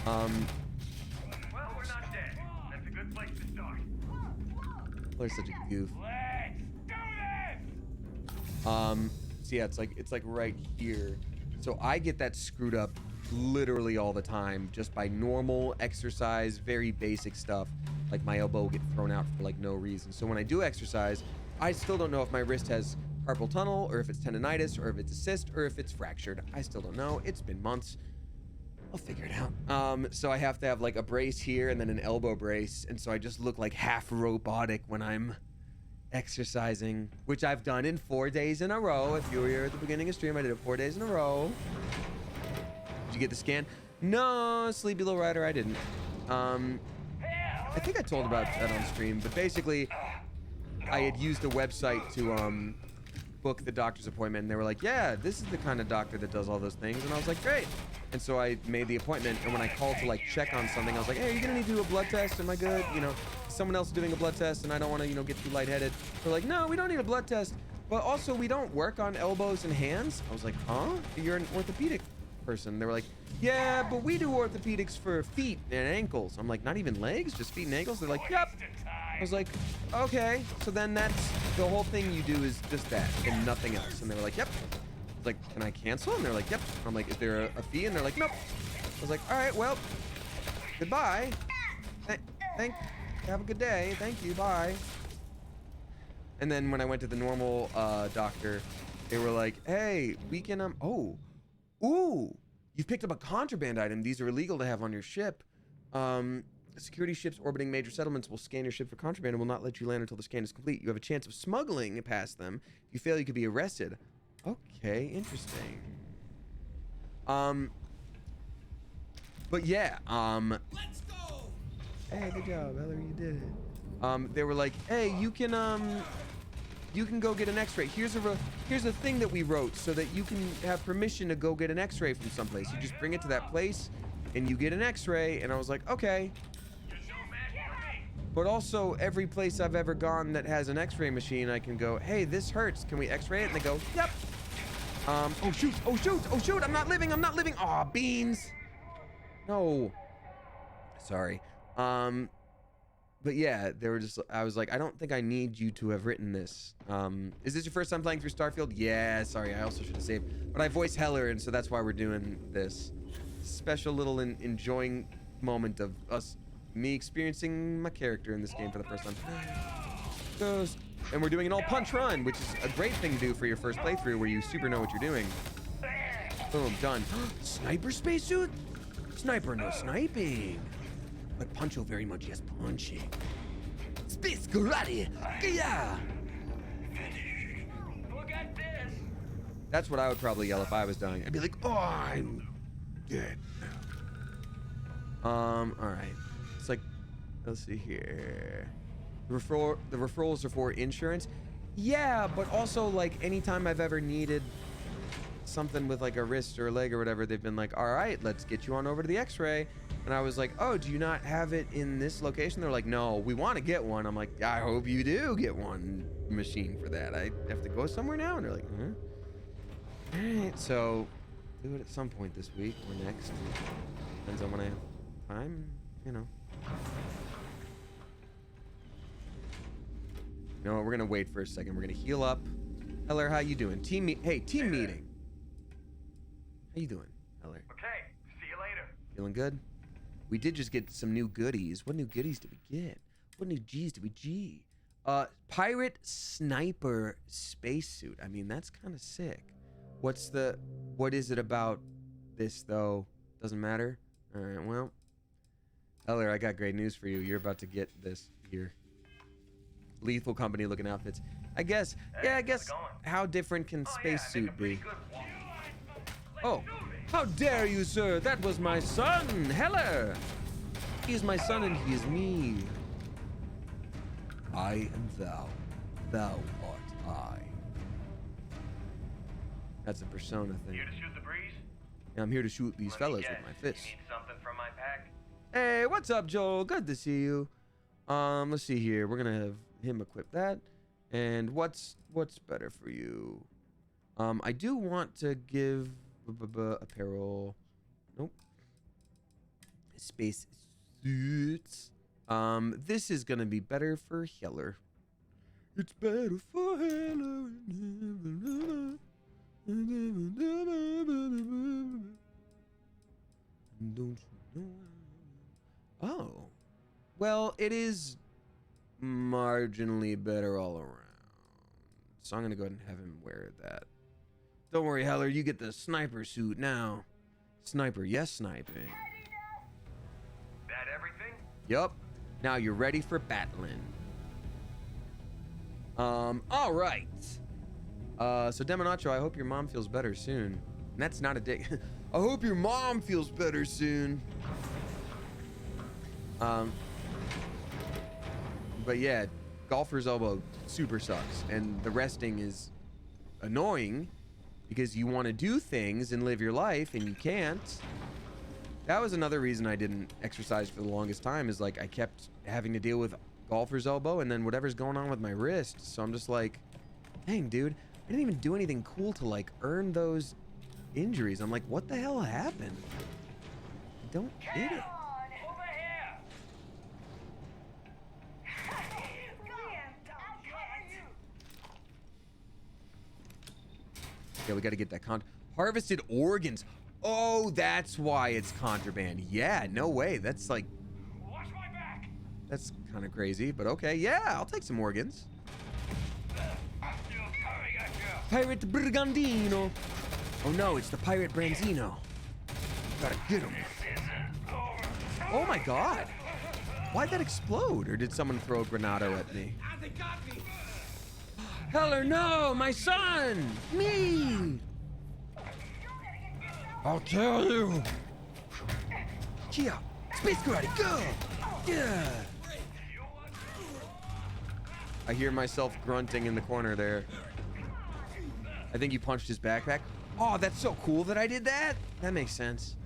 Well, we're not dead. That's a good place to start. Heler's such a goof. Let's do this! So yeah, it's like right here. So I get that screwed up literally all the time, just by normal exercise, very basic stuff. Like my elbow will get thrown out for like no reason. So when I do exercise, I still don't know if my wrist has carpal tunnel, or if it's tendonitis, or if it's a cyst, or if it's fractured. I still don't know. It's been months. I'll figure it out. So I have to have like a brace here and then an elbow brace, and so I just look like half robotic when I'm exercising, which I've done in 4 days in a row. If you were here at the beginning of stream, I did it 4 days in a row. Did you get the scan? No, Sleepy Little Rider, I didn't. I think I told about that on stream, but basically I had used a website to book the doctor's appointment, and they were like, yeah, this is the kind of doctor that does all those things. And I was like, great. And so I made the appointment, and when I called to like check on something, I was like, hey, are you gonna need to do a blood test? Am I good? You know, someone else is doing a blood test, and I don't want to, you know, get too lightheaded. They're like, no, we don't need a blood test, but also we don't work on elbows and hands. I was like, huh? You're an orthopedic person. They were like, yeah, but we do orthopedics for feet and ankles. I'm like, not even legs, just feet and ankles? They're like, yep. I was like, okay, so then that's the whole thing you do is just that and nothing else. And they were like, yep. I was like, can I cancel? And they're like, yep. I'm like, is there a fee? And they're like, nope. I was like, all right, well, goodbye. Have a good day. Thank you. Bye. And then when I went to the normal doctor, they were like, hey, we can ooh, you've picked up a contraband item. These are illegal to have on your ship. Security ships orbiting major settlements will scan your ship for contraband and will not let you land until the scan is complete. You have a chance of smuggling past them. If you fail, you could be arrested. Okay, interesting. But yeah, let's go. Hey, good job, Heler, you did it. They were like, hey, you can go get an x-ray. Here's a thing that we wrote so that you can have permission to go get an x-ray from someplace. You just bring it to that place and you get an x-ray. And I was like, okay. But also every place I've ever gone that has an x-ray machine, I can go, hey, this hurts. Can we x-ray it? And they go, yep. Oh shoot, I'm not living. Aw, beans. No. Sorry. But yeah, they were just, I was like, I don't think I need you to have written this. Is this your first time playing through Starfield? Yeah, sorry, I also should have saved. But I voice Heler, and so that's why we're doing this special little enjoying moment of me experiencing my character in this game for the first time. And we're doing an all punch run, which is a great thing to do for your first playthrough where you super know what you're doing. Boom, done. Sniper spacesuit? Sniper, no sniping. But Pancho very much, yes, punching. Space karate, yeah. Look at this. That's what I would probably yell if I was dying. I'd be like, oh, I'm dead now. All right. It's like, let's see here. The referrals are for insurance. Yeah, but also like anytime I've ever needed something with like a wrist or a leg or whatever, they've been like, all right, let's get you on over to the x-ray. And I was like, oh, do you not have it in this location? They're like, no, we want to get one. I'm like, I hope you do get one machine for that. I have to go somewhere now. And they're like, all right, so do it at some point this week or next. Depends on when I have time, you know. You know what, we're gonna wait for a second. We're gonna heal up. Heler, how you doing? Team meeting. How you doing, Heler? Okay, see you later. Feeling good? We did just get some new goodies. What new goodies did we get? What new G's did we G? Pirate sniper spacesuit. I mean, that's kind of sick. What is it about this though? Doesn't matter. All right, well, Heler, I got great news for you. You're about to get this here. Lethal Company looking outfits. I guess, yeah, I guess, how different can spacesuit be? Oh, how dare you, sir? That was my son, Heler. He is my son and he is me. I am thou. Thou art I. That's a Persona thing. Here to shoot the breeze? Yeah, I'm here to shoot these fellas with my fists. You need something from my pack? Hey, what's up, Joel? Good to see you. Let's see here. We're gonna have him equip that. And what's better for you? I do want to give apparel. Nope. Space suits. This is gonna be better for Heler. It's better for Heler. Don't you know? Oh, well, it is marginally better all around. So I'm gonna go ahead and have him wear that. Don't worry, Heler, you get the sniper suit now. Sniper, yes, sniping. That everything? Yup. Now you're ready for battling. All right. So Demonacho, I hope your mom feels better soon. And that's not a dick. I hope your mom feels better soon. But yeah, golfer's elbow super sucks, and the resting is annoying because you want to do things and live your life and you can't. That was another reason I didn't exercise for the longest time, is like I kept having to deal with golfer's elbow and then whatever's going on with my wrist. So I'm just like, dang, dude, I didn't even do anything cool to like earn those injuries. I'm like, what the hell happened? I don't get it. Yeah, we got to get that harvested organs. Oh, that's why it's contraband. Yeah, no way. That's like, Watch my back. that's kind of crazy, but okay. Yeah, I'll take some organs. I'm still coming at you. Pirate Brigandino. Oh no, it's the Pirate Branzino. Gotta get him. Oh my god. Why'd that explode? Or did someone throw a granado at me? They got me. Heler, no, my son! Me! I'll tell you! Kia! Space karate, go! Yeah! I hear myself grunting in the corner there. I think you punched his backpack. Oh, that's so cool that I did that! That makes sense.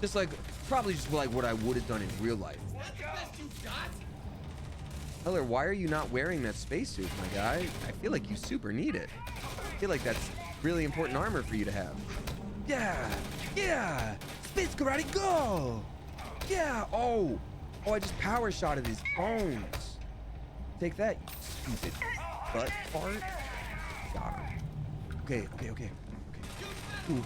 Just like, probably just like what I would have done in real life. Heler, why are you not wearing that spacesuit, my guy? I feel like you super need it. I feel like that's really important armor for you to have. Yeah! Yeah! Space karate, go! Yeah! Oh! Oh, I just power shot at his bones. Take that, you stupid butt fart. Got him. Okay. Ooh.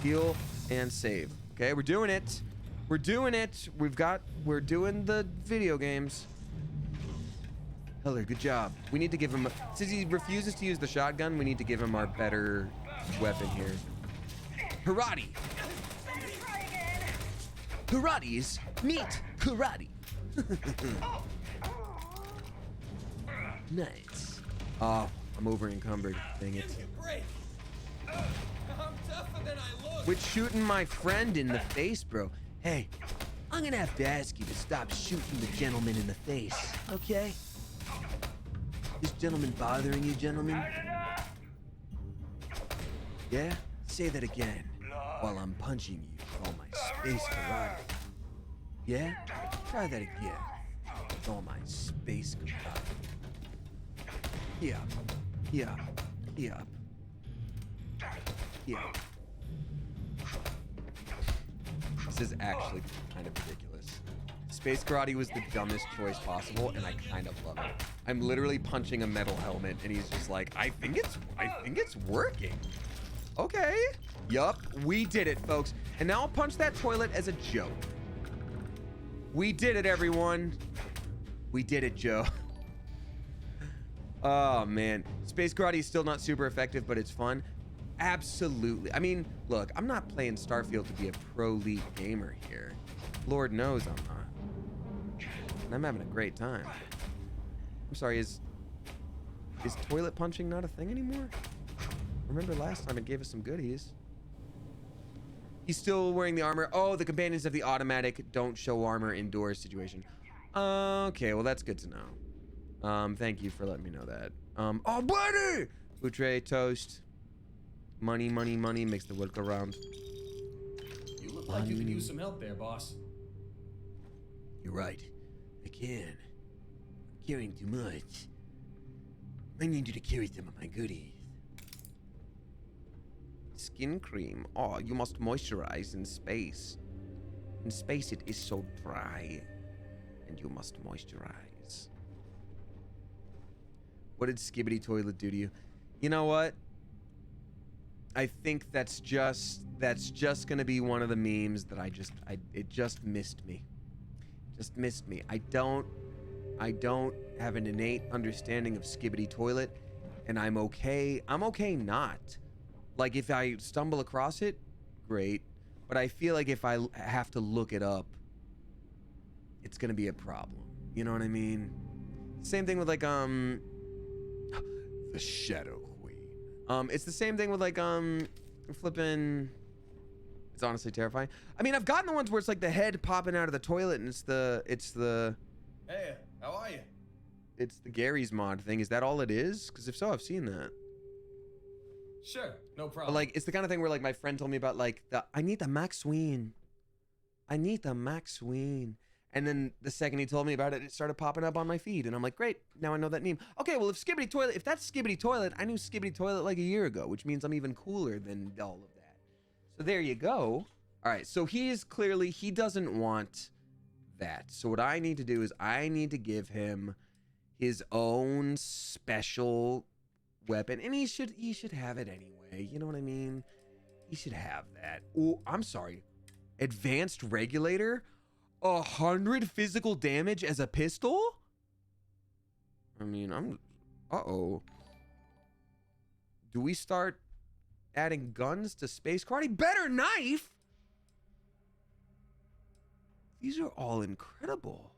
Heal and save. Okay, we're doing it. We're doing it. We're doing the video games. Heler, good job. We need to give him, since he refuses to use the shotgun, we need to give him our better weapon here. Karate. Karate's meet karate. Nice. Oh, I'm over encumbered. Dang it. Quit shooting my friend in the face, bro. Hey, I'm gonna have to ask you to stop shooting the gentleman in the face, okay? This gentleman bothering you, gentlemen? Yeah? Say that again while I'm punching you with all my space karate. Yeah? Try that again with all my space karate. Here. This is actually kind of ridiculous. Space karate was the dumbest choice possible, and I kind of love it. I'm literally punching a metal helmet, and he's just like, I think it's working. Okay. Yup, we did it, folks. And now I'll punch that toilet as a joke. We did it, everyone. We did it, Joe. Oh, man. Space karate is still not super effective, but it's fun. Absolutely. I mean, look, I'm not playing Starfield to be a pro league gamer here. Lord knows I'm not. And I'm having a great time. I'm sorry, is toilet punching not a thing anymore? Remember last time it gave us some goodies. He's still wearing the armor. Oh, the companions of the automatic don't show armor indoors situation. Okay, well that's good to know. Thank you for letting me know that. Oh, buddy! Outre, toast. Money, money, money makes the world go round. You look like you could use some help there, boss. You're right. I can. I'm carrying too much. I need you to carry some of my goodies. Skin cream. Oh, you must moisturize in space. In space it is so dry. And you must moisturize. What did Skibbity Toilet do to you? You know what? I think that's just gonna be one of the memes that it just missed me. Just missed me. I don't have an innate understanding of Skibbity Toilet, and I'm okay not. Like, if I stumble across it, great. But I feel like if I have to look it up, it's gonna be a problem. You know what I mean? Same thing with, like, the Shadow Queen. It's the same thing with, like, flipping... It's honestly terrifying. I mean, I've gotten the ones where it's, like, the head popping out of the toilet, and it's the... Hey, how are you? It's the Gary's mod thing. Is that all it is? Because if so, I've seen that. Sure, no But, problem. like, it's the kind of thing where, like, my friend told me about, like, I need the Max Ween. I need the Max Ween. And then the second he told me about it, it started popping up on my feed. And I'm like, great, now I know that name. Okay, well, if that's Skibbity Toilet, I knew Skibbity Toilet like a year ago, which means I'm even cooler than all of that. So there you go. All right, so he doesn't want that. So what I need to do is I need to give him his own special weapon. And he should have it anyway. You know what I mean? He should have that. Oh, I'm sorry. Advanced Regulator? 100 physical damage as a pistol? I mean, uh-oh. Do we start adding guns to Space Karate? Better knife? These are all incredible.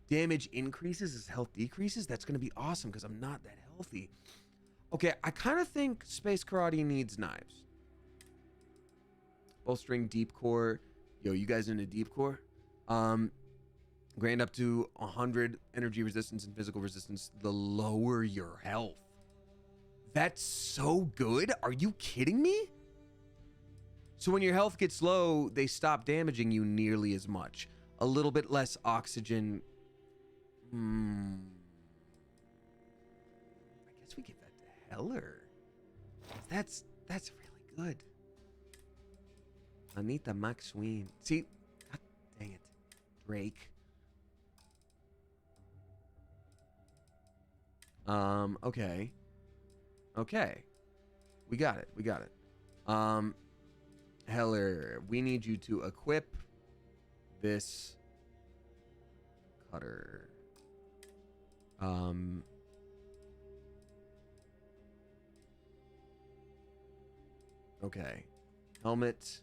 Damage increases as health decreases? That's going to be awesome because I'm not that healthy. Okay, I kind of think Space Karate needs knives. Bolstering deep core. Yo, you guys into deep core? Grant up to 100 energy resistance and physical resistance the lower your health. That's so good. Are you kidding me? So when your health gets low, they stop damaging you nearly as much. A little bit less oxygen. I guess we give that to Heler. That's really good. Anita Maxween. See, God dang it. Drake. Okay. Okay. We got it. Heler, we need you to equip this cutter. Okay. Helmet.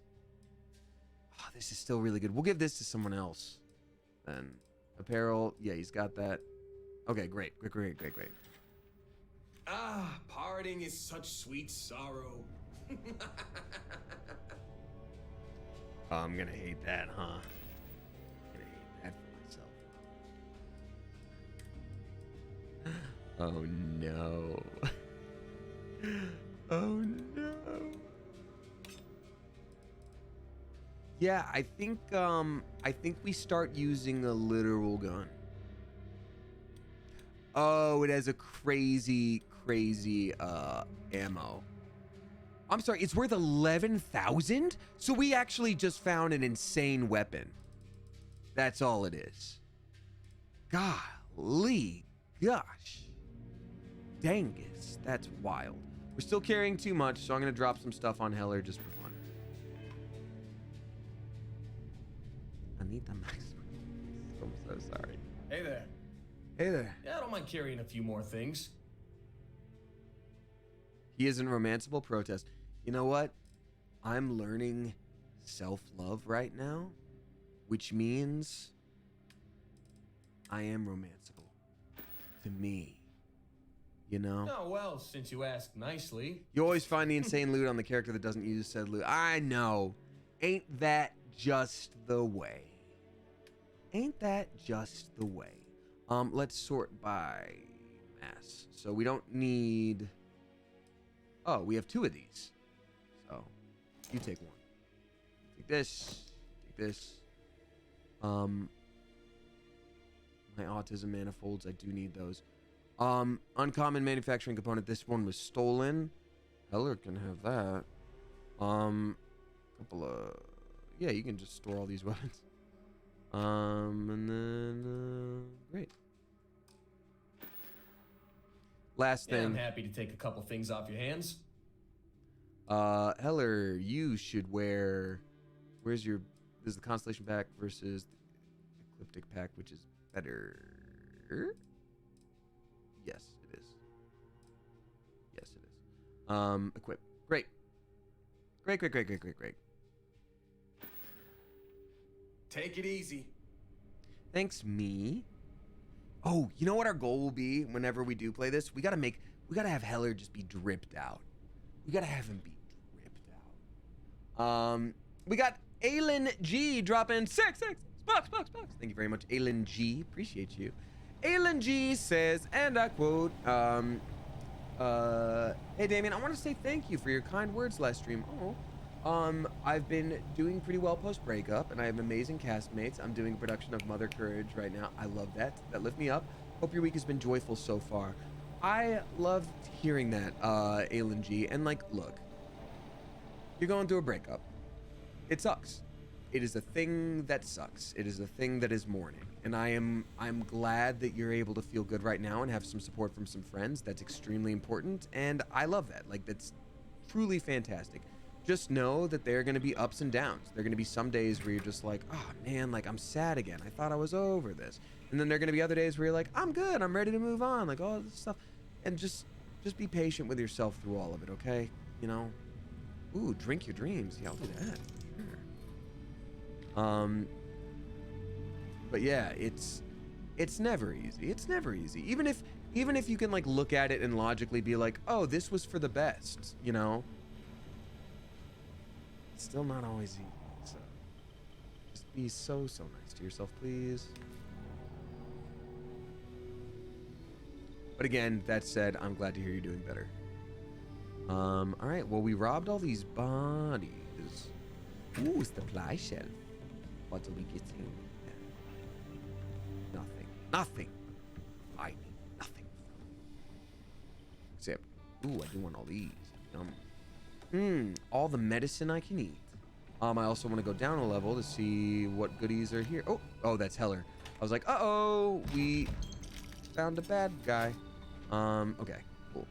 Oh, this is still really good. We'll give this to someone else. Then apparel. Yeah, he's got that. Okay, great. Ah, parting is such sweet sorrow. Oh, I'm gonna hate that, huh? I'm gonna hate that for myself. Oh no. Oh no. Yeah, I think we start using a literal gun. Oh, it has a crazy ammo. I'm sorry, it's worth 11,000? So we actually just found an insane weapon. That's all it is. Golly gosh. Dangus, that's wild. We're still carrying too much, so I'm gonna drop some stuff on Heler just for fun. Anita Max. I'm so sorry. Hey there. Hey there. Yeah, I don't mind carrying a few more things. He isn't romanceable. Protest. You know what? I'm learning self-love right now, which means I am romanceable. to me. You know? Oh, well, since you asked nicely. You always find the insane loot on the character that doesn't use said loot. I know. Ain't that just the way? Ain't that just the way? Let's sort by mass. So we don't need... Oh, we have 2 of these. So, you take one. Take this. Take this. My autism manifolds, I do need those. Uncommon manufacturing component. This one was stolen. Heler can have that. Couple of... Yeah, you can just store all these weapons. And then... great. Last Yeah, thing. I'm happy to take a couple things off your hands. Heler, you should wear... Where's your... This is the Constellation pack versus the Ecliptic pack, which is better. Yes, it is. Yes, it is. Equip. Great. Great. Take it easy. Thanks, me. Oh, you know what our goal will be whenever we do play this? We gotta have Heler just be dripped out. We gotta have him be dripped out. We got Aylin G dropping 6 bucks. Thank you very much, Aylin G. Appreciate you. Aylin G says, and I quote, hey Damien, I want to say thank you for your kind words last stream. I've been doing pretty well post-breakup, and I have amazing castmates. I'm doing a production of Mother Courage right now. I love that. That lift me up. Hope your week has been joyful so far. I loved hearing that, Aylin G. And, like, look. You're going through a breakup. It sucks. It is a thing that sucks. It is a thing that is mourning. And I'm glad that you're able to feel good right now and have some support from some friends. That's extremely important, and I love that. Like, that's truly fantastic. Just know that there are going to be ups and downs. There are going to be some days where you're just like, oh man, like I'm sad again. I thought I was over this. And then there are going to be other days where you're like, I'm good. I'm ready to move on. Like all this stuff. And just be patient with yourself through all of it, okay? You know? Ooh, drink your dreams. Yeah, I'll do that. Sure. But yeah, it's never easy. It's never easy. Even if you can like look at it and logically be like, oh, this was for the best, you know? Still not always easy, so just be so nice to yourself, please. But again, that said, I'm glad to hear you're doing better. All right, well, we robbed all these bodies. Ooh, supply shelf. What are we getting? Nothing. I need nothing. Except, ooh, I do want all these. All the medicine I can eat. I also want to go down a level to see what goodies are here. Oh, that's Heler. I was like, uh-oh, we found a bad guy. Okay, cool.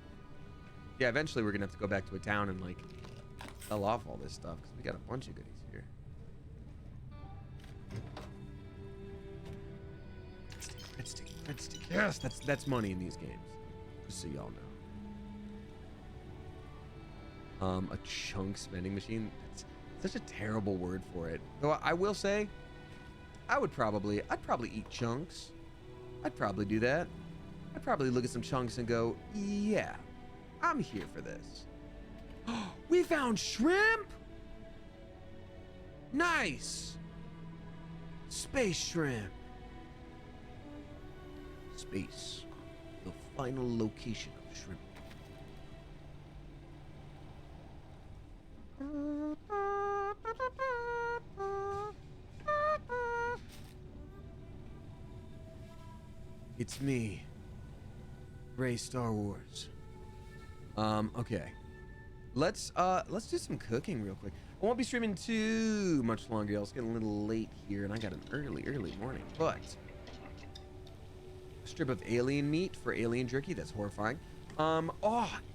Yeah, eventually we're gonna have to go back to a town and like sell off all this stuff because we got a bunch of goodies here. Red stick. Yes, that's money in these games. Just so y'all know. A chunk spending machine. That's such a terrible word for it. Though I will say, I'd probably eat chunks. I'd probably do that. I'd probably look at some chunks and go, yeah, I'm here for this. We found shrimp? Nice. Space shrimp. Space. The final location of shrimp. It's me, Ray Star Wars. Okay. Let's do some cooking real quick. I won't be streaming too much longer. It's getting a little late here, and I got an early morning. But a strip of alien meat for alien jerky. That's horrifying.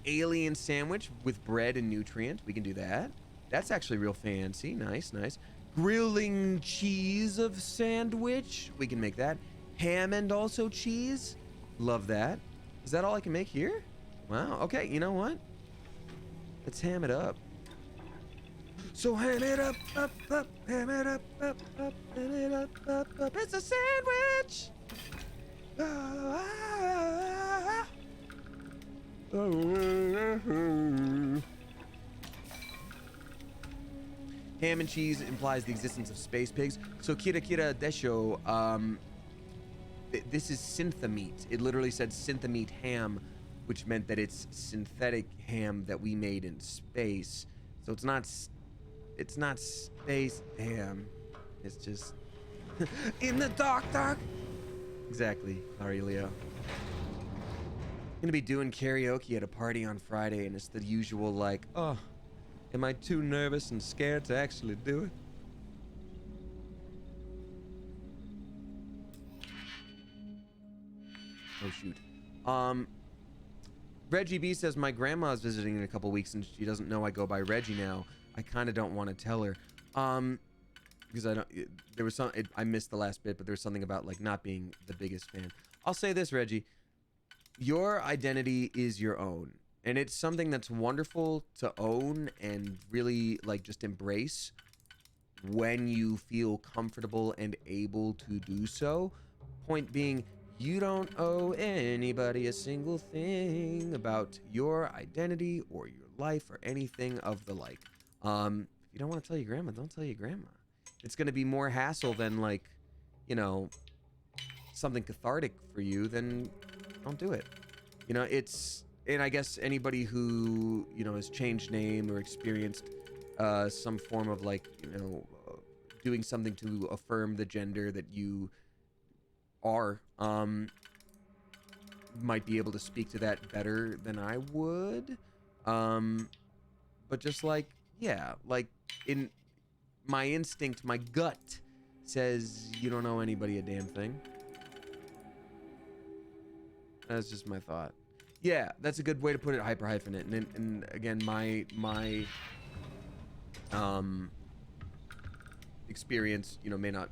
Alien sandwich with bread and nutrient. We can do that. That's actually real fancy. Nice. Grilling cheese of sandwich. We can make that. Ham and also cheese. Love that. Is that all I can make here? Wow. Okay. You know what? Let's ham it up. So ham it up, ham it up, ham it up. It's a sandwich. Ham and cheese implies the existence of space pigs. So kira kira desho, this is synthameat. It literally said synthameat ham, which meant that it's synthetic ham that we made in space. So it's not space ham. It's just in the dark. Exactly, Aurelio. Gonna be doing karaoke at a party on Friday, and it's the usual like, oh, am I too nervous and scared to actually do it? Oh shoot. Reggie B says my grandma's visiting in a couple weeks and she doesn't know I go by Reggie now. I kind of don't want to tell her. Because there was I missed the last bit, but there was something about like not being the biggest fan. I'll say this, Reggie. Your identity is your own, and it's something that's wonderful to own and really like just embrace when you feel comfortable and able to do so. Point being, you don't owe anybody a single thing about your identity or your life or anything of the like. If you don't want to tell your grandma, don't tell your grandma. It's going to be more hassle than like, you know, something cathartic for you, then don't do it. You know, and I guess anybody who, you know, has changed name or experienced some form of like, you know, doing something to affirm the gender that you are, might be able to speak to that better than I would. But just like, yeah, like in my instinct, my gut says you don't owe anybody a damn thing. That's just my thought. Yeah, that's a good way to put it, hyper-hyphenate. And again, my experience, you know, may not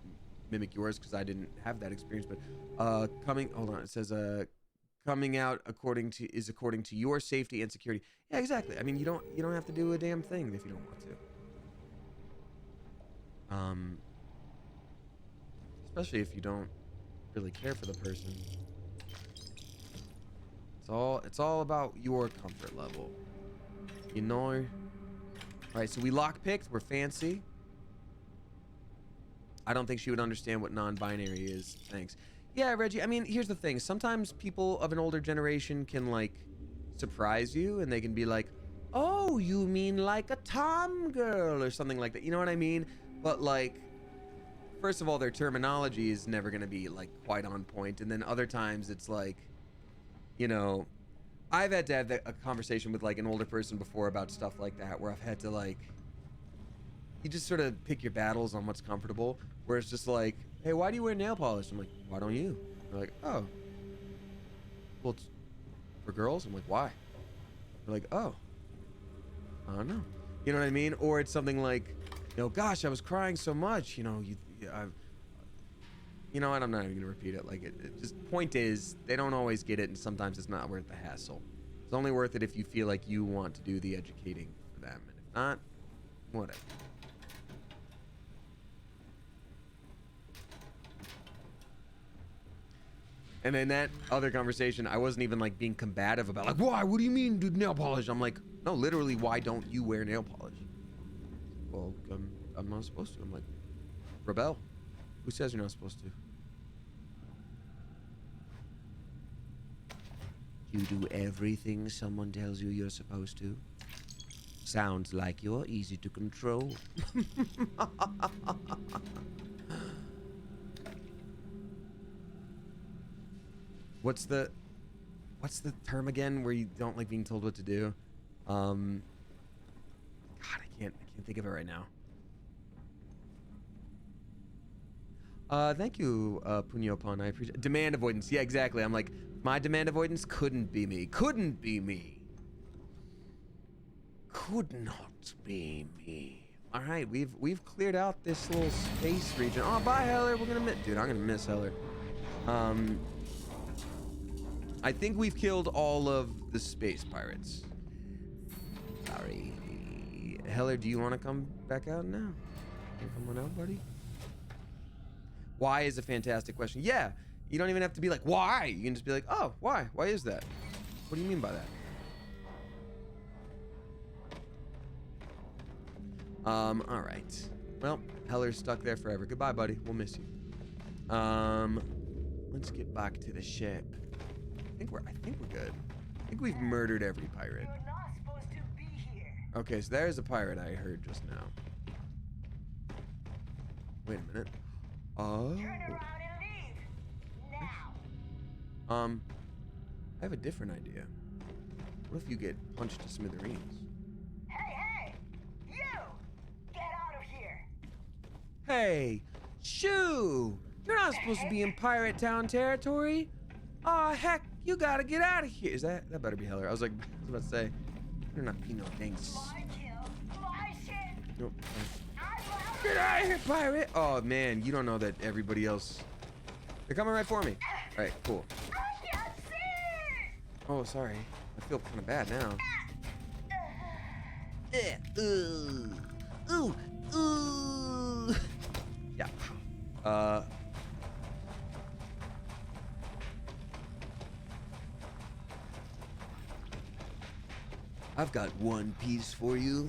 mimic yours because I didn't have that experience, but hold on, it says coming out according to your safety and security. Yeah, exactly. I mean, you don't have to do a damn thing if you don't want to. Especially if you don't really care for the person. It's all about your comfort level, you know. All right, so we lockpicked. We're fancy. I don't think she would understand what non-binary is. Thanks. Yeah, Reggie. I mean, here's the thing. Sometimes people of an older generation can like surprise you, and they can be like, "Oh, you mean like a Tom girl or something like that." You know what I mean? But like, first of all, their terminology is never gonna be like quite on point, and then other times it's like, you know, I've had to have a conversation with like an older person before about stuff like that, where I've had to like, you just sort of pick your battles on what's comfortable, where it's just like, hey, why do you wear nail polish? I'm like, why don't you? They're like, oh, well, it's for girls. I'm like, why? They're like, oh, I don't know. You know what I mean? Or it's something like, you know, gosh, I was crying so much, you know, you know what, I'm not even gonna repeat it. Like, it just, point is, they don't always get it, and sometimes it's not worth the hassle. It's only worth it if you feel like you want to do the educating for them, and if not, whatever. And in that other conversation, I wasn't even like being combative about like, why? What do you mean, dude, nail polish? I'm like, no, literally, why don't you wear nail polish? Well, I'm not supposed to. I'm like, rebel. Who says you're not supposed to? You do everything someone tells you you're supposed to. Sounds like you're easy to control. What's the term again where you don't like being told what to do? God, I can't think of it right now. Thank you, Punyo-pon. I appreciate demand avoidance. Yeah, exactly. I'm like, my demand avoidance couldn't be me. Couldn't be me. Could not be me. All right, we've cleared out this little space region. Oh, bye, Heler. We're gonna miss, dude. I'm gonna miss Heler. I think we've killed all of the space pirates. Sorry, Heler. Do you want to come back out now? You come on out, buddy. Why is a fantastic question. Yeah, you don't even have to be like, why? You can just be like, oh, why? Why is that? What do you mean by that? All right. Well, Heller's stuck there forever. Goodbye, buddy. We'll miss you. Let's get back to the ship. I think we're good. I think we've murdered every pirate. You're not supposed to be here. Okay, so there's a pirate I heard just now. Wait a minute. Oh. Turn around and leave. Now. I have a different idea. What if you get punched to smithereens? Hey, you! Get out of here. Hey, shoo! You're not supposed to be in Pirate Town territory. Aw, heck, you gotta get out of here. Is that better be Heler? I was about to say, you're not be no dang. My kill. My shit. Nope. I'm Get out of here, pirate! Oh man, you don't know that everybody else. They're coming right for me. All right, cool. I can't see. Oh, sorry. I feel kind of bad now. Ooh. Yeah. I've got one piece for you.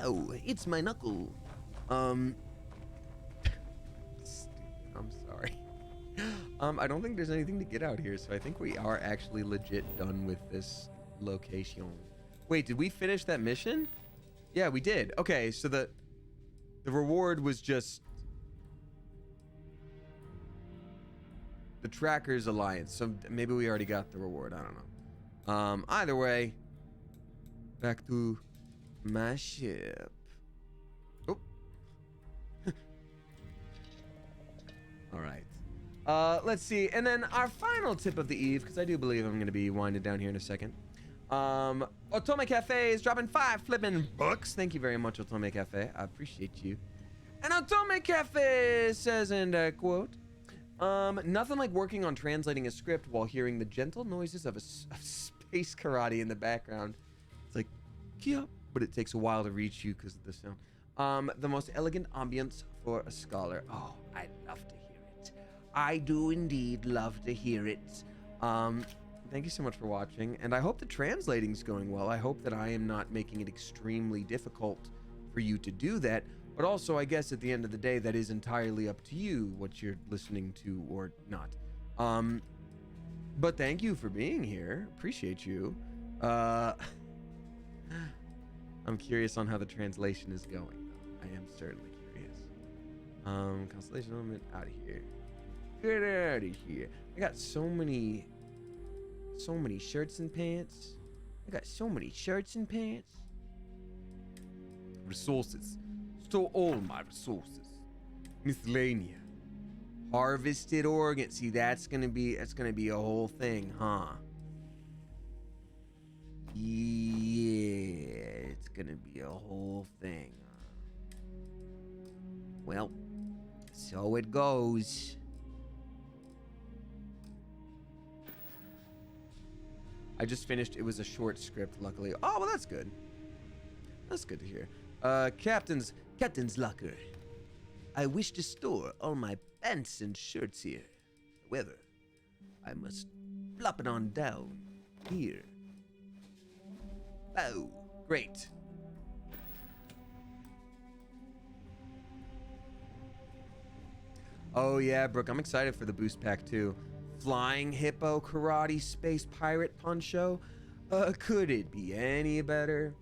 Oh, it's my knuckle. I'm sorry. I don't think there's anything to get out here, so I think we are actually legit done with this location. Wait, did we finish that mission? Yeah, we did. Okay, so the reward was just the Trackers Alliance. So maybe we already got the reward. I don't know. Either way, back to my ship. Oh. All right. Let's see. And then our final tip of the eve, because I do believe I'm going to be winding down here in a second. Otome Cafe is dropping 5 flipping bucks. Thank you very much, Otome Cafe. I appreciate you. And Otome Cafe says, and I quote, nothing like working on translating a script while hearing the gentle noises of space karate in the background. It's like, yeah, but it takes a while to reach you because of the sound. The most elegant ambience for a scholar. Oh, I love to hear it. I do indeed love to hear it. Thank you so much for watching, and I hope the translating's going well. I hope that I am not making it extremely difficult for you to do that, but also I guess at the end of the day, that is entirely up to you, what you're listening to or not. But thank you for being here. Appreciate you. I'm curious on how the translation is going, though. I am certainly curious. Constellation element out of here. Get out of here. I got so many shirts and pants. I got so many shirts and pants. Resources. Store all my resources. Miscellanea. Harvested organ. See, that's gonna be a whole thing, huh? Yeah, it's gonna be a whole thing. Well, so it goes. I just finished. It was a short script, luckily. Oh, well, that's good. That's good to hear. Captain's locker. I wish to store all my pants and shirts here. However, I must plop it on down here. Oh, great. Oh yeah, Brooke, I'm excited for the boost pack too. Flying hippo karate space pirate poncho. Could it be any better?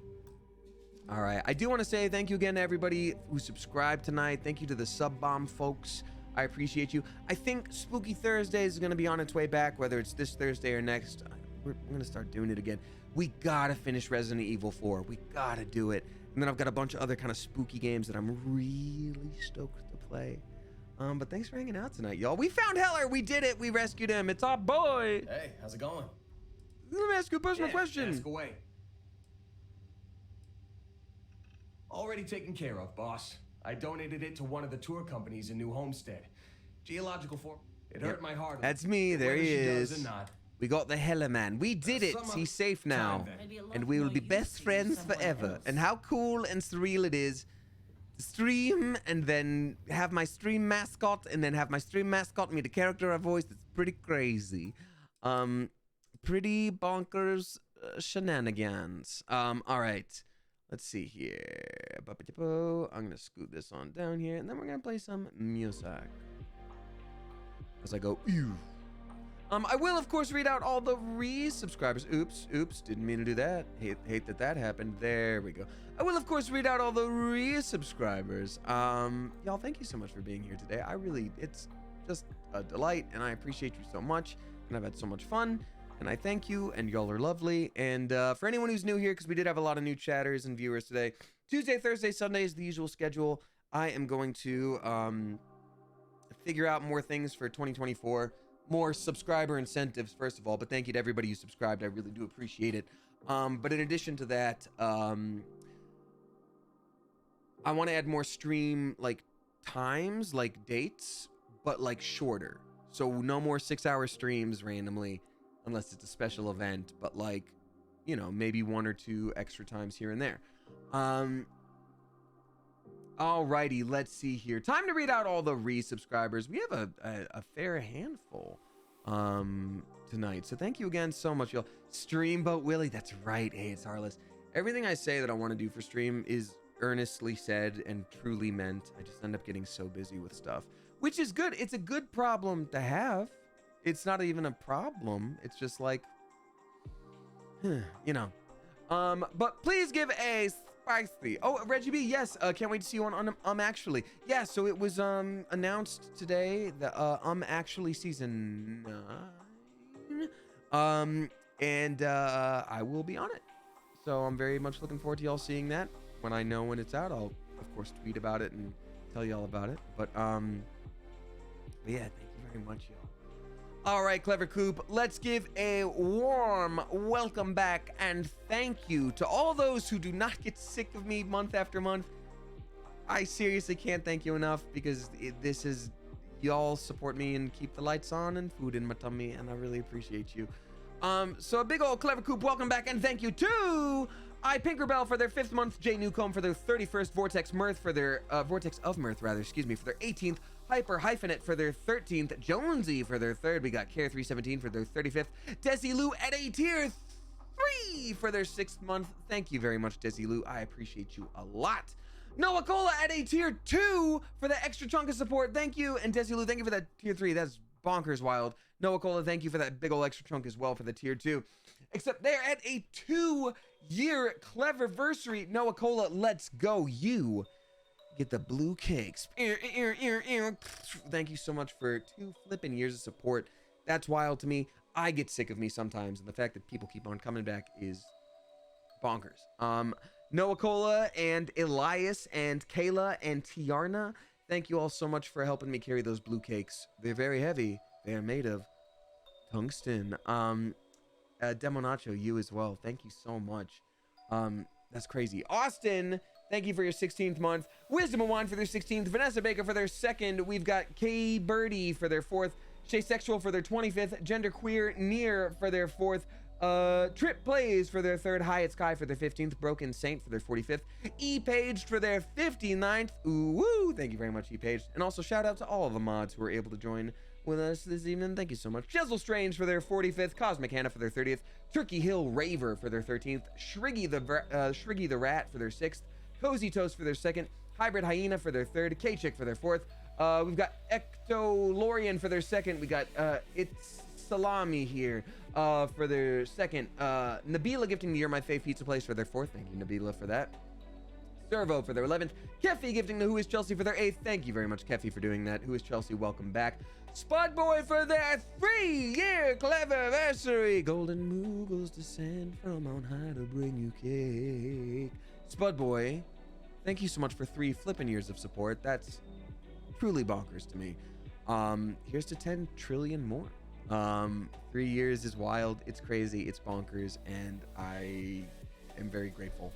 All right, I do want to say thank you again to everybody who subscribed tonight. Thank you to the sub bomb folks. I appreciate you. I think Spooky Thursdays is going to be on its way back, whether it's this Thursday or next. We're going to start doing it again. We gotta finish Resident Evil 4. We gotta do it. And then I've got a bunch of other kind of spooky games that I'm really stoked to play. But thanks for hanging out tonight, y'all. We found Heler. We did it. We rescued him. It's our boy. Hey, how's it going? Let me ask you a personal question. Ask away. Already taken care of, boss. I donated it to one of the tour companies in New Homestead. Geological form. It hurt my heart. That's me. There he is. Does or not. We got the Heler man. We did it. He's safe now. And we will be best friends forever. And how cool and surreal it is to stream and then have my stream mascot and then have my stream mascot meet a character I voiced. It's pretty crazy. Pretty bonkers shenanigans. All right. Let's see here. I'm gonna scoot this on down here, and then we're gonna play some music as I go. Ew. I will of course read out all the resubscribers. Oops, didn't mean to do that. Hate that happened. There we go. I will of course read out all the resubscribers. Y'all, thank you so much for being here today. It's just a delight, and I appreciate you so much, and I've had so much fun. And I thank you, and y'all are lovely. And for anyone who's new here, because we did have a lot of new chatters and viewers today, Tuesday, Thursday, Sunday is the usual schedule. I am going to figure out more things for 2024, more subscriber incentives, first of all. But thank you to everybody who subscribed. I really do appreciate it. But in addition to that, I want to add more stream times, dates, but shorter. So no more 6-hour streams randomly, unless it's a special event, but maybe 1 or 2 extra times here and there. Alrighty, let's see here. Time to read out all the resubscribers. We have a fair handful tonight, so thank you again so much, y'all. Streamboat Willie, that's right. Hey, it's Harless. Everything I say that I want to do for stream is earnestly said and truly meant. I just end up getting so busy with stuff, which is good. It's a good problem to have. It's not even a problem. It's just but please give a spicy. Oh, Reggie B, yes. Can't wait to see you on Actually. Yeah, so it was announced today that Actually season 9. And I will be on it. So I'm very much looking forward to y'all seeing that. When I know when it's out, I'll of course tweet about it and tell y'all about it. But yeah, thank you very much, y'all. All right, Clever Coop, let's give a warm welcome back and thank you to all those who do not get sick of me month after month. I seriously can't thank you enough, because this is, y'all support me and keep the lights on and food in my tummy, and I really appreciate you. So a big old Clever Coop welcome back, and thank you to Pinkerbell for their 5th month, Jay Newcomb for their 31st, Vortex Mirth for their Vortex of Mirth rather, excuse me, for their 18th, Hyper Hyphenate for their 13th, Jonesy for their 3rd, we got Care317 for their 35th, Desi Lou at a tier 3 for their 6th month. Thank you very much, Desi Lou. I appreciate you a lot. Noah Cola at a tier 2 for the extra chunk of support. Thank you. And Desi Lou, thank you for that tier 3. That's bonkers wild. Noah Cola, thank you for that big old extra chunk as well for the tier 2. Except they're at a 2-year Cleverversary. Noah Cola, let's go. You get the blue cakes. Thank you so much for 2 flipping years of support. That's wild to me. I get sick of me sometimes, and the fact that people keep on coming back is bonkers. Noah Cola and Elias and Kayla and Tiarna, thank you all so much for helping me carry those blue cakes. They're very heavy. They are made of tungsten. Demo Nacho, you as well. Thank you so much. That's crazy. Austin, thank you for your 16th month. Wisdom of Wine for their 16th. Vanessa Baker for their 2nd. We've got K Birdie for their 4th. Shay Sexual for their 25th. Genderqueer Near for their 4th. Trip Plays for their 3rd. Hyatt Sky for their 15th. Broken Saint for their 45th. E-Paged for their 59th. Ooh, woo. Thank you very much, E-Paged. And also shout out to all of the mods who were able to join with us this evening. Thank you so much. Jizzle Strange for their 45th. Cosmic Hannah for their 30th. Turkey Hill Raver for their 13th. Shriggy the Rat for their 6th. Cozy Toast for their 2nd. Hybrid Hyena for their 3rd. K-Chick for their 4th. We've got Ectolorian for their 2nd. We got It's Salami here for their 2nd. Nabila gifting the You're My Fave Pizza Place for their 4th. Thank you, Nabila, for that. Servo for their 11th. Keffy gifting the Who Is Chelsea for their 8th. Thank you very much, Keffy, for doing that. Who Is Chelsea, welcome back. Spud Boy for their 3-year Cleverversary. Golden Moogles descend from on high to bring you cake. Spud Boy, thank you so much for 3 flippin' years of support. That's truly bonkers to me. Here's to 10 trillion more. 3 years is wild. It's crazy. It's bonkers. And I am very grateful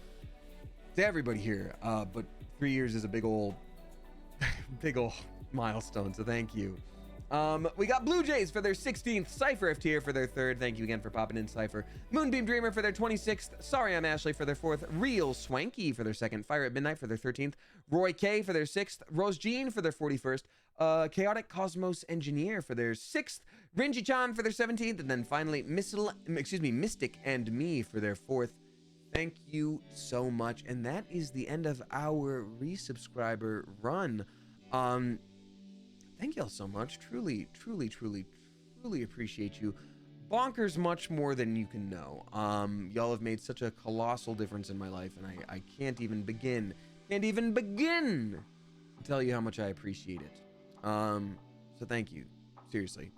to everybody here. But 3 years is a big old milestone. So thank you. We got Blue Jays for their 16th, Cypher F tier for their 3rd. Thank you again for popping in, Cypher. Moonbeam Dreamer for their 26th. Sorry I'm Ashley for their 4th. Real Swanky for their 2nd. Fire at Midnight for their 13th. Roy K for their 6th. Rose Jean for their 41st. Chaotic Cosmos Engineer for their 6th. Rinji Chan for their 17th. And then finally, Mystic and Me for their 4th. Thank you so much. And that is the end of our resubscriber run. Thank y'all so much. Truly appreciate you. Bonkers much more than you can know. Y'all have made such a colossal difference in my life, and I can't even begin to tell you how much I appreciate it. So thank you. Seriously.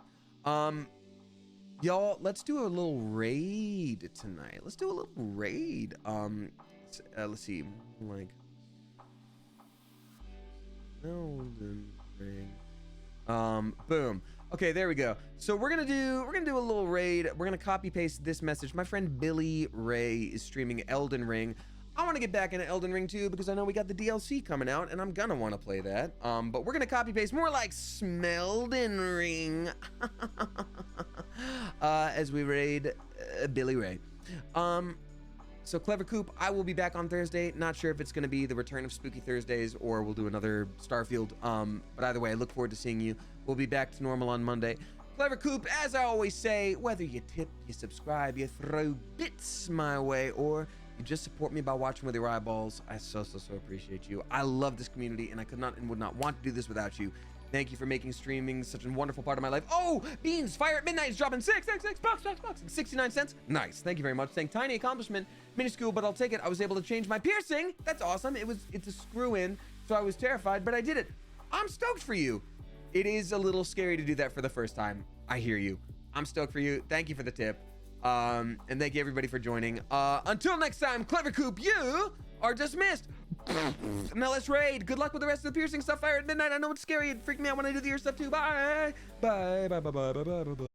Y'all, let's do a little raid tonight. Let's do a little raid. Let's see. Like Elden Ring. Boom. Okay, there we go. So we're gonna do a little raid. We're gonna copy paste this message. My friend Billy Ray is streaming Elden Ring. I want to get back into Elden Ring too, because I know we got the DLC coming out and I'm gonna want to play that. But we're gonna copy paste more like Smelden Ring as we raid Billy Ray. So Clever Coop, I will be back on Thursday. Not sure if it's going to be the return of Spooky Thursdays or we'll do another Starfield. But either way, I look forward to seeing you. We'll be back to normal on Monday. Clever Coop, as I always say, whether you tip, you subscribe, you throw bits my way, or you just support me by watching with your eyeballs, I so appreciate you. I love this community, and I could not and would not want to do this without you. Thank you for making streaming such a wonderful part of my life. Oh, Beans, Fire at Midnight is dropping $6 bucks and 69 cents. Nice. Thank you very much. Saying tiny accomplishment, minuscule, but I'll take it. I was able to change my piercing. That's awesome. It's a screw in, so I was terrified, but I did it. I'm stoked for you. It is a little scary to do that for the first time. I hear you. I'm stoked for you. Thank you for the tip. And thank you everybody for joining. Until next time, Clever Coop, you are dismissed. Now let's raid. Good luck with the rest of the piercing stuff. Fire at midnight. I know it's scary. It freaked me out when I do the ear stuff too. Bye. Bye.